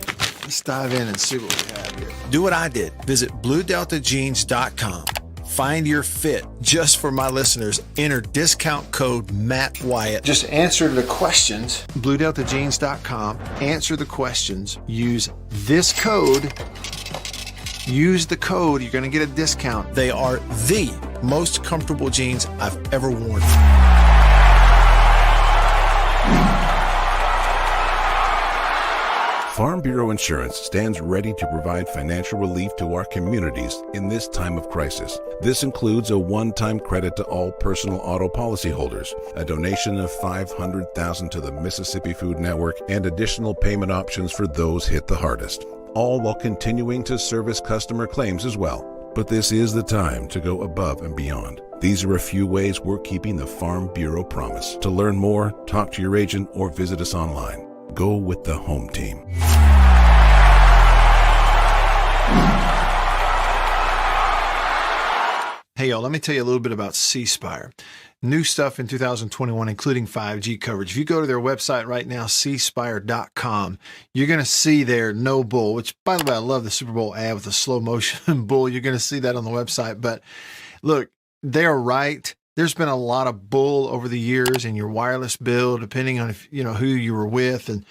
Let's dive in and see what we have here. Do what I did. Visit BlueDeltaJeans.com. Find your fit. Just for my listeners, enter discount code Matt Wyatt. Just answer the questions. BlueDeltaJeans.com. Answer the questions. Use this code. Use the code. You're going to get a discount. They are the most comfortable jeans I've ever worn. Farm Bureau Insurance stands ready to provide financial relief to our communities in this time of crisis. This includes a one-time credit to all personal auto policyholders, a donation of $500,000 to the Mississippi Food Network, and additional payment options for those hit the hardest, all while continuing to service customer claims as well. But this is the time to go above and beyond. These are a few ways we're keeping the Farm Bureau promise. To learn more, talk to your agent or visit us online. Go with the home team. Hey, y'all, let me tell you a little bit about C Spire. New stuff in 2021, including 5G coverage. If you go to their website right now, cspire.com, you're going to see their no bull, which, by the way, I love the Super Bowl ad with the slow motion bull. You're going to see that on the website. But look, they're right. There's been a lot of bull over the years in your wireless bill, depending on if who you were with. And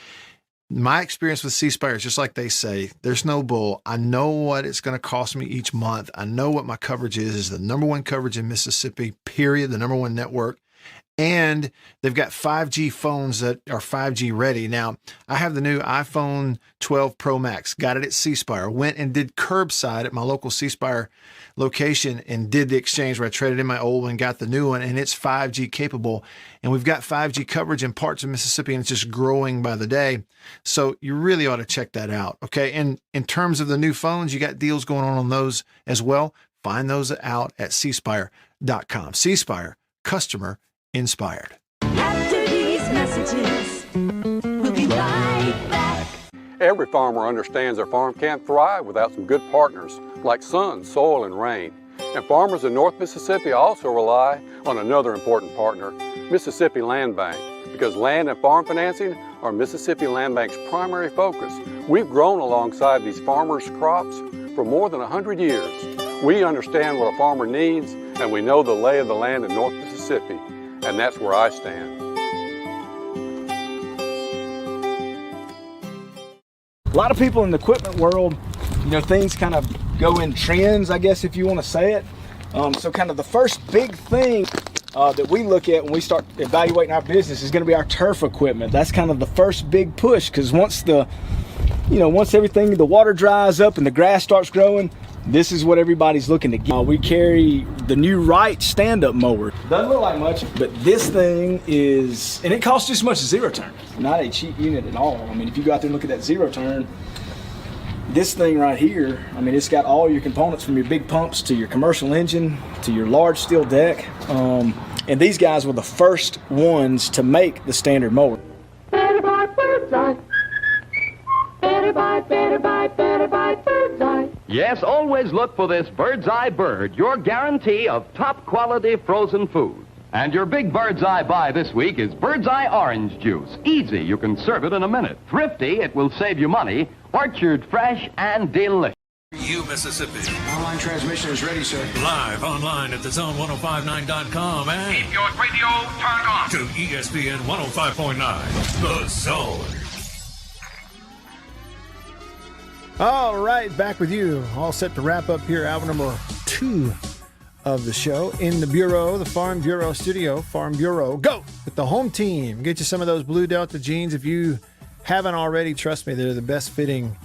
my experience with C Spire is just like they say, there's no bull. I know what it's going to cost me each month. I know what my coverage is the number one coverage in Mississippi, period, the number one network. And they've got 5G phones that are 5G ready. Now, I have the new iPhone 12 Pro Max, got it at C Spire, went and did curbside at my local C Spire location and did the exchange where I traded in my old one, got the new one, and it's 5G capable. And we've got 5G coverage in parts of Mississippi, and it's just growing by the day. So you really ought to check that out, okay? And in terms of the new phones, you got deals going on those as well. Find those out at cspire.com. C Spire, customer inspired. After these messages, we'll be right back. Every farmer understands their farm can't thrive without some good partners like sun, soil, and rain. And farmers in North Mississippi also rely on another important partner, Mississippi Land Bank, because land and farm financing are Mississippi Land Bank's primary focus. We've grown alongside these farmers' crops for more than 100 years. We understand what a farmer needs, and we know the lay of the land in North Mississippi. and that's where I stand. A lot of people in the equipment world, things kind of go in trends, I guess, if you want to say it. So kind of the first big thing that we look at when we start evaluating our business is going to be our turf equipment. That's kind of the first big push, because once everything, the water dries up and the grass starts growing, this is what everybody's looking to get. We carry the new Wright stand-up mower. Doesn't look like much, but this thing is, and it costs just as much as zero turn. Not a cheap unit at all. I mean, if you go out there and look at that zero turn, this thing right here, I mean, it's got all your components from your big pumps to your commercial engine to your large steel deck. And these guys were the first ones to make the standard mower. Better buy Bird's Eye. Better buy Bird's Eye. Yes, always look for this Bird's Eye Bird, your guarantee of top quality frozen food. And your big Bird's Eye buy this week is Bird's Eye Orange Juice. Easy, you can serve it in a minute. Thrifty, it will save you money. Orchard fresh and delicious. You, Mississippi. Online transmission is ready, sir. Live online at thezone1059.com and Keep your radio turned on to ESPN 105.9, The Zone. All right, back with you. All set to wrap up here, hour number 2 of the show. In the Bureau, the Farm Bureau studio, Farm Bureau, go with the home team. Get you some of those Blue Delta jeans. If you haven't already, trust me, they're the best fitting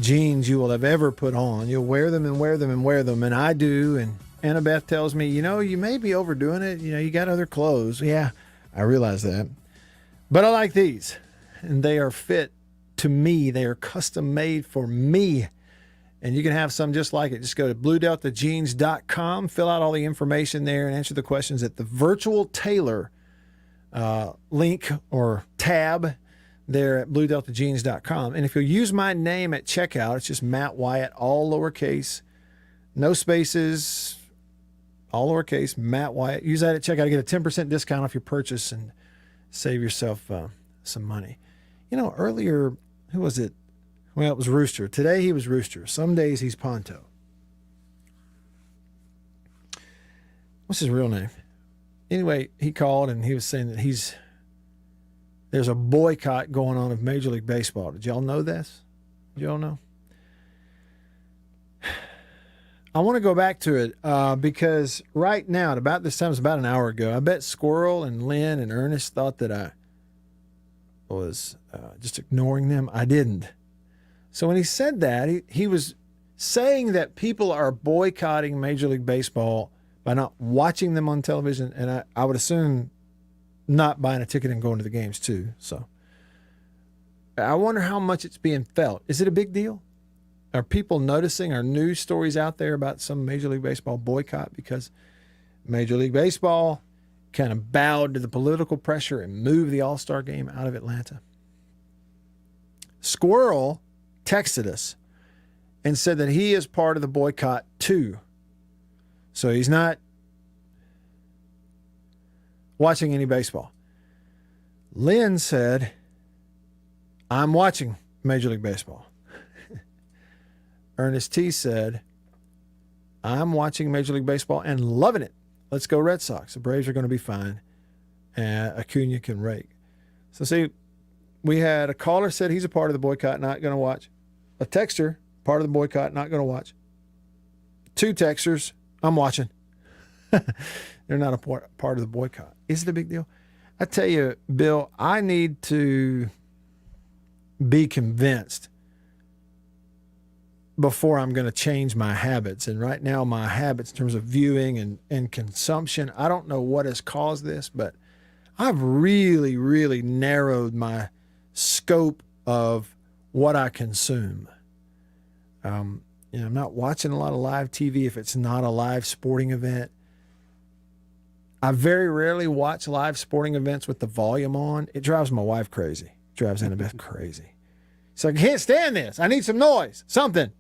jeans you will have ever put on. You'll wear them and wear them and wear them, and I do. And Annabeth tells me, you may be overdoing it. You got other clothes. Yeah, I realize that. But I like these, and they are fit to me. They are custom made for me. And you can have some just like it. Just go to BlueDeltaJeans.com, fill out all the information there, and answer the questions at the virtual tailor link or tab there at BlueDeltaJeans.com. And if you'll use my name at checkout, it's just Matt Wyatt, all lowercase, no spaces, all lowercase, Matt Wyatt. Use that at checkout to get a 10% discount off your purchase and save yourself some money. Earlier, who was it? Well, it was Rooster. Today he was Rooster. Some days he's Ponto. What's his real name? Anyway, he called and he was saying that there's a boycott going on of Major League Baseball. Did y'all know this? Did y'all know? I want to go back to it because right now, at about this time, it's about an hour ago, I bet Squirrel and Lynn and Ernest thought that I was just ignoring them. I didn't. So when he said that, he was saying that people are boycotting Major League Baseball by not watching them on television, and I would assume not buying a ticket and going to the games too. So I wonder how much it's being felt. Is it a big deal? Are people noticing? Are news stories out there about some Major League Baseball boycott because Major League Baseball kind of bowed to the political pressure and moved the All-Star game out of Atlanta? Squirrel texted us and said that he is part of the boycott too. So he's not watching any baseball. Lynn said, I'm watching Major League Baseball. Ernest T said, I'm watching Major League Baseball and loving it. Let's go Red Sox. The Braves are going to be fine. Acuna can rake. So see, we had a caller said he's a part of the boycott, not going to watch. A texter, part of the boycott, not going to watch. 2 texters, I'm watching. They're not a part of the boycott. Is it a big deal? I tell you, Bill, I need to be convinced before I'm going to change my habits. And right now, my habits in terms of viewing and consumption, I don't know what has caused this, but I've really, really narrowed my scope of what I consume. I'm not watching a lot of live TV if it's not a live sporting event. I very rarely watch live sporting events with the volume on. It drives my wife crazy. It drives Annabeth crazy. So I can't stand this. I need some noise, something.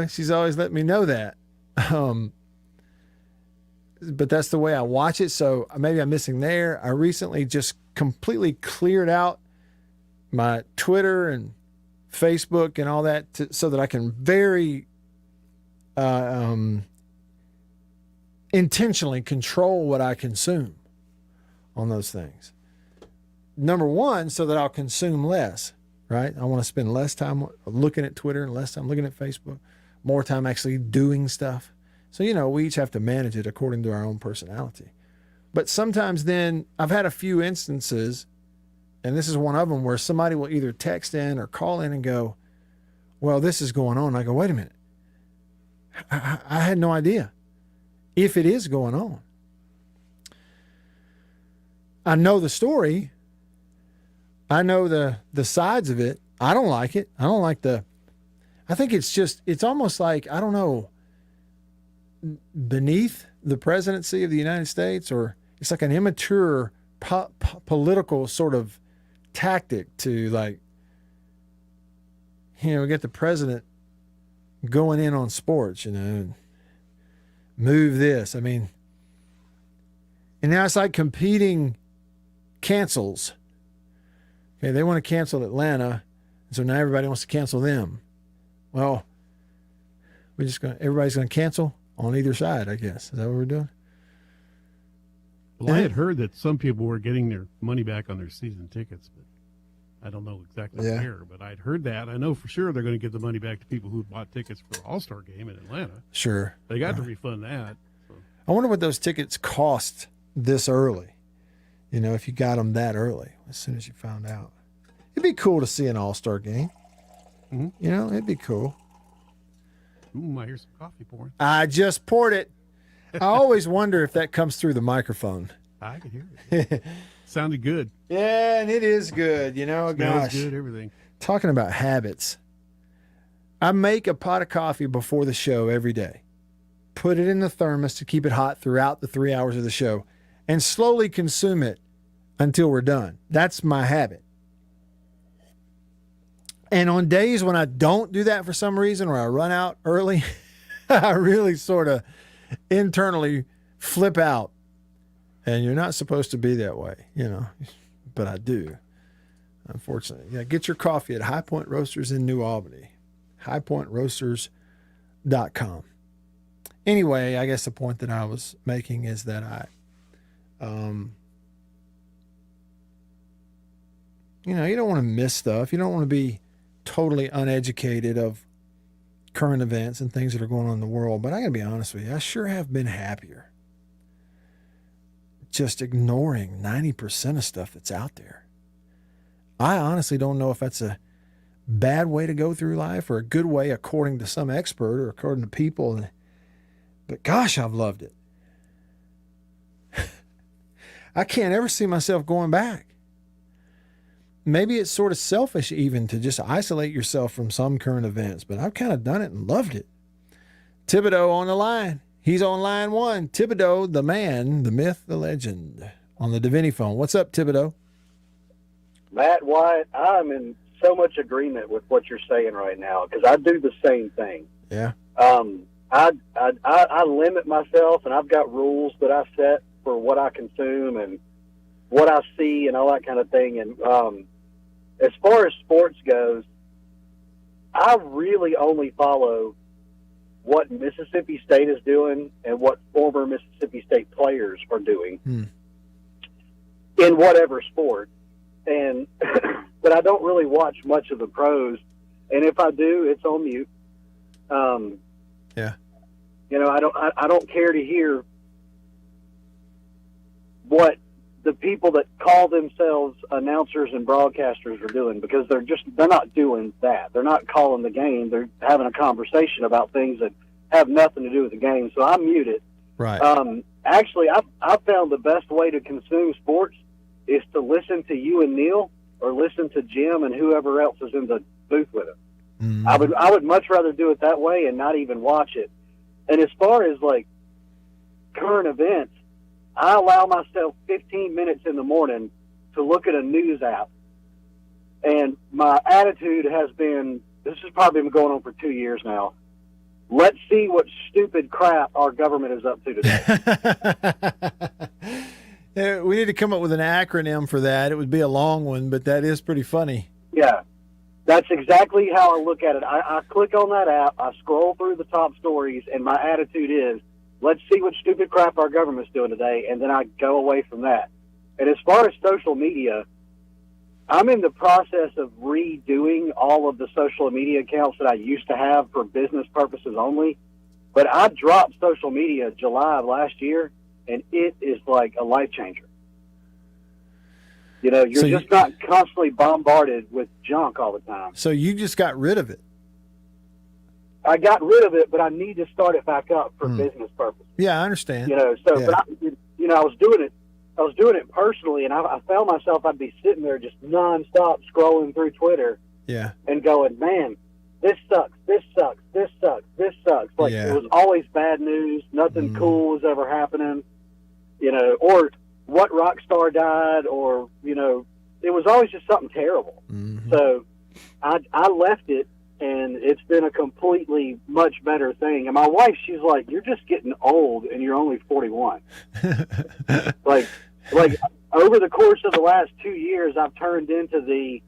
She's always let me know that. But that's the way I watch it. So maybe I'm missing there. I recently just completely cleared out my Twitter and Facebook and all that so that I can very intentionally control what I consume on those things. Number one, so that I'll consume less, right? I want to spend less time looking at Twitter and less time looking at Facebook, more time actually doing stuff. So, we each have to manage it according to our own personality. But sometimes then I've had a few instances, and this is one of them, where somebody will either text in or call in and go, well, this is going on. I go, wait a minute. I had no idea if it is going on. I know the story. I know the sides of it. I don't like it. I don't like I think it's almost like, I don't know, beneath the presidency of the United States, or it's like an immature political sort of tactic to, like, get the president going in on sports, and move this. I mean, and now it's like competing cancels. Okay, they want to cancel Atlanta, and so now everybody wants to cancel them. Well, everybody's going to cancel on either side, I guess. Is that what we're doing? Well, I had heard that some people were getting their money back on their season tickets, but I don't know exactly where. But I'd heard that. I know for sure they're going to give the money back to people who bought tickets for the All-Star game in Atlanta. Sure. They got to refund that. So. I wonder what those tickets cost this early. If you got them that early, as soon as you found out. It'd be cool to see an All-Star game. Mm-hmm. It'd be cool. Ooh, I hear some coffee pouring. I just poured it. I always wonder if that comes through the microphone. I can hear it. Sounded good. Yeah, and it is good. Smells Gosh. good, everything. Talking about habits. I make a pot of coffee before the show every day. Put it in the thermos to keep it hot throughout the 3 hours of the show, and slowly consume it until we're done. That's my habit. And on days when I don't do that for some reason, or I run out early, I really sort of internally flip out. And you're not supposed to be that way, but I do, unfortunately. Yeah, get your coffee at High Point Roasters in New Albany, highpointroasters.com. Anyway, I guess the point that I was making is that you don't want to miss stuff. You don't want to be totally uneducated of current events and things that are going on in the world. But I got to be honest with you, I sure have been happier just ignoring 90% of stuff that's out there. I honestly don't know if that's a bad way to go through life or a good way according to some expert or according to people. But gosh, I've loved it. I can't ever see myself going back. Maybe it's sort of selfish even to just isolate yourself from some current events, but I've kind of done it and loved it. Thibodeau on the line. He's on line one. Thibodeau, the man, the myth, the legend, on the Davini phone. What's up, Thibodeau? Matt White, I'm in so much agreement with what you're saying right now because I do the same thing. Yeah. I limit myself, and I've got rules that I set for what I consume and what I see and all that kind of thing. And as far as sports goes, I really only follow what Mississippi State is doing and what former Mississippi State players are doing in whatever sport. And but I don't really watch much of the pros, and if I do, it's on mute. Yeah. I don't care to hear what the people that call themselves announcers and broadcasters are doing, because they're not doing that. They're not calling the game. They're having a conversation about things that have nothing to do with the game. So I'm muted. Right. Actually, I've found the best way to consume sports is to listen to you and Neil, or listen to Jim and whoever else is in the booth with him. I would much rather do it that way and not even watch it. And as far as like current events, I allow myself 15 minutes in the morning to look at a news app. And my attitude has been, this has probably been going on for 2 years now, let's see what stupid crap our government is up to today. We need to come up with an acronym for that. It would be a long one, but that is pretty funny. Yeah, that's exactly how I look at it. I click on that app, I scroll through the top stories, and my attitude is, let's see what stupid crap our government's doing today, and then I go away from that. And as far as social media, I'm in the process of redoing all of the social media accounts that I used to have for business purposes only. But I dropped social media July of last year, and it is like a life changer. You know, you're just not constantly bombarded with junk all the time. So you just got rid of it? I got rid of it, but I need to start it back up for business purposes. Yeah, I understand. You know, so but I was doing it personally, and I found myself, I'd be sitting there just nonstop scrolling through Twitter, and going, man, this sucks, this sucks, this sucks, this sucks. Like it was always bad news. Nothing cool was ever happening. You know, or what rock star died, or you know, it was always just something terrible. So I left it. And it's been a completely much better thing. And my wife, she's like, "You're just getting old, and you're only 41." like over the course of the last 2 years, I've turned into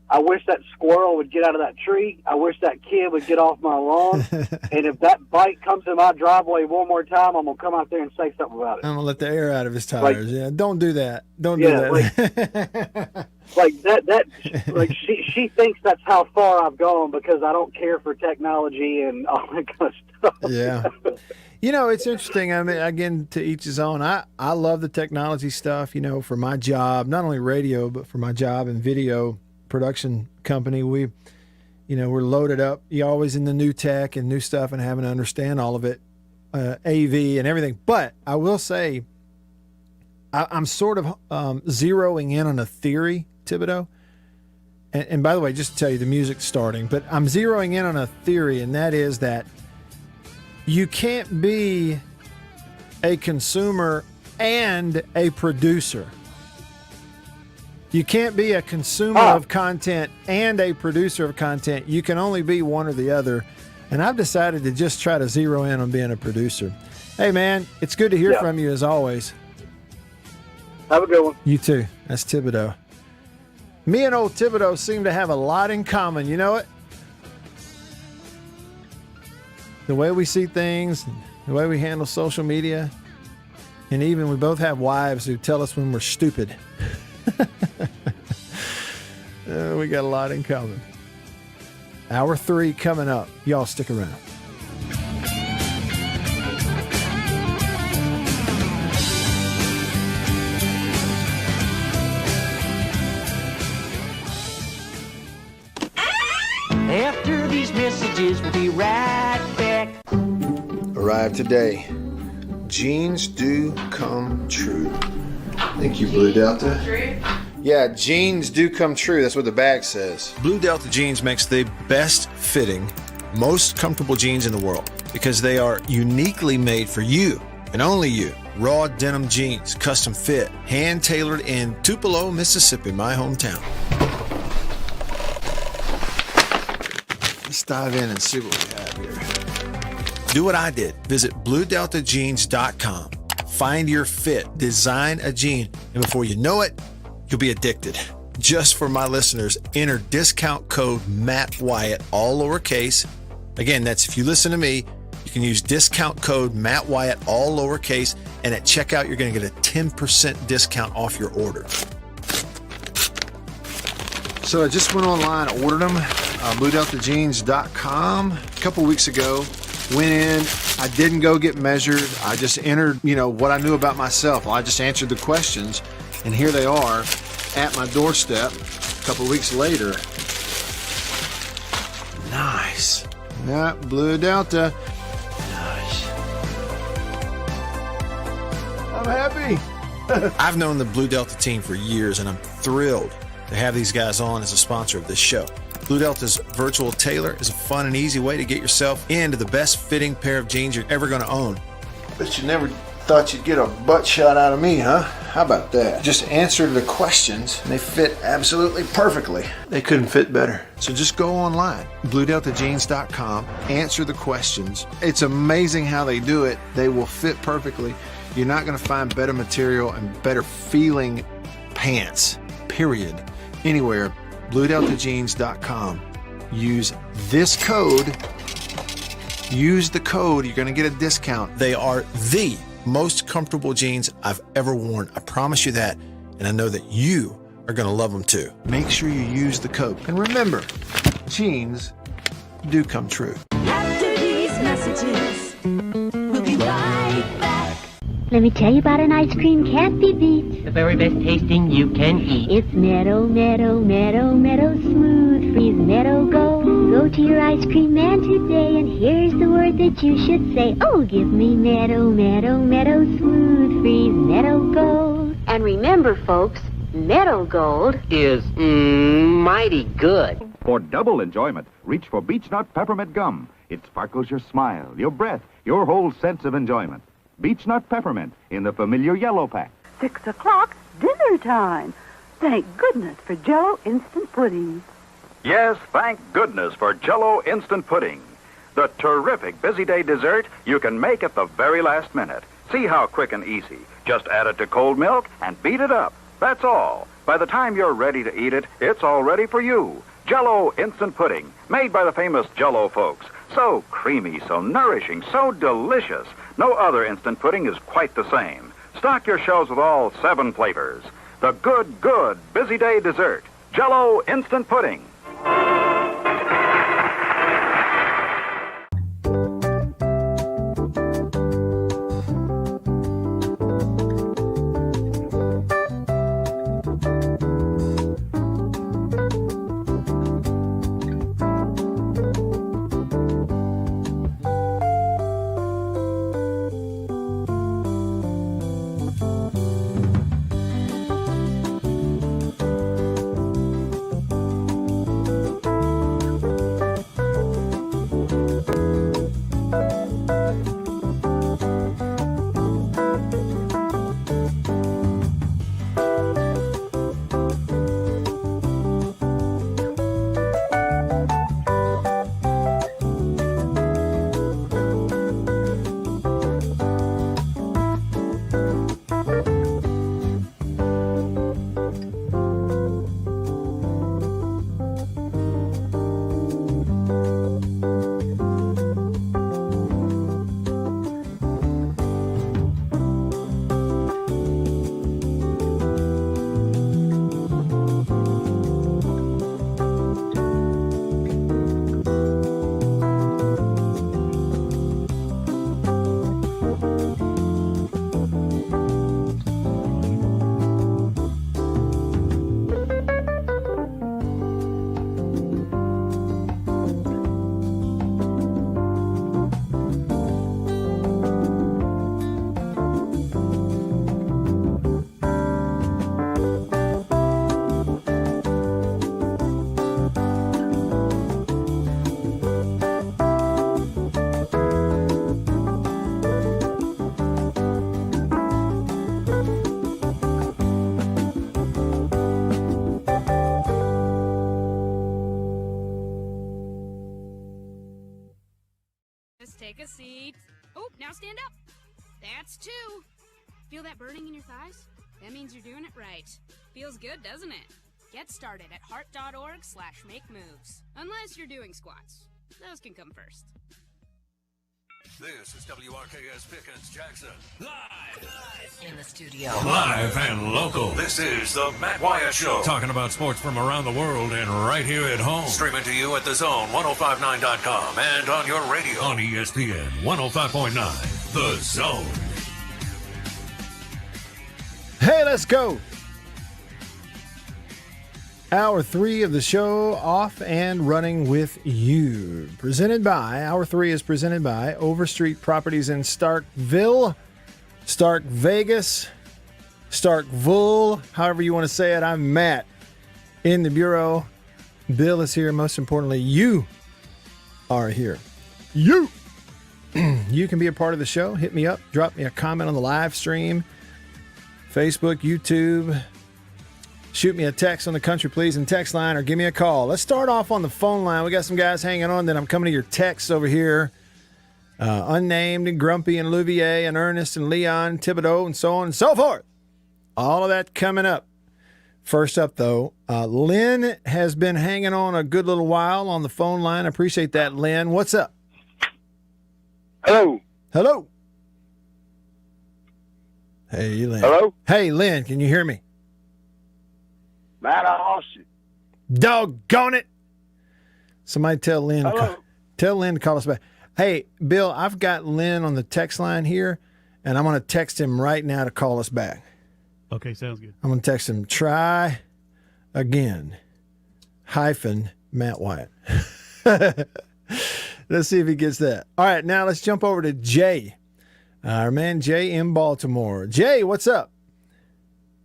I wish that squirrel would get out of that tree. I wish that kid would get off my lawn. And if that bike comes in my driveway one more time, I'm gonna come out there and say something about it. I'm gonna let the air out of his tires. Don't do that. Don't do that. Like she thinks that's how far I've gone because I don't care for technology and all that kind of stuff. Yeah. You know, it's interesting. I mean, again, to each his own. I love the technology stuff, you know, for my job, not only radio, but for my job and video production company. We're loaded up. You're always in the new tech and new stuff and having to understand all of it, AV and everything. But I will say, I'm sort of zeroing in on a theory, Thibodeau. And by the way, just to tell you, the music's starting, but I'm zeroing in on a theory, and that is that you can't be a consumer and a producer. You can't be a consumer of content and a producer of content. You can only be one or the other. And I've decided to just try to zero in on being a producer. Hey, man, it's good to hear from you as always. Have a good one. You too. That's Thibodeau. Me and old Thibodeau seem to have a lot in common. You know it? The way we see things, the way we handle social media, and even we both have wives who tell us when we're stupid. We got a lot in common. Hour 3 coming up. Y'all stick around. After these messages, we'll be right back. Arrived today. Jeans do come true. Thank you, Blue Delta. Yeah, jeans do come true. That's what the bag says. Blue Delta Jeans makes the best fitting, most comfortable jeans in the world because they are uniquely made for you and only you. Raw denim jeans, custom fit, hand tailored in Tupelo, Mississippi, my hometown. Let's dive in and see what we have here. Do what I did. Visit BlueDeltaJeans.com. Find your fit, design a jean, and before you know it, you'll be addicted. Just for my listeners, enter discount code Matt Wyatt, all lowercase. Again, that's if you listen to me, you can use discount code Matt Wyatt, all lowercase, and at checkout, you're going to get a 10% discount off your order. So I just went online, ordered them, BlueDeltaJeans.com a couple weeks ago. Went in, I didn't go get measured. I just entered, what I knew about myself. I just answered the questions, and here they are at my doorstep a couple weeks later. Nice. Yeah, Blue Delta. Nice. I'm happy. I've known the Blue Delta team for years, and I'm thrilled to have these guys on as a sponsor of this show. Blue Delta's Virtual Tailor is a fun and easy way to get yourself into the best fitting pair of jeans you're ever going to own. Bet you never thought you'd get a butt shot out of me, huh? How about that? Just answer the questions and they fit absolutely perfectly. They couldn't fit better. So just go online, BlueDeltaJeans.com, answer the questions. It's amazing how they do it. They will fit perfectly. You're not going to find better material and better feeling pants, period, anywhere. BlueDeltaJeans.com. Use this code, use the code. You're going to get a discount. They are the most comfortable jeans I've ever worn. I promise you that. And I know that you are going to love them too. Make sure you use the code. And remember, jeans do come true. After these messages, we'll be right back. Let me tell you about an ice cream can't be beat. The very best tasting you can eat. It's Meadow, Meadow, Meadow, Meadow Smooth Freeze Meadow Gold. Go to your ice cream man today, and here's the word that you should say. Oh, give me Meadow, Meadow, Meadow Smooth Freeze Meadow Gold. And remember, folks, Meadow Gold Is mighty good. For double enjoyment, reach for Beech Nut Peppermint Gum. It sparkles your smile, your breath, your whole sense of enjoyment. Beech Nut Peppermint in the familiar yellow pack. 6 o'clock, dinner time. Thank goodness for Jell-O Instant Pudding. Yes, thank goodness for Jell-O Instant Pudding. The terrific busy day dessert you can make at the very last minute. See how quick and easy. Just add it to cold milk and beat it up. That's all. By the time you're ready to eat it, it's all ready for you. Jell-O Instant Pudding, made by the famous Jell-O folks. So creamy, so nourishing, so delicious. No other instant pudding is quite the same. Stock your shelves with all 7 flavors. The good busy day dessert. Jell-O Instant Pudding. Take a seat. Oh, now stand up. That's 2. Feel that burning in your thighs? That means you're doing it right. Feels good, doesn't it? Get started at heart.org/make-moves. Unless you're doing squats. Those can come first. This is WRKS Pickens Jackson. Live in the studio. Live and local. This is the Matt Wyatt Show. Talking about sports from around the world and right here at home. Streaming to you at the Zone 1059.com and on your radio on ESPN 105.9. The Zone. Hey, let's go. Hour 3 of the show, off and running with you. Hour 3 is presented by Overstreet Properties in Starkville, Stark Vegas, Starkville, however you want to say it. I'm Matt in the Bureau. Bill is here. Most importantly, you are here. You can be a part of the show. Hit me up. Drop me a comment on the live stream. Facebook, YouTube. Shoot me a text on the Country Pleasing text line or give me a call. Let's start off on the phone line. We got some guys hanging on. Then I'm coming to your texts over here. Unnamed and Grumpy and Louvier and Ernest and Leon, Thibodeau, and so on and so forth. All of that coming up. First up, though, Lynn has been hanging on a good little while on the phone line. I appreciate that, Lynn. What's up? Hello. Hello. Hey, Lynn. Hello? Hey, Lynn, can you hear me? Matt, I lost you. Doggone it. Somebody tell Lynn Hello? to call us back. Hey, Bill, I've got Lynn on the text line here, and I'm going to text him right now to call us back. Okay, sounds good. I'm going to text him, try again, Matt Wyatt. Let's see if he gets that. All right, now let's jump over to Jay. Our man Jay in Baltimore. Jay, what's up?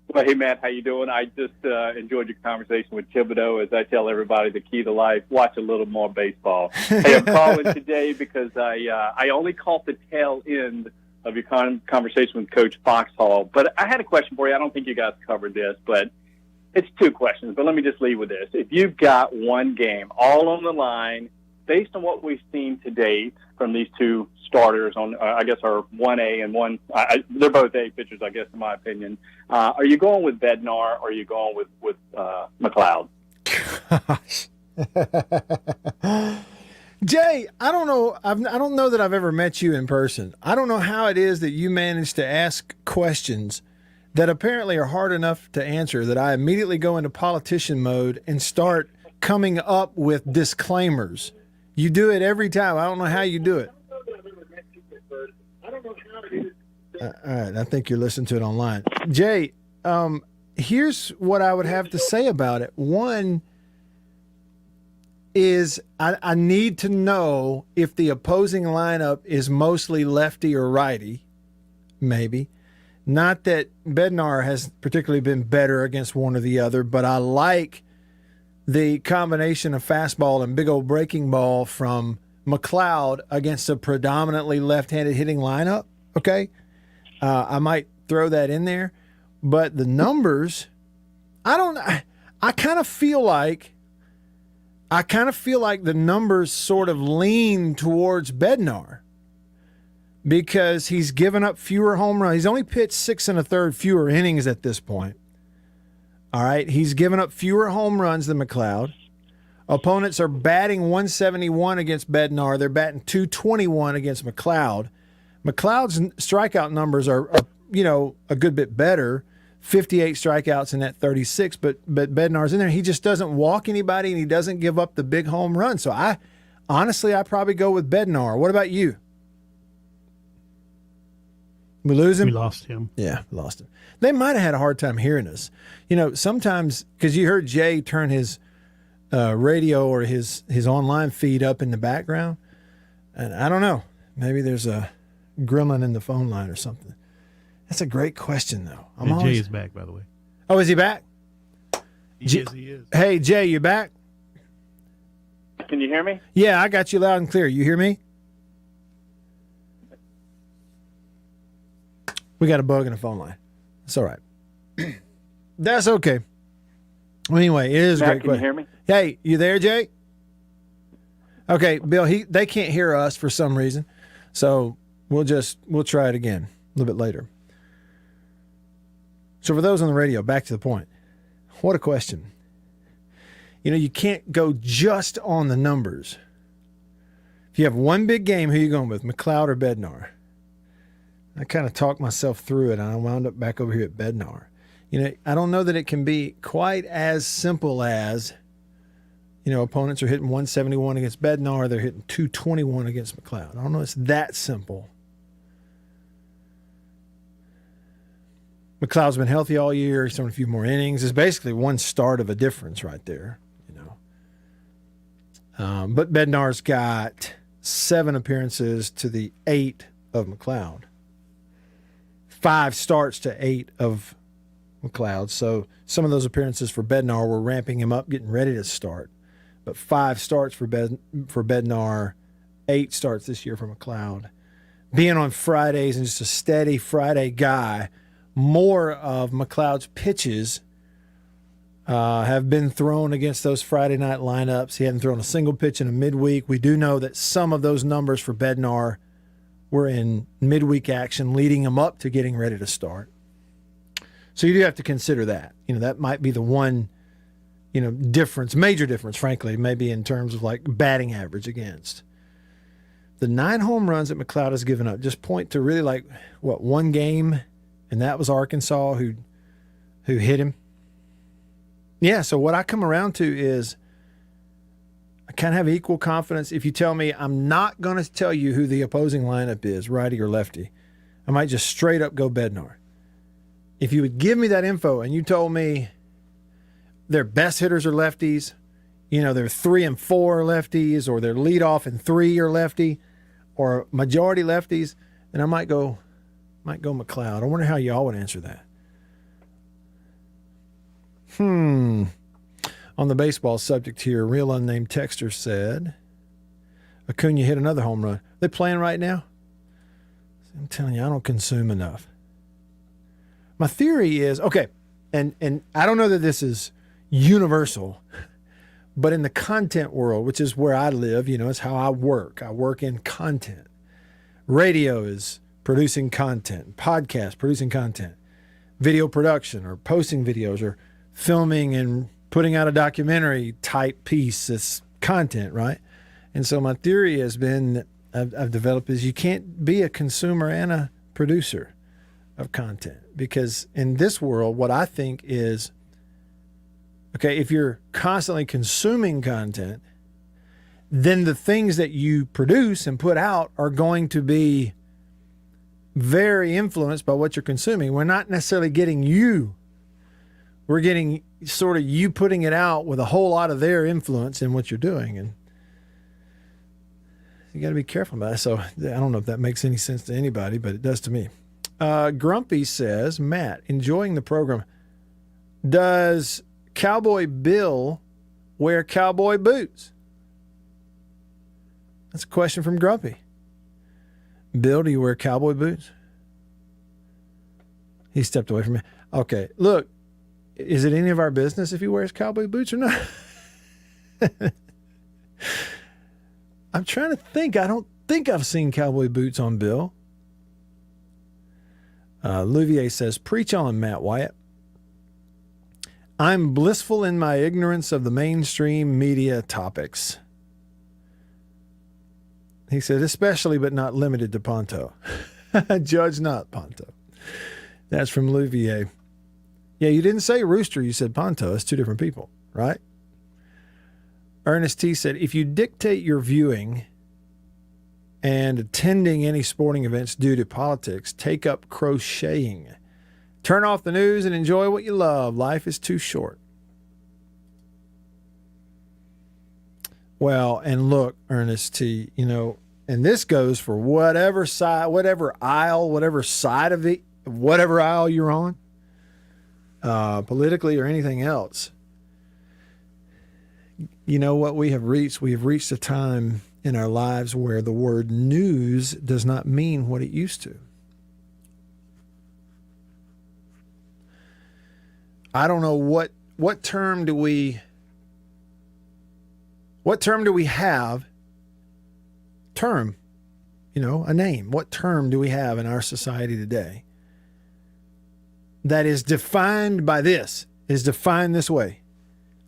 Well, hey, Matt, how you doing? I just enjoyed your conversation with Thibodeau. As I tell everybody, the key to life, watch a little more baseball. Hey, I'm calling today because I only caught the tail end of your conversation with Coach Foxhall. But I had a question for you. I don't think you guys covered this, but it's two questions. But let me just leave with this. If you've got one game all on the line, based on what we've seen to date from these two starters on, I guess, are 1A and one. They're both A pitchers, I guess, in my opinion. Are you going with Bednar or are you going with McLeod? Gosh. Jay, I don't know. I don't know that I've ever met you in person. I don't know how it is that you manage to ask questions that apparently are hard enough to answer that I immediately go into politician mode and start coming up with disclaimers. You do it every time. I don't know how you do it. All right, I think you're listening to it online. Jay, here's what I would have to say about it. One is I need to know if the opposing lineup is mostly lefty or righty, maybe. Not that Bednar has particularly been better against one or the other, but I like the combination of fastball and big old breaking ball from McLeod against a predominantly left-handed hitting lineup. Okay, I might throw that in there, but the numbers, I kind of feel like the numbers sort of lean towards Bednar because he's given up fewer home runs. He's only pitched 6 1/3 fewer innings at this point. All right, he's given up fewer home runs than McLeod. Opponents are batting 171 against Bednar. They're batting 221 against McLeod. McLeod's strikeout numbers are a good bit better, 58 strikeouts in that 36, but Bednar's in there. He just doesn't walk anybody, and he doesn't give up the big home run. So I probably go with Bednar. What about you? We lose him? We lost him. Yeah, lost him. They might have had a hard time hearing us. Sometimes, because you heard Jay turn his radio or his online feed up in the background, and I don't know. Maybe there's a gremlin in the phone line or something. That's a great question, though. Jay is back, by the way. Oh, is he back? He is. Hey, Jay, you back? Can you hear me? Yeah, I got you loud and clear. You hear me? We got a bug in the phone line. It's all right. That's okay. Well, anyway, it is a great question. Can you hear me? Hey, you there, Jay? Okay, Bill, they can't hear us for some reason. So we'll try it again a little bit later. So for those on the radio, back to the point. What a question. You can't go just on the numbers. If you have one big game, who are you going with, McLeod or Bednar? I kind of talked myself through it, and I wound up back over here at Bednar. I don't know that it can be quite as simple as, opponents are hitting 171 against Bednar, they're hitting 221 against McLeod. I don't know it's that simple. McLeod's been healthy all year. He's thrown a few more innings. It's basically one start of a difference right there, But Bednar's got 7 appearances to the 8 of McLeod. 5 starts to 8 of McLeod. So some of those appearances for Bednar were ramping him up, getting ready to start. But 5 starts for Bednar, 8 starts this year for McLeod. Being on Fridays and just a steady Friday guy, more of McLeod's pitches have been thrown against those Friday night lineups. He hadn't thrown a single pitch in a midweek. We do know that some of those numbers for Bednar were in midweek action, leading him up to getting ready to start. So you do have to consider that. That might be the one, difference, major difference, frankly, maybe in terms of like batting average against. the 9 home runs that McLeod has given up just point to really like, what, one game, and that was Arkansas who hit him. Yeah, so what I come around to is I kind of have equal confidence. If you tell me I'm not going to tell you who the opposing lineup is, righty or lefty, I might just straight up go Bednar. If you would give me that info and you told me their best hitters are lefties, you know, their 3 and 4 are lefties, or their leadoff and 3 are lefty, or majority lefties, then I might go McLeod. I wonder how y'all would answer that. On the baseball subject here, real unnamed texter said, Acuna hit another home run. They playing right now? I'm telling you, I don't consume enough. My theory is, okay, and I don't know that this is universal, but in the content world, which is where I live, you know, it's how I work. I work in content. Radio is producing content. Podcast, producing content. Video production, or posting videos, or filming and putting out a documentary type piece. It's content, right? And so my theory has been that I've developed is you can't be a consumer and a producer of content, because in this world, what I think is, okay, if you're constantly consuming content, then the things that you produce and put out are going to be very influenced by what you're consuming. We're not necessarily getting you. We're getting sort of you putting it out with a whole lot of their influence in what you're doing. And you got to be careful about it. So I don't know if that makes any sense to anybody, but it does to me. Grumpy says, Matt, enjoying the program. Does Cowboy Bill wear cowboy boots? That's a question from Grumpy. Bill, do you wear cowboy boots? He stepped away from me. Okay, look, is it any of our business if he wears cowboy boots or not? I'm trying to think. I don't think I've seen cowboy boots on Bill. Louvier says, preach on, Matt Wyatt. I'm blissful in my ignorance of the mainstream media topics. He said, especially but not limited to Ponto. Judge not Ponto. That's from Louvier. Yeah, you didn't say Rooster, you said Ponto. It's two different people, right? Ernest T said, if you dictate your viewing and attending any sporting events due to politics, take up crocheting. Turn off the news and enjoy what you love. Life is too short. Well, and look, Ernest T, you know, and this goes for whatever side, whatever aisle, whatever side of it, whatever aisle you're on, politically or anything else. You know what we have reached? We have reached a time in our lives where the word news does not mean what it used to. I don't know what term do we have? Term, you know, a name. What term do we have in our society today that is defined by this, is defined this way?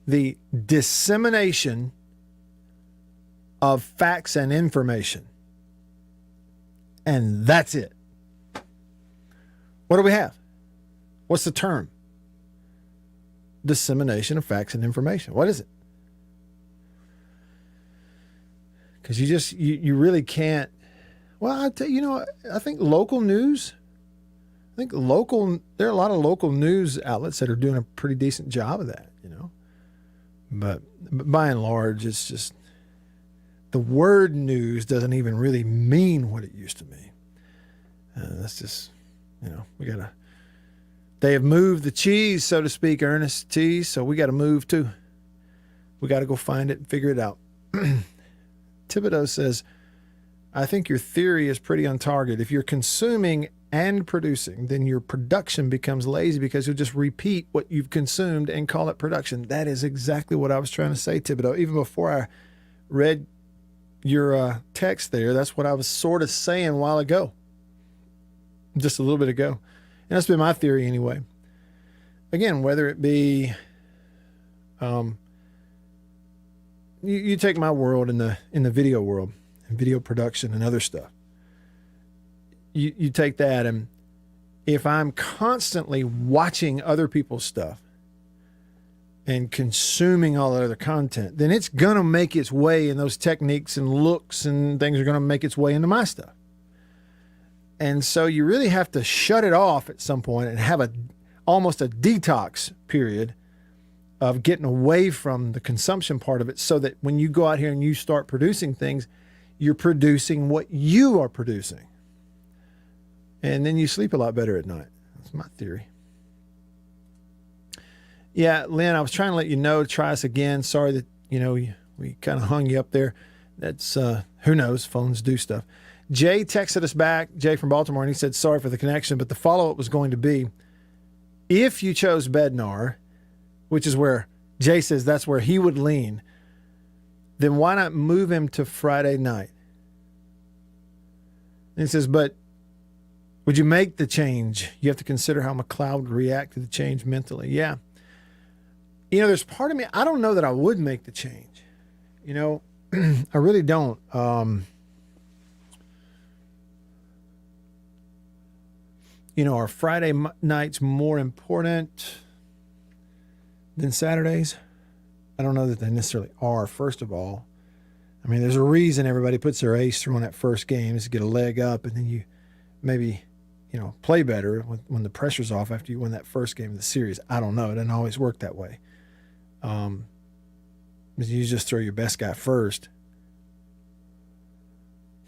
The dissemination of facts and information. And that's it. What do we have? What's the term? Dissemination of facts and information. What is it? Because you really can't. Well, I think local news. There are a lot of local news outlets that are doing a pretty decent job of that, you know. But by and large, it's just the word news doesn't even really mean what it used to mean. That's just, you know, they have moved the cheese, so to speak, Ernest T. So we got to move too. We got to go find it and figure it out. Thibodeau says, I think your theory is pretty on target. If you're consuming and producing, then your production becomes lazy because you'll just repeat what you've consumed and call it production. That is exactly what I was trying to say, Thibodeau. Even before I read your text there, that's what I was sort of saying a while ago. Just a little bit ago. And that's been my theory anyway. Again, whether it be, you take my world in the video world, and video production and other stuff. You take that, and if I'm constantly watching other people's stuff and consuming all that other content, then it's going to make its way, and those techniques and looks and things are going to make its way into my stuff. And so you really have to shut it off at some point and have almost a detox period of getting away from the consumption part of it, so that when you go out here and you start producing things, you're producing what you are producing. And then you sleep a lot better at night. That's my theory. Yeah, Lynn, I was trying to let you know, try us again. Sorry that, we kind of hung you up there. That's, who knows, phones do stuff. Jay texted us back, Jay from Baltimore, and he said, sorry for the connection, but the follow-up was going to be, if you chose Bednar, which is where Jay says that's where he would lean, then why not move him to Friday night? And he says, but would you make the change? You have to consider how McLeod would react to the change mentally. Yeah. There's part of me, I don't know that I would make the change. I really don't. Are Friday nights more important than Saturdays? I don't know that they necessarily are, first of all. I mean, there's a reason everybody puts their ace through on that first game, is to get a leg up, and then you maybe, play better when the pressure's off after you win that first game of the series. I don't know. It doesn't always work that way. You just throw your best guy first.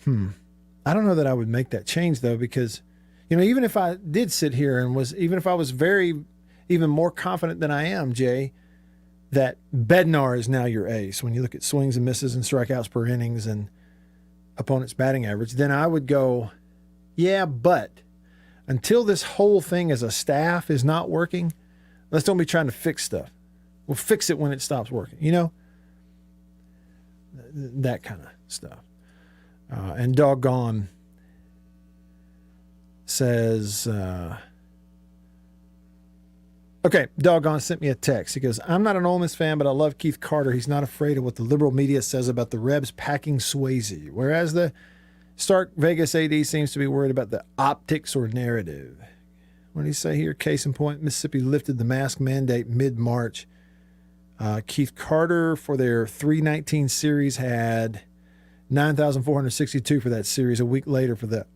I don't know that I would make that change, though, because, even if I did sit here and even if I was even more confident than I am, Jay, that Bednar is now your ace, when you look at swings and misses and strikeouts per innings and opponent's batting average, then I would go, yeah, but until this whole thing as a staff is not working, let's don't be trying to fix stuff. We'll fix it when it stops working, that kind of stuff. And Doggone says, Doggone sent me a text. He goes, I'm not an Ole Miss fan, but I love Keith Carter. He's not afraid of what the liberal media says about the Rebs packing Swayze, whereas the Stark Vegas AD seems to be worried about the optics or narrative. What did he say here? Case in point, Mississippi lifted the mask mandate mid-March. Keith Carter, for their 319 series, had 9,462 for that series. A week later, for the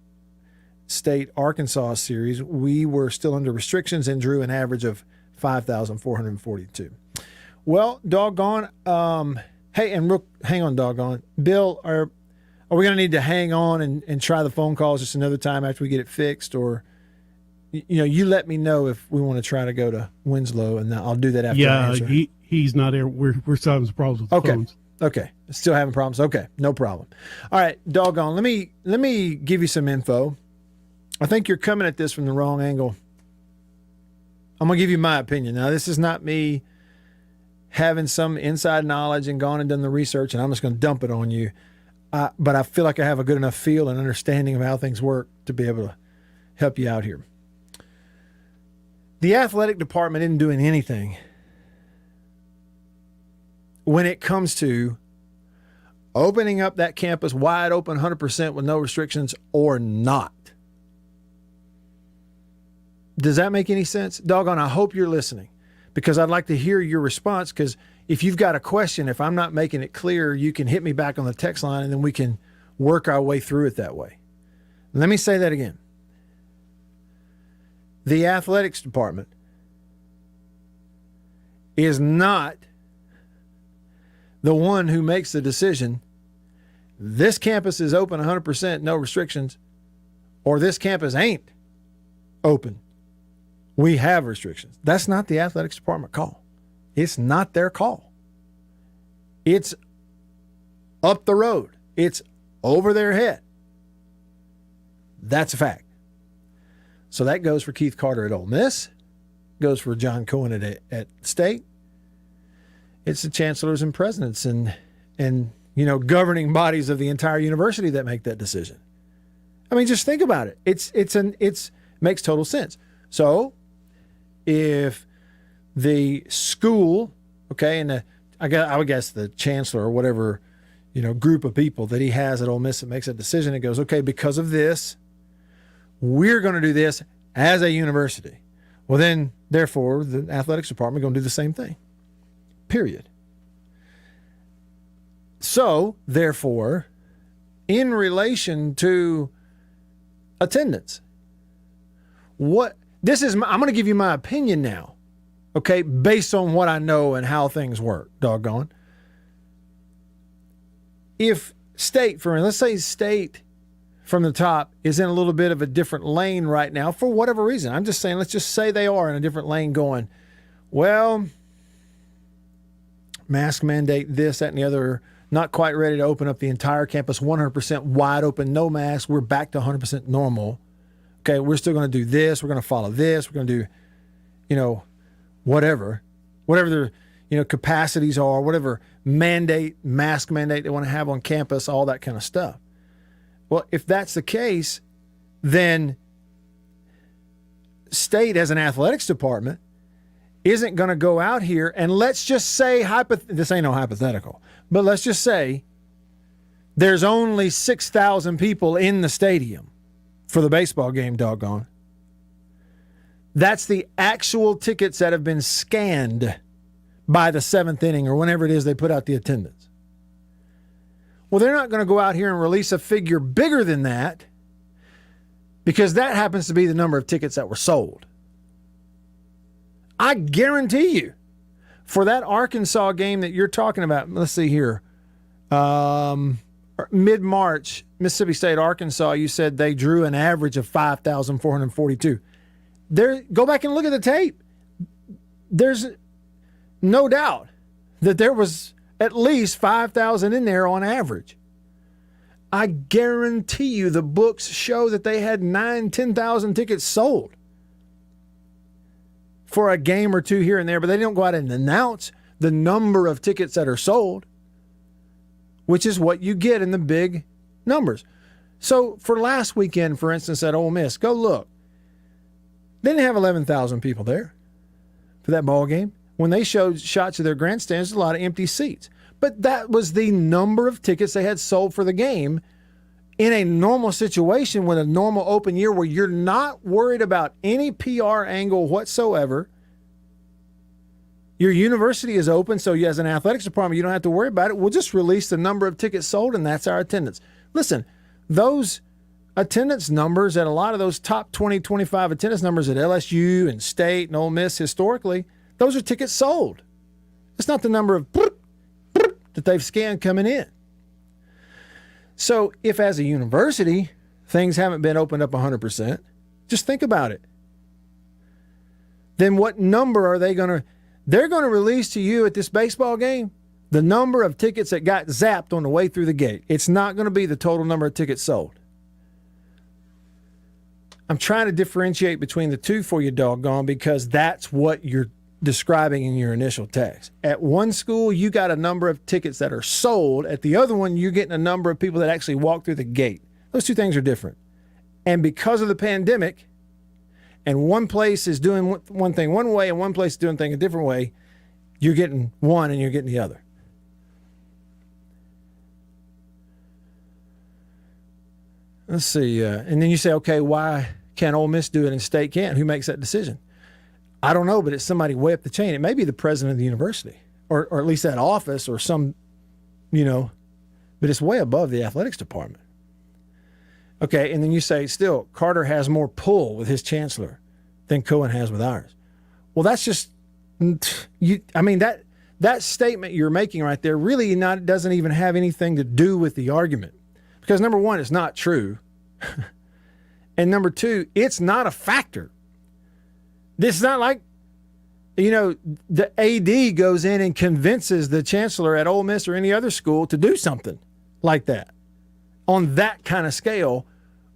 State Arkansas series, we were still under restrictions and drew an average of 5,442. Well, Doggone, hey, and Rook, hang on, Doggone. Bill, are we going to need to hang on and try the phone calls just another time after we get it fixed? Or, you let me know if we want to try to go to Winslow, and I'll do that after I answer. Yeah, he's not there. We're still having some problems with the phones. Okay. Still having problems? Okay, no problem. All right, Doggone, let me give you some info. I think you're coming at this from the wrong angle. I'm going to give you my opinion. Now, this is not me having some inside knowledge and gone and done the research, and I'm just going to dump it on you. But I feel like I have a good enough feel and understanding of how things work to be able to help you out here. The athletic department isn't doing anything when it comes to opening up that campus wide open 100% with no restrictions or not. Does that make any sense? Doggone, I hope you're listening, because I'd like to hear your response, because if you've got a question, if I'm not making it clear, you can hit me back on the text line, and then we can work our way through it that way. Let me say that again. The athletics department is not the one who makes the decision, this campus is open 100%, no restrictions, or this campus ain't open, we have restrictions. That's not the athletics department call. It's not their call. It's up the road. It's over their head. That's a fact. So that goes for Keith Carter at Ole Miss, goes for John Cohen at State. It's the chancellors and presidents and governing bodies of the entire university that make that decision. I mean, just think about it. It makes total sense. So if the school, okay, and I would guess the chancellor or whatever, group of people that he has at Ole Miss that makes a decision and goes, okay, because of this, we're going to do this as a university. Well, then, therefore, the athletics department going to do the same thing. Period. So, therefore, in relation to attendance, I'm going to give you my opinion now, okay, based on what I know and how things work, doggone. If State, let's say State from the top is in a little bit of a different lane right now for whatever reason. I'm just saying, let's just say they are in a different lane going, well, mask mandate, this, that, and the other, not quite ready to open up the entire campus 100% wide open, no mask. We're back to 100% normal. Okay, we're still going to do this. We're going to follow this. We're going to do, whatever their, capacities are, whatever mask mandate they want to have on campus, all that kind of stuff. Well, if that's the case, then State as an athletics department isn't going to go out here and let's just say, this ain't no hypothetical, but let's just say there's only 6,000 people in the stadium for the baseball game, doggone. That's the actual tickets that have been scanned by the 7th inning or whenever it is they put out the attendance. Well, they're not going to go out here and release a figure bigger than that because that happens to be the number of tickets that were sold. I guarantee you, for that Arkansas game that you're talking about, let's see here, mid-March, Mississippi State, Arkansas, you said they drew an average of 5,442. Go back and look at the tape. There's no doubt that there was at least 5,000 in there on average. I guarantee you the books show that they had 9,000, 10,000 tickets sold for a game or two here and there, but they don't go out and announce the number of tickets that are sold, which is what you get in the big numbers. So for last weekend, for instance, at Ole Miss, go look. They didn't have 11,000 people there for that ball game. When they showed shots of their grandstands, there's a lot of empty seats. But that was the number of tickets they had sold for the game in a normal situation with a normal open year where you're not worried about any PR angle whatsoever. Your university is open, so you, as an athletics department, you don't have to worry about it. We'll just release the number of tickets sold, and that's our attendance. Listen, those attendance numbers at a lot of those top 20, 25 attendance numbers at LSU and State and Ole Miss historically, those are tickets sold. It's not the number of that they've scanned coming in. So if as a university, things haven't been opened up 100%, just think about it. Then what number are they going to... They're going to release to you at this baseball game the number of tickets that got zapped on the way through the gate. It's not going to be the total number of tickets sold. I'm trying to differentiate between the two for you, doggone, because that's what you're describing in your initial text. At one school, you got a number of tickets that are sold. At the other one, you're getting a number of people that actually walk through the gate. Those two things are different. And because of the pandemic, and one place is doing one thing one way and one place is doing things a different way, you're getting one and you're getting the other. Let's see. And then you say, okay, why can't Ole Miss do it and State can't? Who makes that decision? I don't know, but it's somebody way up the chain. It may be the president of the university or at least that office or some, but it's way above the athletics department. Okay, and then you say, still, Carter has more pull with his chancellor than Cohen has with ours. Well, that's just, that statement you're making right there really doesn't even have anything to do with the argument. Because number one, it's not true. And number two, it's not a factor. This is not like, the AD goes in and convinces the chancellor at Ole Miss or any other school to do something like that on that kind of scale,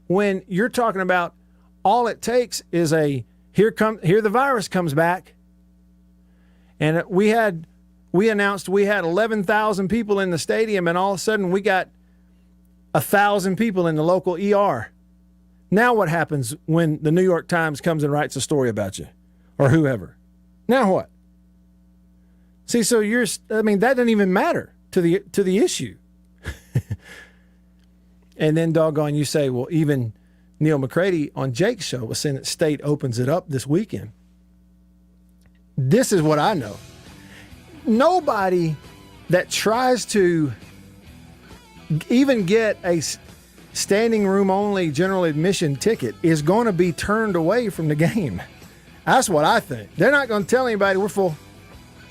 when you're talking about all it takes is here the virus comes back. And we announced we had 11,000 people in the stadium, and all of a sudden we got 1,000 people in the local ER. Now what happens when the New York Times comes and writes a story about you or whoever? Now what? See, so that doesn't even matter to the issue. And then doggone, you say, well, even Neil McCready on Jake's show was saying that State opens it up this weekend. This is what I know. Nobody that tries to even get a standing room only general admission ticket is going to be turned away from the game. That's what I think. They're not going to tell anybody we're full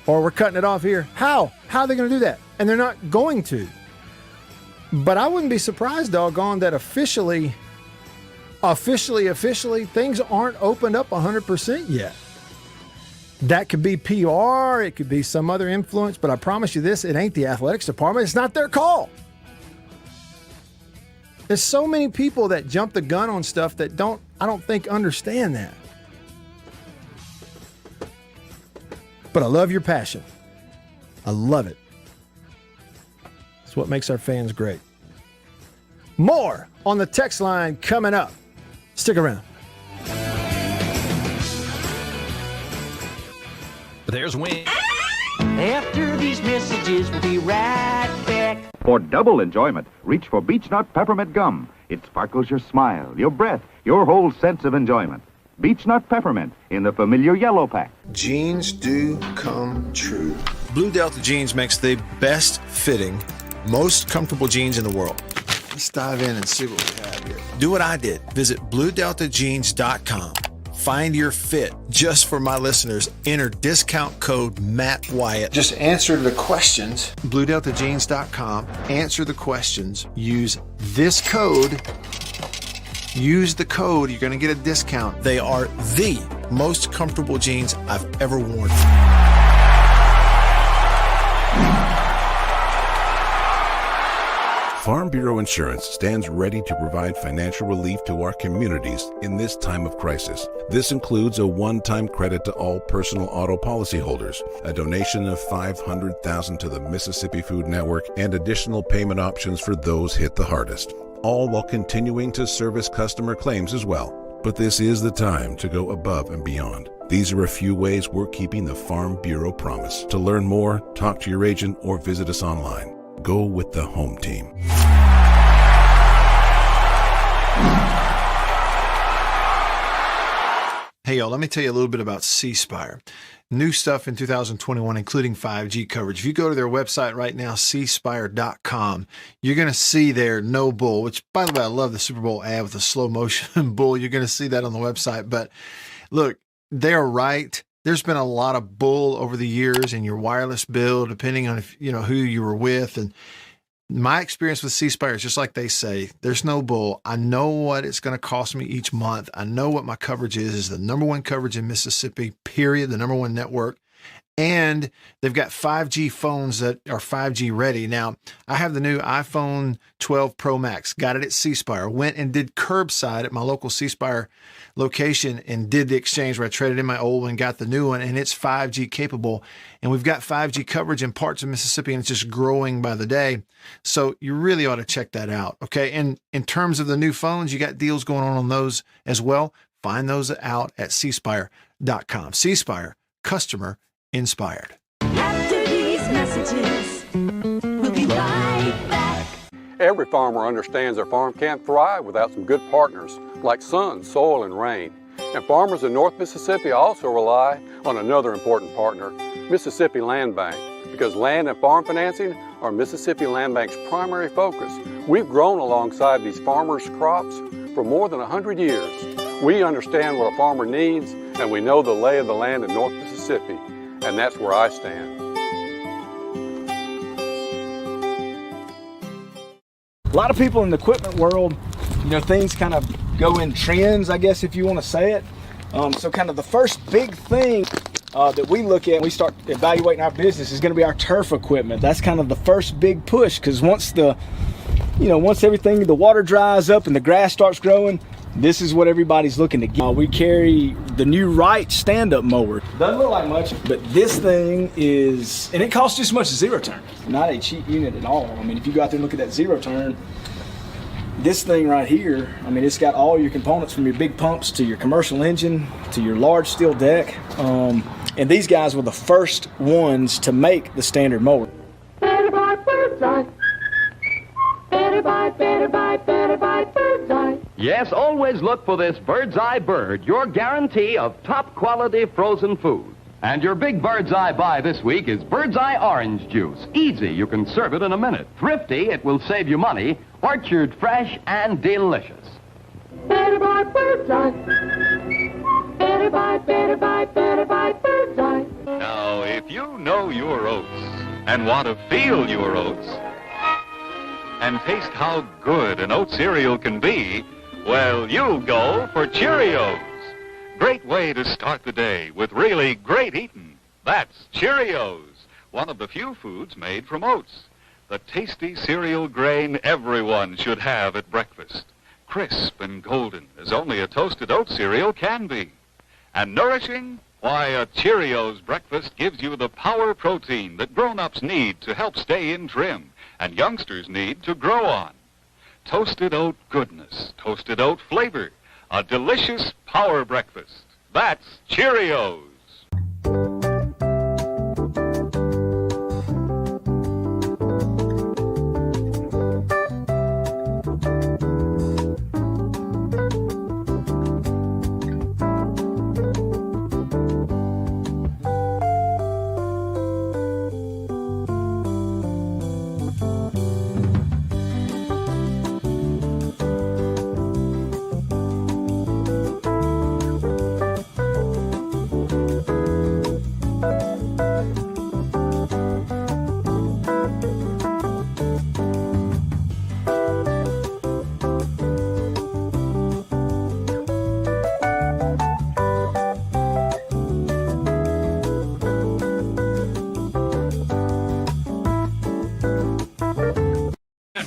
or we're cutting it off here. How? How are they going to do that? And they're not going to. But I wouldn't be surprised, doggone, that officially, things aren't opened up 100% yet. That could be PR, it could be some other influence, but I promise you this, it ain't the athletics department. It's not their call. There's so many people that jump the gun on stuff that I don't think understand that. But I love your passion. I love it. It's what makes our fans great. More on the text line coming up. Stick around. There's Wayne. After these messages, we'll be right back. For double enjoyment, reach for Beech Nut Peppermint Gum. It sparkles your smile, your breath, your whole sense of enjoyment. Beech Nut Peppermint in the familiar yellow pack. Jeans do come true. Blue Delta Jeans makes the best fitting, most comfortable jeans in the world. Let's dive in and see what we have here. Do what I did. Visit BlueDeltaJeans.com. Find your fit. Just for my listeners, enter discount code Matt Wyatt. Just answer the questions. BlueDeltaJeans.com. Answer the questions. Use this code. Use the code. You're going to get a discount. They are the most comfortable jeans I've ever worn. Farm Bureau Insurance stands ready to provide financial relief to our communities in this time of crisis. This includes a one-time credit to all personal auto policyholders, a donation of $500,000 to the Mississippi Food Network, and additional payment options for those hit the hardest, all while continuing to service customer claims as well. But this is the time to go above and beyond. These are a few ways we're keeping the Farm Bureau promise. To learn more, talk to your agent or visit us online. Go with the home team. Hey, y'all, let me tell you a little bit about C Spire. New stuff in 2021, including 5G coverage. If you go to their website right now, cspire.com, you're going to see their no bull, which, by the way, I love the Super Bowl ad with the slow motion bull. You're going to see that on the website. But look, they're right. There's been a lot of bull over the years in your wireless bill, depending on if you know who you were with. And my experience with C Spire is just like they say, there's no bull. I know what it's going to cost me each month. I know what my coverage is the number one coverage in Mississippi, period, the number one network. And they've got 5G phones that are 5G ready. Now, I have the new iPhone 12 Pro Max, got it at C Spire, went and did curbside at my local C Spire location and did the exchange where I traded in my old one, got the new one, and it's 5G capable. And we've got 5G coverage in parts of Mississippi, and it's just growing by the day. So you really ought to check that out, okay? And in terms of the new phones, you got deals going on those as well. Find those out at cspire.com. C Spire, customer inspired. After these messages, we'll be right back. Every farmer understands their farm can't thrive without some good partners like sun, soil, and rain. And farmers in North Mississippi also rely on another important partner, Mississippi Land Bank, because land and farm financing are Mississippi Land Bank's primary focus. We've grown alongside these farmers' crops for more than 100 years. We understand what a farmer needs, and we know the lay of the land in North Mississippi. And that's where I stand. A lot of people in the equipment world, you know, things kind of go in trends, I guess, if you want to say it. So kind of the first big thing that we look at when we start evaluating our business is going to be our turf equipment. That's kind of the first big push, because once everything, the water dries up and the grass starts growing, this is what everybody's looking to get. We carry the new Wright stand-up mower. Doesn't look like much, but this thing is, and it costs just as much as zero turn. Not a cheap unit at all. I mean, if you go out there and look at that zero turn, this thing right here, I mean, it's got all your components from your big pumps to your commercial engine to your large steel deck. And these guys were the first ones to make the standard mower. Better buy Birdseye. Better Better buy Bird's Eye. Yes, always look for this Bird's Eye Bird, your guarantee of top quality frozen food. And your big Bird's Eye buy this week is Bird's Eye Orange Juice. Easy, you can serve it in a minute. Thrifty, it will save you money. Orchard fresh and delicious. Better buy Bird's Eye. Better buy Bird's Eye. Now, if you know your oats and want to feel your oats and taste how good an oat cereal can be, well, you'll go for Cheerios. Great way to start the day with really great eating. That's Cheerios, one of the few foods made from oats. The tasty cereal grain everyone should have at breakfast. Crisp and golden as only a toasted oat cereal can be. And nourishing? Why, a Cheerios breakfast gives you the power protein that grown-ups need to help stay in trim and youngsters need to grow on. Toasted oat goodness, toasted oat flavor, a delicious power breakfast. That's Cheerios.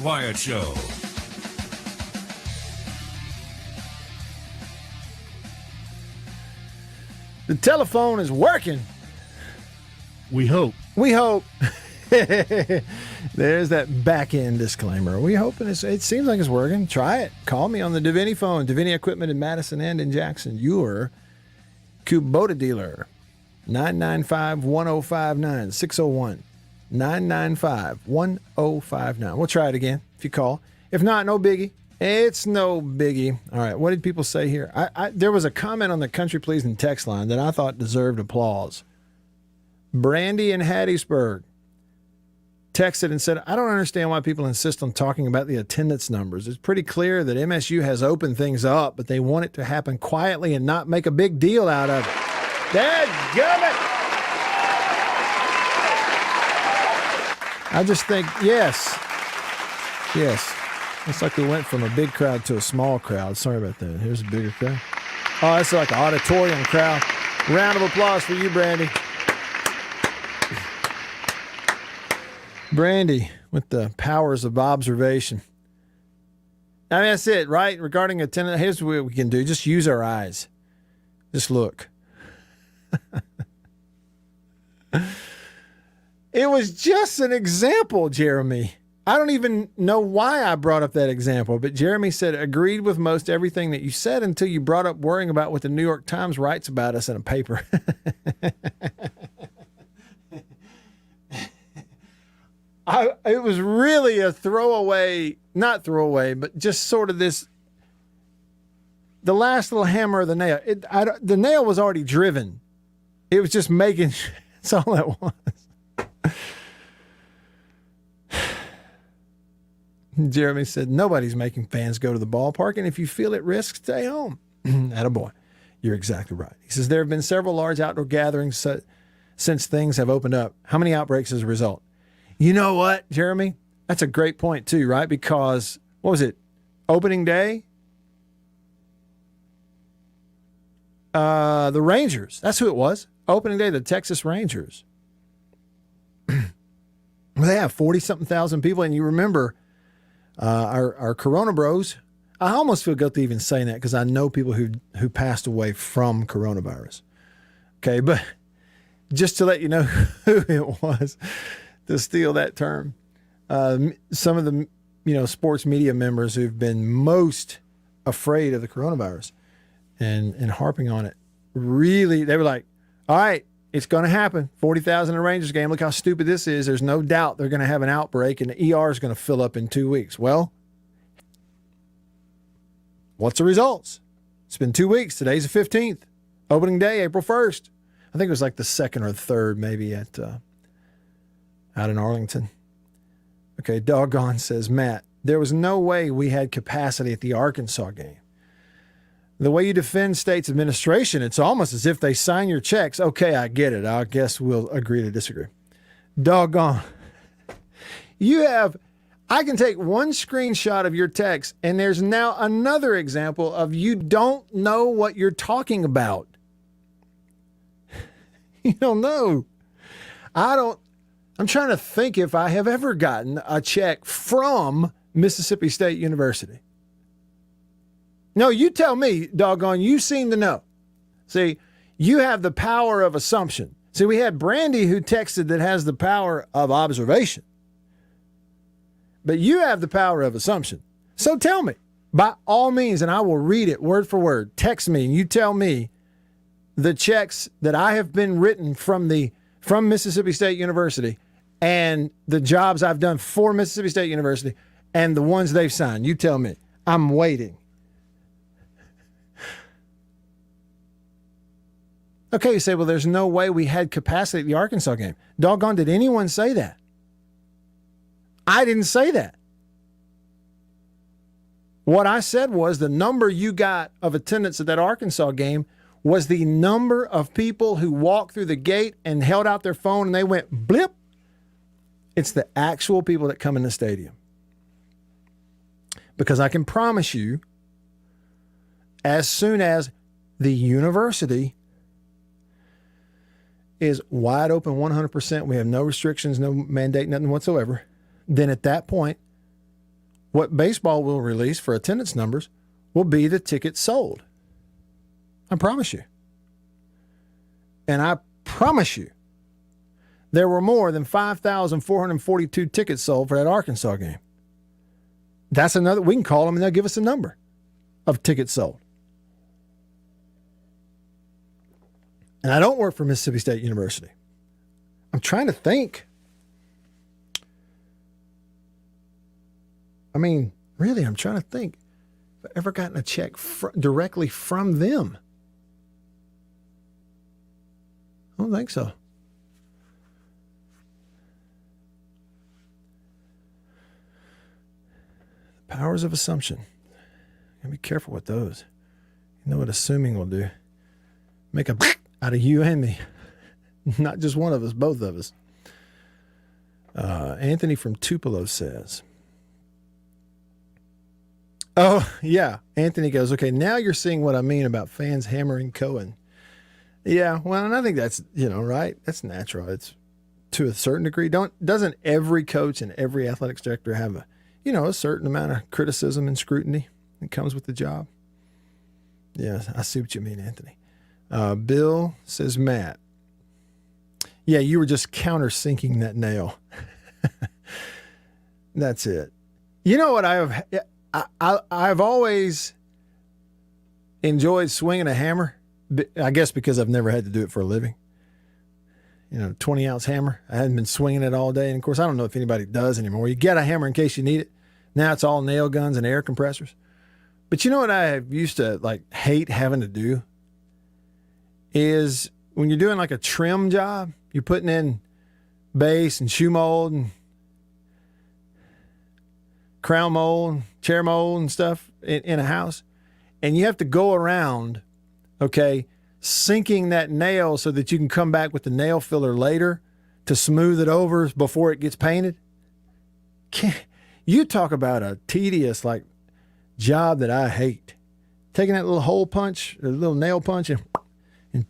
Wyatt Show. The telephone is working. We hope. We hope. There's that back end disclaimer. We hoping it seems like it's working. Try it. Call me on the Davini phone. Davini Equipment in Madison and in Jackson. Your Kubota dealer. 995-1059. 601. 995-1059. We'll try it again if you call. If not, no biggie. It's no biggie. All right, what did people say here? There was a comment on the Country Pleasing text line that I thought deserved applause. Brandy in Hattiesburg texted and said, I don't understand why people insist on talking about the attendance numbers. It's pretty clear that MSU has opened things up, but they want it to happen quietly and not make a big deal out of it. Dadgummit! I just think, yes. It's like we went from a big crowd to a small crowd. Sorry about that. Here's a bigger crowd. Oh, that's like an auditorium crowd. Round of applause for you, Brandy. Brandy with the powers of observation. I mean, that's it, right? Regarding attendance, here's what we can do. Just use our eyes. Just look. It was just an example, Jeremy. I don't even know why I brought up that example, but Jeremy said, agreed with most everything that you said until you brought up worrying about what the New York Times writes about us in a paper. It was really a not throwaway, but just sort of this, the last little hammer of the nail. The nail was already driven. It was just making, that's all it was. Jeremy said, nobody's making fans go to the ballpark, and if you feel at risk, stay home. Attaboy. You're exactly right. He says, there have been several large outdoor gatherings since things have opened up. How many outbreaks as a result? You know what, Jeremy? That's a great point, too, right? Because, what was it? Opening day? The Rangers. That's who it was. Opening day, the Texas Rangers. They have 40-something thousand people, and you remember our Corona Bros. I almost feel guilty even saying that because I know people who passed away from coronavirus. Okay, but just to let you know who it was, to steal that term, some of the sports media members who've been most afraid of the coronavirus and harping on it, really, they were like, all right, it's going to happen. 40,000 in a Rangers game. Look how stupid this is. There's no doubt they're going to have an outbreak and the ER is going to fill up in 2 weeks. Well, What's the results? It's been 2 weeks. Today's the 15th. Opening day, April 1st. I think it was like the 2nd or 3rd, maybe out in Arlington. Okay, Doggone says, Matt, there was no way we had capacity at the Arkansas game. The way you defend State's administration, it's almost as if they sign your checks. Okay, I get it. I guess we'll agree to disagree. Doggone. I can take one screenshot of your text, and there's now another example of you don't know what you're talking about. You don't know. I'm trying to think if I have ever gotten a check from Mississippi State University. No, you tell me, doggone, you seem to know. See, you have the power of assumption. See, we had Brandy who texted that has the power of observation. But you have the power of assumption. So tell me, by all means, and I will read it word for word. Text me and you tell me the checks that I have been written from Mississippi State University and the jobs I've done for Mississippi State University and the ones they've signed. You tell me. I'm waiting. Okay, you say, well, there's no way we had capacity at the Arkansas game. Doggone, did anyone say that? I didn't say that. What I said was the number you got of attendance at that Arkansas game was the number of people who walked through the gate and held out their phone and they went blip. It's the actual people that come in the stadium. Because I can promise you, as soon as the university is wide open 100%, we have no restrictions, no mandate, nothing whatsoever, then at that point, what baseball will release for attendance numbers will be the tickets sold. I promise you. And I promise you, there were more than 5,442 tickets sold for that Arkansas game. That's another, we can call them and they'll give us a number of tickets sold. And I don't work for Mississippi State University. I'm trying to think. I mean, really, I'm trying to think if I've ever gotten a check directly from them. I don't think so. The powers of assumption. You gotta be careful with those. You know what assuming will do? Make a out of you and me. Not just one of us, both of us. Anthony from Tupelo says, oh, yeah. Anthony goes, okay, now you're seeing what I mean about fans hammering Cohen. Yeah, well, and I think that's, right? That's natural. It's to a certain degree. Doesn't every coach and every athletics director have a certain amount of criticism and scrutiny that comes with the job? Yeah, I see what you mean, Anthony. Bill says, Matt, yeah, you were just countersinking that nail. That's it. You know what I've always enjoyed swinging a hammer, I guess because I've never had to do it for a living. 20-ounce hammer. I hadn't been swinging it all day. And, of course, I don't know if anybody does anymore. You get a hammer in case you need it. Now it's all nail guns and air compressors. But you know what I used to, hate having to do? Is when you're doing, a trim job, you're putting in base and shoe mold and crown mold, and chair mold and stuff in a house. And you have to go around, sinking that nail so that you can come back with the nail filler later to smooth it over before it gets painted. You talk about a tedious, job that I hate. Taking that little hole punch, or little nail punch, and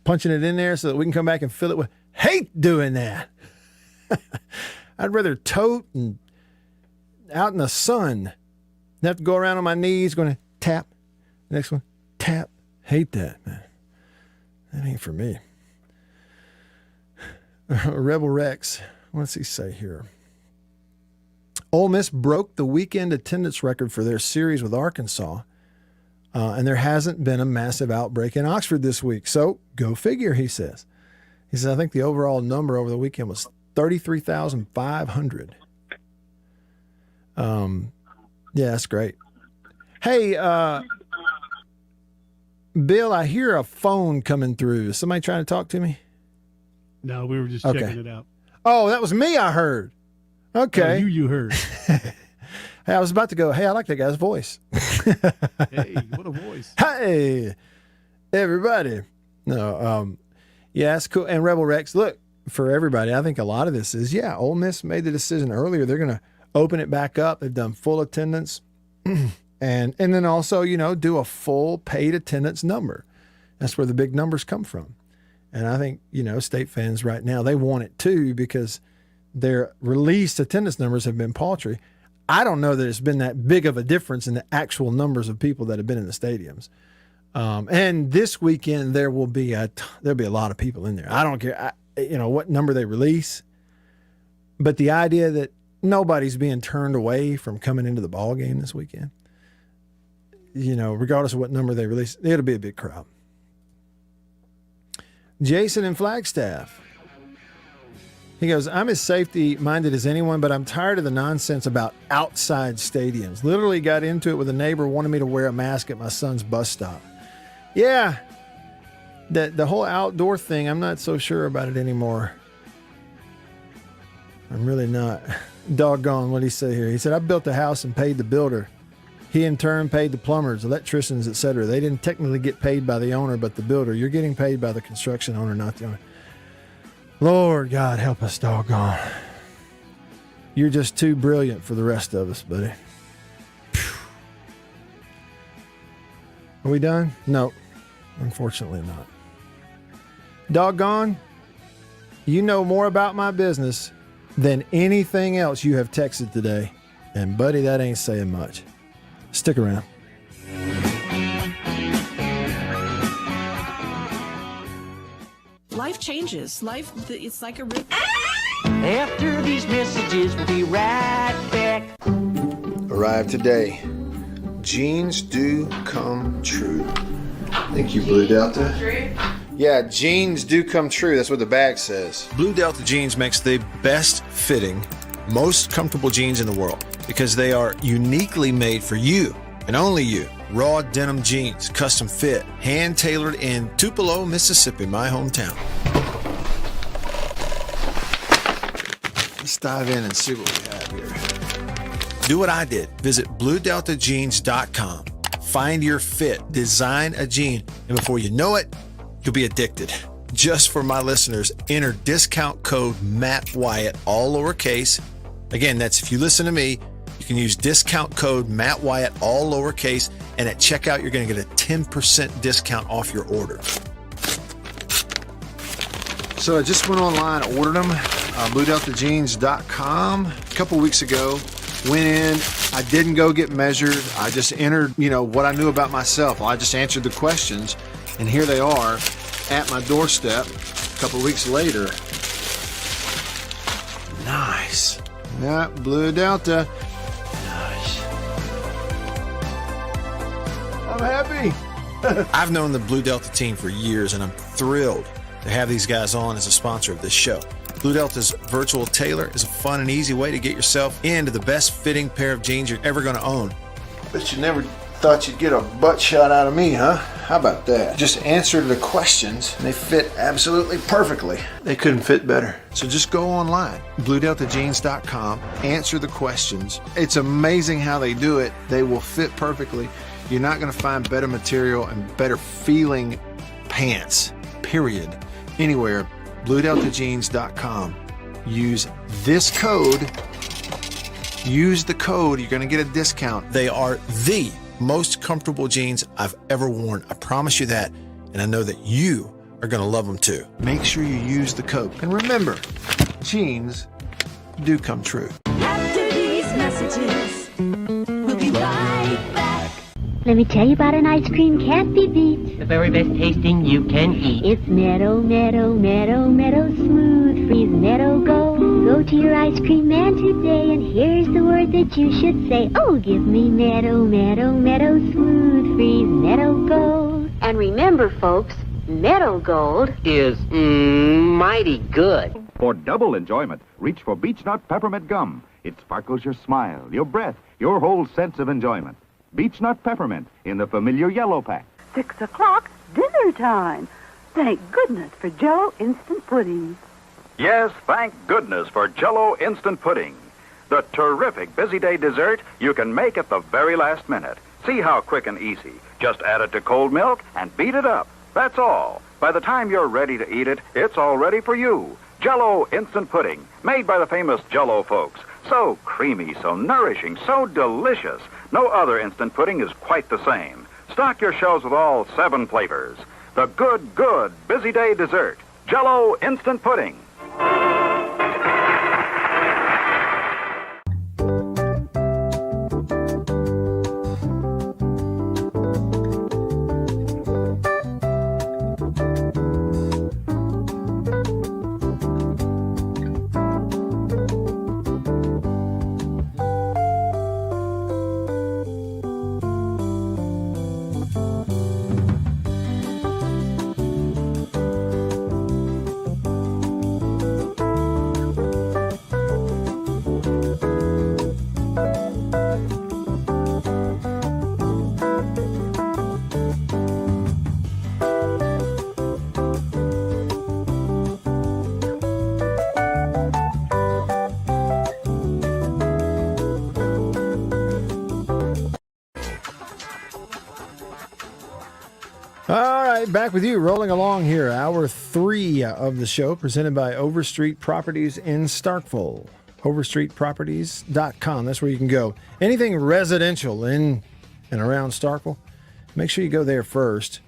punching it in there so that we can come back and fill it with. Hate doing that. I'd rather tote and out in the sun. I have to go around on my knees, going to tap. Next one, tap. Hate that, man. That ain't for me. Rebel Rex, what does he say here? Ole Miss broke the weekend attendance record for their series with Arkansas, and there hasn't been a massive outbreak in Oxford this week. So go figure, he says. He says, I think the overall number over the weekend was 33,500. Yeah, that's great. Hey, Bill, I hear a phone coming through. Is somebody trying to talk to me? No, we were just Okay. checking it out. Oh, that was me, I heard. Okay. Oh, you heard. Hey, I was about to go, hey, I like that guy's voice. Hey, what a voice. Hey, everybody. No, yeah, that's cool. And Rebel Rex, look, for everybody, I think a lot of this is, Ole Miss made the decision earlier. They're going to open it back up. They've done full attendance. and then also, do a full paid attendance number. That's where the big numbers come from. And I think, state fans right now, they want it too because their released attendance numbers have been paltry. I don't know that it's been that big of a difference in the actual numbers of people that have been in the stadiums. And this weekend there'll be a lot of people in there. I don't care, what number they release, but the idea that nobody's being turned away from coming into the ball game this weekend, regardless of what number they release, it'll be a big crowd. Jason in Flagstaff. He goes, I'm as safety-minded as anyone, but I'm tired of the nonsense about outside stadiums. Literally got into it with a neighbor wanting me to wear a mask at my son's bus stop. Yeah, the whole outdoor thing, I'm not so sure about it anymore. I'm really not. Doggone, what did he say here? He said, I built a house and paid the builder. He in turn paid the plumbers, electricians, etc. They didn't technically get paid by the owner, but the builder. You're getting paid by the construction owner, not the owner. Lord God, help us, doggone. You're just too brilliant for the rest of us, buddy. Phew. Are we done? No, unfortunately not. Doggone, you know more about my business than anything else you have texted today. And buddy, that ain't saying much. Stick around. Life changes. It's like a rhythm. After these messages, we'll be right back. Arrived today. Jeans do come true. Thank you, Blue Delta. Yeah, jeans do come true. That's what the bag says. Blue Delta Jeans makes the best fitting, most comfortable jeans in the world because they are uniquely made for you and only you. Raw denim jeans, custom fit, hand tailored in Tupelo, Mississippi, my hometown. Let's dive in and see what we have here. Do what I did. Visit BlueDeltaJeans.com. Find your fit, design a jean, and before you know it, you'll be addicted. Just for my listeners, enter discount code Matt Wyatt, all lowercase. Again, that's if you listen to me, you can use discount code Matt Wyatt, all lowercase, and at checkout, you're going to get a 10% discount off your order. So I just went online, ordered them, BlueDeltaJeans.com. A couple weeks ago, went in, I didn't go get measured. I just entered, what I knew about myself. I just answered the questions, and here they are at my doorstep a couple weeks later. Nice. Yeah, Blue Delta. Nice. I'm happy. I've known the Blue Delta team for years, and I'm thrilled to have these guys on as a sponsor of this show. Blue Delta's Virtual Tailor is a fun and easy way to get yourself into the best fitting pair of jeans you're ever going to own. Bet you never thought you'd get a butt shot out of me, huh? How about that? Just answer the questions and they fit absolutely perfectly. They couldn't fit better. So just go online, BlueDeltaJeans.com, answer the questions. It's amazing how they do it. They will fit perfectly. You're not going to find better material and better feeling pants, period, anywhere. BlueDeltaJeans.com. Use this code. Use the code. You're going to get a discount. They are the most comfortable jeans I've ever worn. I promise you that. And I know that you are going to love them too. Make sure you use the code. And remember, jeans do come true. After these messages, we'll be right back. Let me tell you about an ice cream can't be beat. The very best tasting you can eat. It's Meadow, Meadow, Meadow, Meadow Smooth Freeze Meadow Gold. Go to your ice cream man today, and here's the word that you should say. Oh, give me Meadow, Meadow, Meadow Smooth Freeze Meadow Gold. And remember, folks, Meadow Gold is mighty good. For double enjoyment, reach for Beech Nut Peppermint Gum. It sparkles your smile, your breath, your whole sense of enjoyment. Beech Nut Peppermint in the familiar yellow pack. 6 o'clock, dinner time. Thank goodness for Jell-O Instant Pudding. Yes, thank goodness for Jell-O Instant Pudding. The terrific busy day dessert you can make at the very last minute. See how quick and easy. Just add it to cold milk and beat it up. That's all. By the time you're ready to eat it, it's all ready for you. Jell-O Instant Pudding, made by the famous Jell-O folks. So creamy, so nourishing, so delicious. No other instant pudding is quite the same. Stock your shelves with all 7 flavors. The good busy day dessert. Jell-O Instant Pudding. All right, back with you, rolling along here. Hour 3 of the show, presented by Overstreet Properties in Starkville. Overstreetproperties.com. That's where you can go. Anything residential in and around Starkville, make sure you go there first.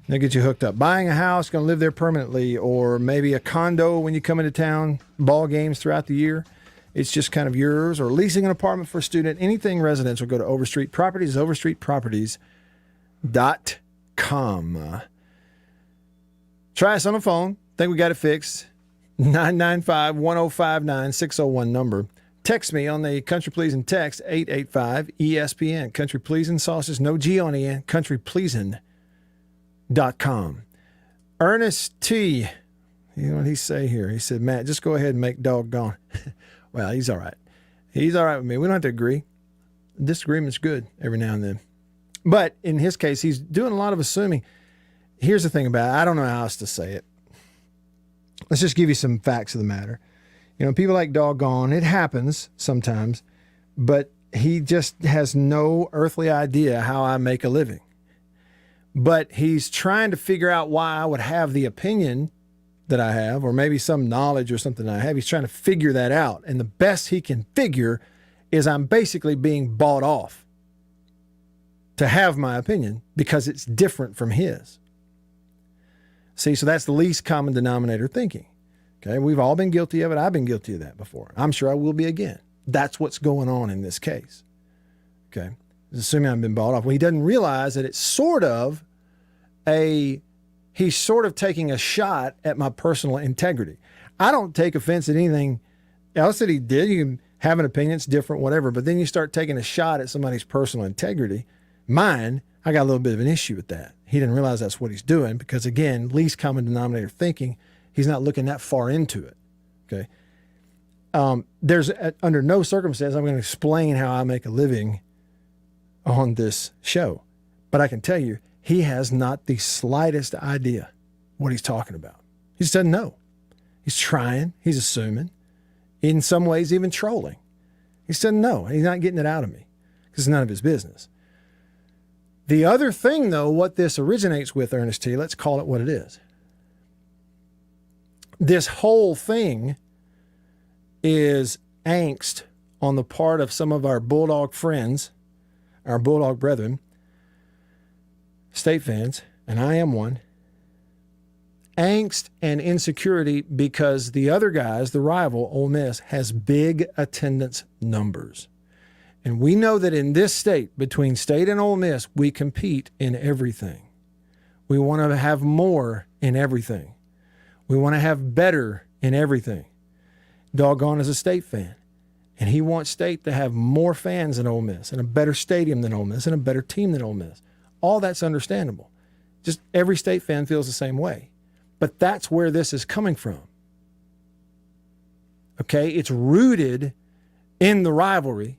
They'll get you hooked up. Buying a house, going to live there permanently, or maybe a condo when you come into town, ball games throughout the year. It's just kind of yours, or leasing an apartment for a student. Anything residential, go to Overstreet Properties, overstreetproperties.com. Try us on the phone. Think we got it fixed. 995-1059-601 number. Text me on the Country Pleasin' text 885-ESPN. Country Pleasin' sausage, no G on the end. countrypleasin.com. Ernest T. You know what he say here? He said, Matt, just go ahead and make doggone. Well, he's all right. He's all right with me. We don't have to agree. Disagreement's good every now and then. But in his case, he's doing a lot of assuming. Here's the thing about it. I don't know how else to say it. Let's just give you some facts of the matter. You know, people like doggone. It happens sometimes, but he just has no earthly idea how I make a living. But he's trying to figure out why I would have the opinion that I have, or maybe some knowledge or something I have. He's trying to figure that out. And the best he can figure is I'm basically being bought off to have my opinion because it's different from his. See, so that's the least common denominator thinking. Okay, we've all been guilty of it. I've been guilty of that before. I'm sure I will be again. That's what's going on in this case. Okay, assuming I've been bought off. Well, he doesn't realize that it's sort of he's sort of taking a shot at my personal integrity. I don't take offense at anything else that he did. You can have an opinion, it's different, whatever, but then you start taking a shot at somebody's personal integrity. Mine, I got a little bit of an issue with that. He didn't realize that's what he's doing because, again, least common denominator thinking, he's not looking that far into it, okay? There's, under no circumstance, I'm going to explain how I make a living on this show. But I can tell you, he has not the slightest idea what he's talking about. He just doesn't know. He's trying. He's assuming. In some ways, even trolling. He just doesn't know. He's not getting it out of me because it's none of his business. The other thing, though, what this originates with, Ernest T., let's call it what it is. This whole thing is angst on the part of some of our Bulldog friends, our Bulldog brethren, State fans, and I am one. Angst and insecurity because the other guys, the rival, Ole Miss, has big attendance numbers. And we know that in this state, between State and Ole Miss, we compete in everything. We want to have more in everything. We want to have better in everything. Doggone is a State fan. And he wants State to have more fans than Ole Miss, and a better stadium than Ole Miss, and a better team than Ole Miss. All that's understandable. Just every State fan feels the same way. But that's where this is coming from. Okay? It's rooted in the rivalry.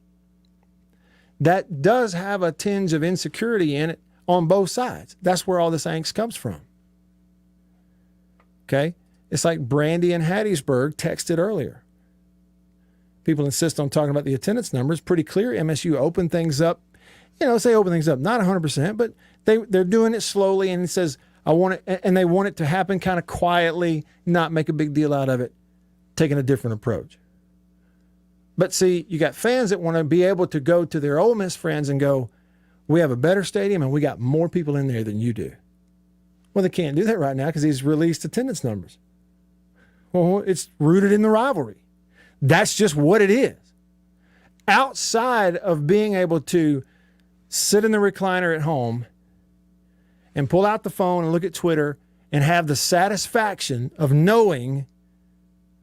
That does have a tinge of insecurity in it on both sides. That's where all this angst comes from. Okay? It's like Brandy in Hattiesburg texted earlier. People insist on talking about the attendance numbers. Pretty clear MSU opened things up. Say open things up, not 100%, but they're doing it slowly, and it says, I want it, and they want it to happen kind of quietly, not make a big deal out of it, taking a different approach. But see, you got fans that want to be able to go to their Ole Miss friends and go, we have a better stadium and we got more people in there than you do. Well, they can't do that right now because he's released attendance numbers. Well, it's rooted in the rivalry. That's just what it is. Outside of being able to sit in the recliner at home and pull out the phone and look at Twitter and have the satisfaction of knowing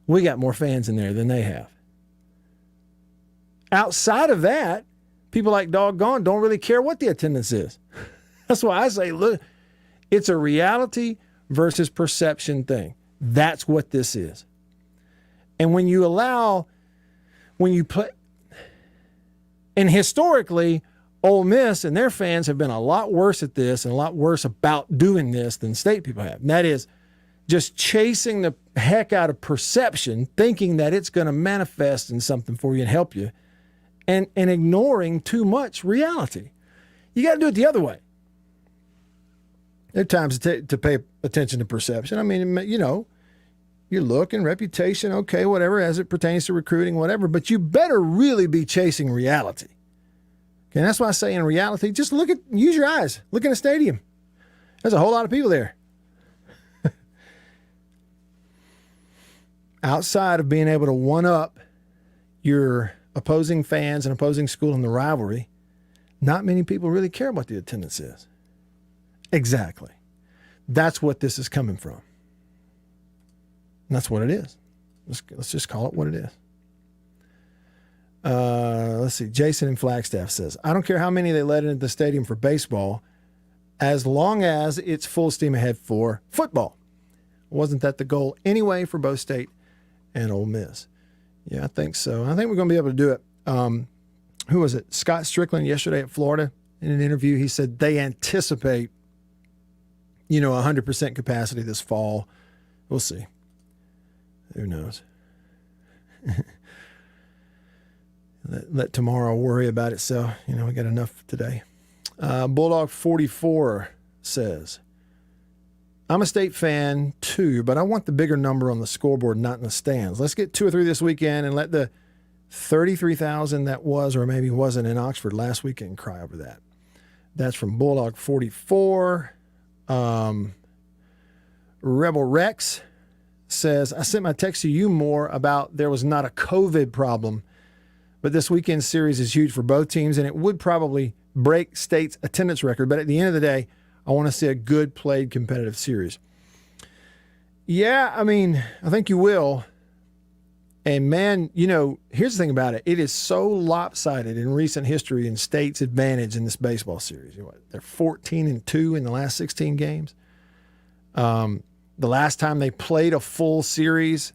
we got more fans in there than they have. Outside of that, people like Doggone don't really care what the attendance is. That's why I say, look, it's a reality versus perception thing. That's what this is. And when you play, and historically, Ole Miss and their fans have been a lot worse at this and a lot worse about doing this than state people have. And that is just chasing the heck out of perception, thinking that it's going to manifest in something for you and help you, and ignoring too much reality. You got to do it the other way. There are times to pay attention to perception. I mean, your look and reputation, okay, whatever, as it pertains to recruiting, whatever, but you better really be chasing reality. Okay, and that's why I say in reality, just use your eyes. Look in a stadium. There's a whole lot of people there. Outside of being able to one-up your opposing fans and opposing school in the rivalry, not many people really care what the attendance is. Exactly. That's what this is coming from. And that's what it is. Let's just call it what it is. Let's see. Jason in Flagstaff says, I don't care how many they let into the stadium for baseball, as long as it's full steam ahead for football. Wasn't that the goal anyway for both State and Ole Miss? Yeah, I think so. I think we're going to be able to do it. Who was it? Scott Strickland yesterday at Florida in an interview. He said they anticipate, 100% capacity this fall. We'll see. Who knows? Let tomorrow worry about itself. We got enough today. Bulldog 44 says, I'm a State fan too, but I want the bigger number on the scoreboard, not in the stands. Let's get 2 or 3 this weekend and let the 33,000 that was or maybe wasn't in Oxford last weekend cry over that. That's from Bulldog 44. Rebel Rex says, I sent my text to you more about there was not a COVID problem, but this weekend series is huge for both teams, and it would probably break State's attendance record. But at the end of the day, I want to see a good played competitive series. Yeah, I think you will. And man, here's the thing about it. It is so lopsided in recent history in State's advantage in this baseball series. They're 14-2 in the last 16 games. The last time they played a full series,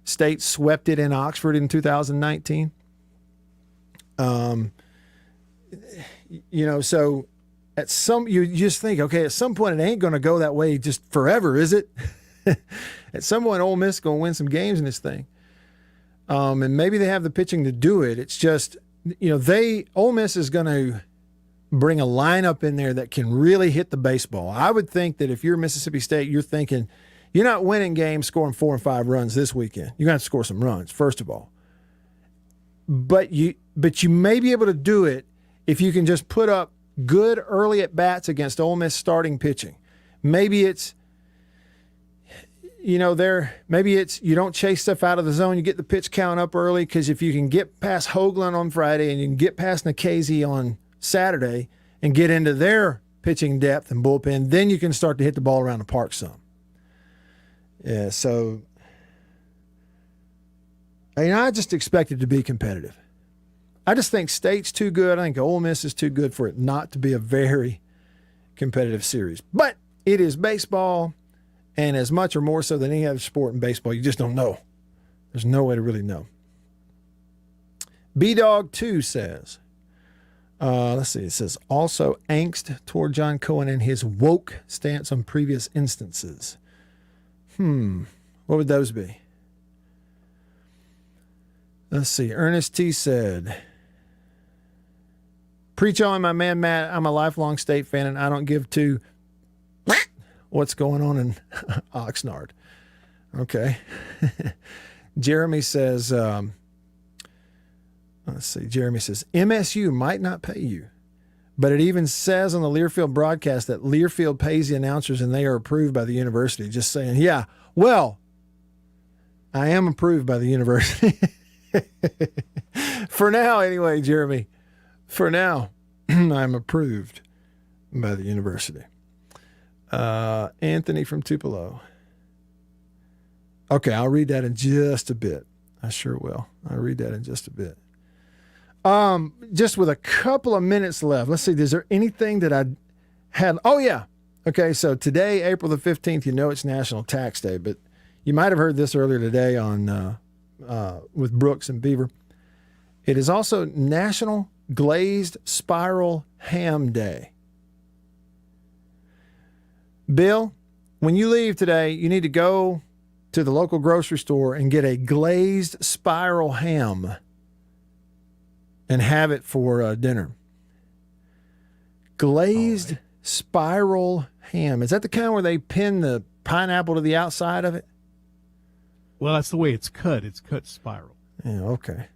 State swept it in Oxford in 2019. So you just think, okay, at some point it ain't going to go that way just forever, is it? At some point, Ole Miss is going to win some games in this thing. And maybe they have the pitching to do it. It's just, Ole Miss is going to bring a lineup in there that can really hit the baseball. I would think that if you're Mississippi State, you're thinking, you're not winning games scoring 4 and 5 runs this weekend. You're going to have to score some runs, first of all. But you may be able to do it if you can just put up good early at-bats against Ole Miss starting pitching. Maybe it's, you don't chase stuff out of the zone. You get the pitch count up early, because if you can get past Hoagland on Friday and you can get past Nikhazy on Saturday and get into their pitching depth and bullpen, then you can start to hit the ball around the park some. Yeah, so I just expect it to be competitive. I just think State's too good. I think Ole Miss is too good for it not to be a very competitive series. But it is baseball, and as much or more so than any other sport in baseball, you just don't know. There's no way to really know. B-Dog 2 says, Let's see. It says also angst toward John Cohen and his woke stance on previous instances. What would those be? Let's see. Ernest T said, preach on, my man Matt. I'm a lifelong State fan, and I don't give two what's going on in Oxnard. Okay. Jeremy says, let's see. Jeremy says, MSU might not pay you, but it even says on the Learfield broadcast that Learfield pays the announcers and they are approved by the university. Just saying, yeah, well, I am approved by the university. For now, anyway, Jeremy. For now, I'm approved by the university. Anthony from Tupelo. Okay, I'll read that in just a bit. I sure will. I'll read that in just a bit. Just with a couple of minutes left, let's see, is there anything that I had? Oh, yeah. Okay, so today, April the 15th, you know it's National Tax Day, but you might have heard this earlier today on with Brooks and Beaver. It is also National Glazed Spiral Ham Day. Bill, when you leave today, you need to go to the local grocery store and get a glazed spiral ham and have it for dinner. Glazed spiral ham. Is that the kind where they pin the pineapple to the outside of it? Well, that's the way it's cut. It's cut spiral. Yeah, okay.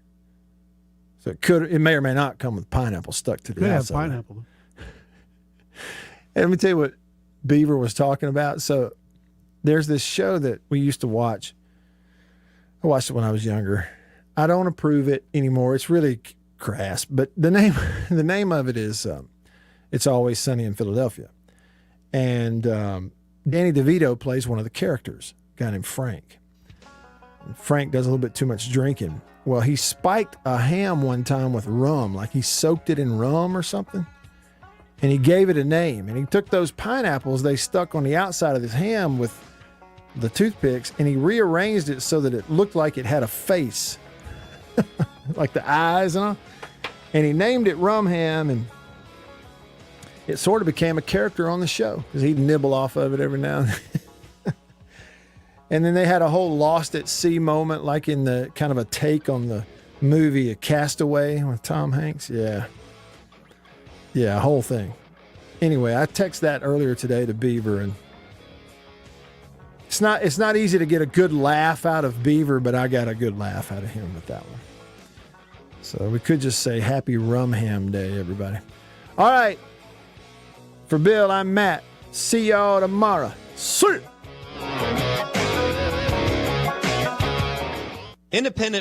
So it may or may not come with pineapple stuck to the Could outside. have pineapple. And let me tell you what Beaver was talking about. So there's this show that we used to watch. I watched it when I was younger. I don't approve it anymore. It's really crass, but the name of it is It's Always Sunny in Philadelphia. And Danny DeVito plays one of the characters, a guy named Frank. And Frank does a little bit too much drinking. Well, he spiked a ham one time with rum, like he soaked it in rum or something. And he gave it a name. And he took those pineapples they stuck on the outside of his ham with the toothpicks, and he rearranged it so that it looked like it had a face, like the eyes and all. And he named it Rum Ham, and it sort of became a character on the show because he'd nibble off of it every now and then. And then they had a whole Lost at Sea moment, like in the kind of a take on the movie Castaway with Tom Hanks. Yeah, a whole thing. Anyway, I texted that earlier today to Beaver, and it's not easy to get a good laugh out of Beaver, but I got a good laugh out of him with that one. So we could just say Happy Rum Ham Day, everybody. All right. For Bill, I'm Matt. See y'all tomorrow. See ya. Independent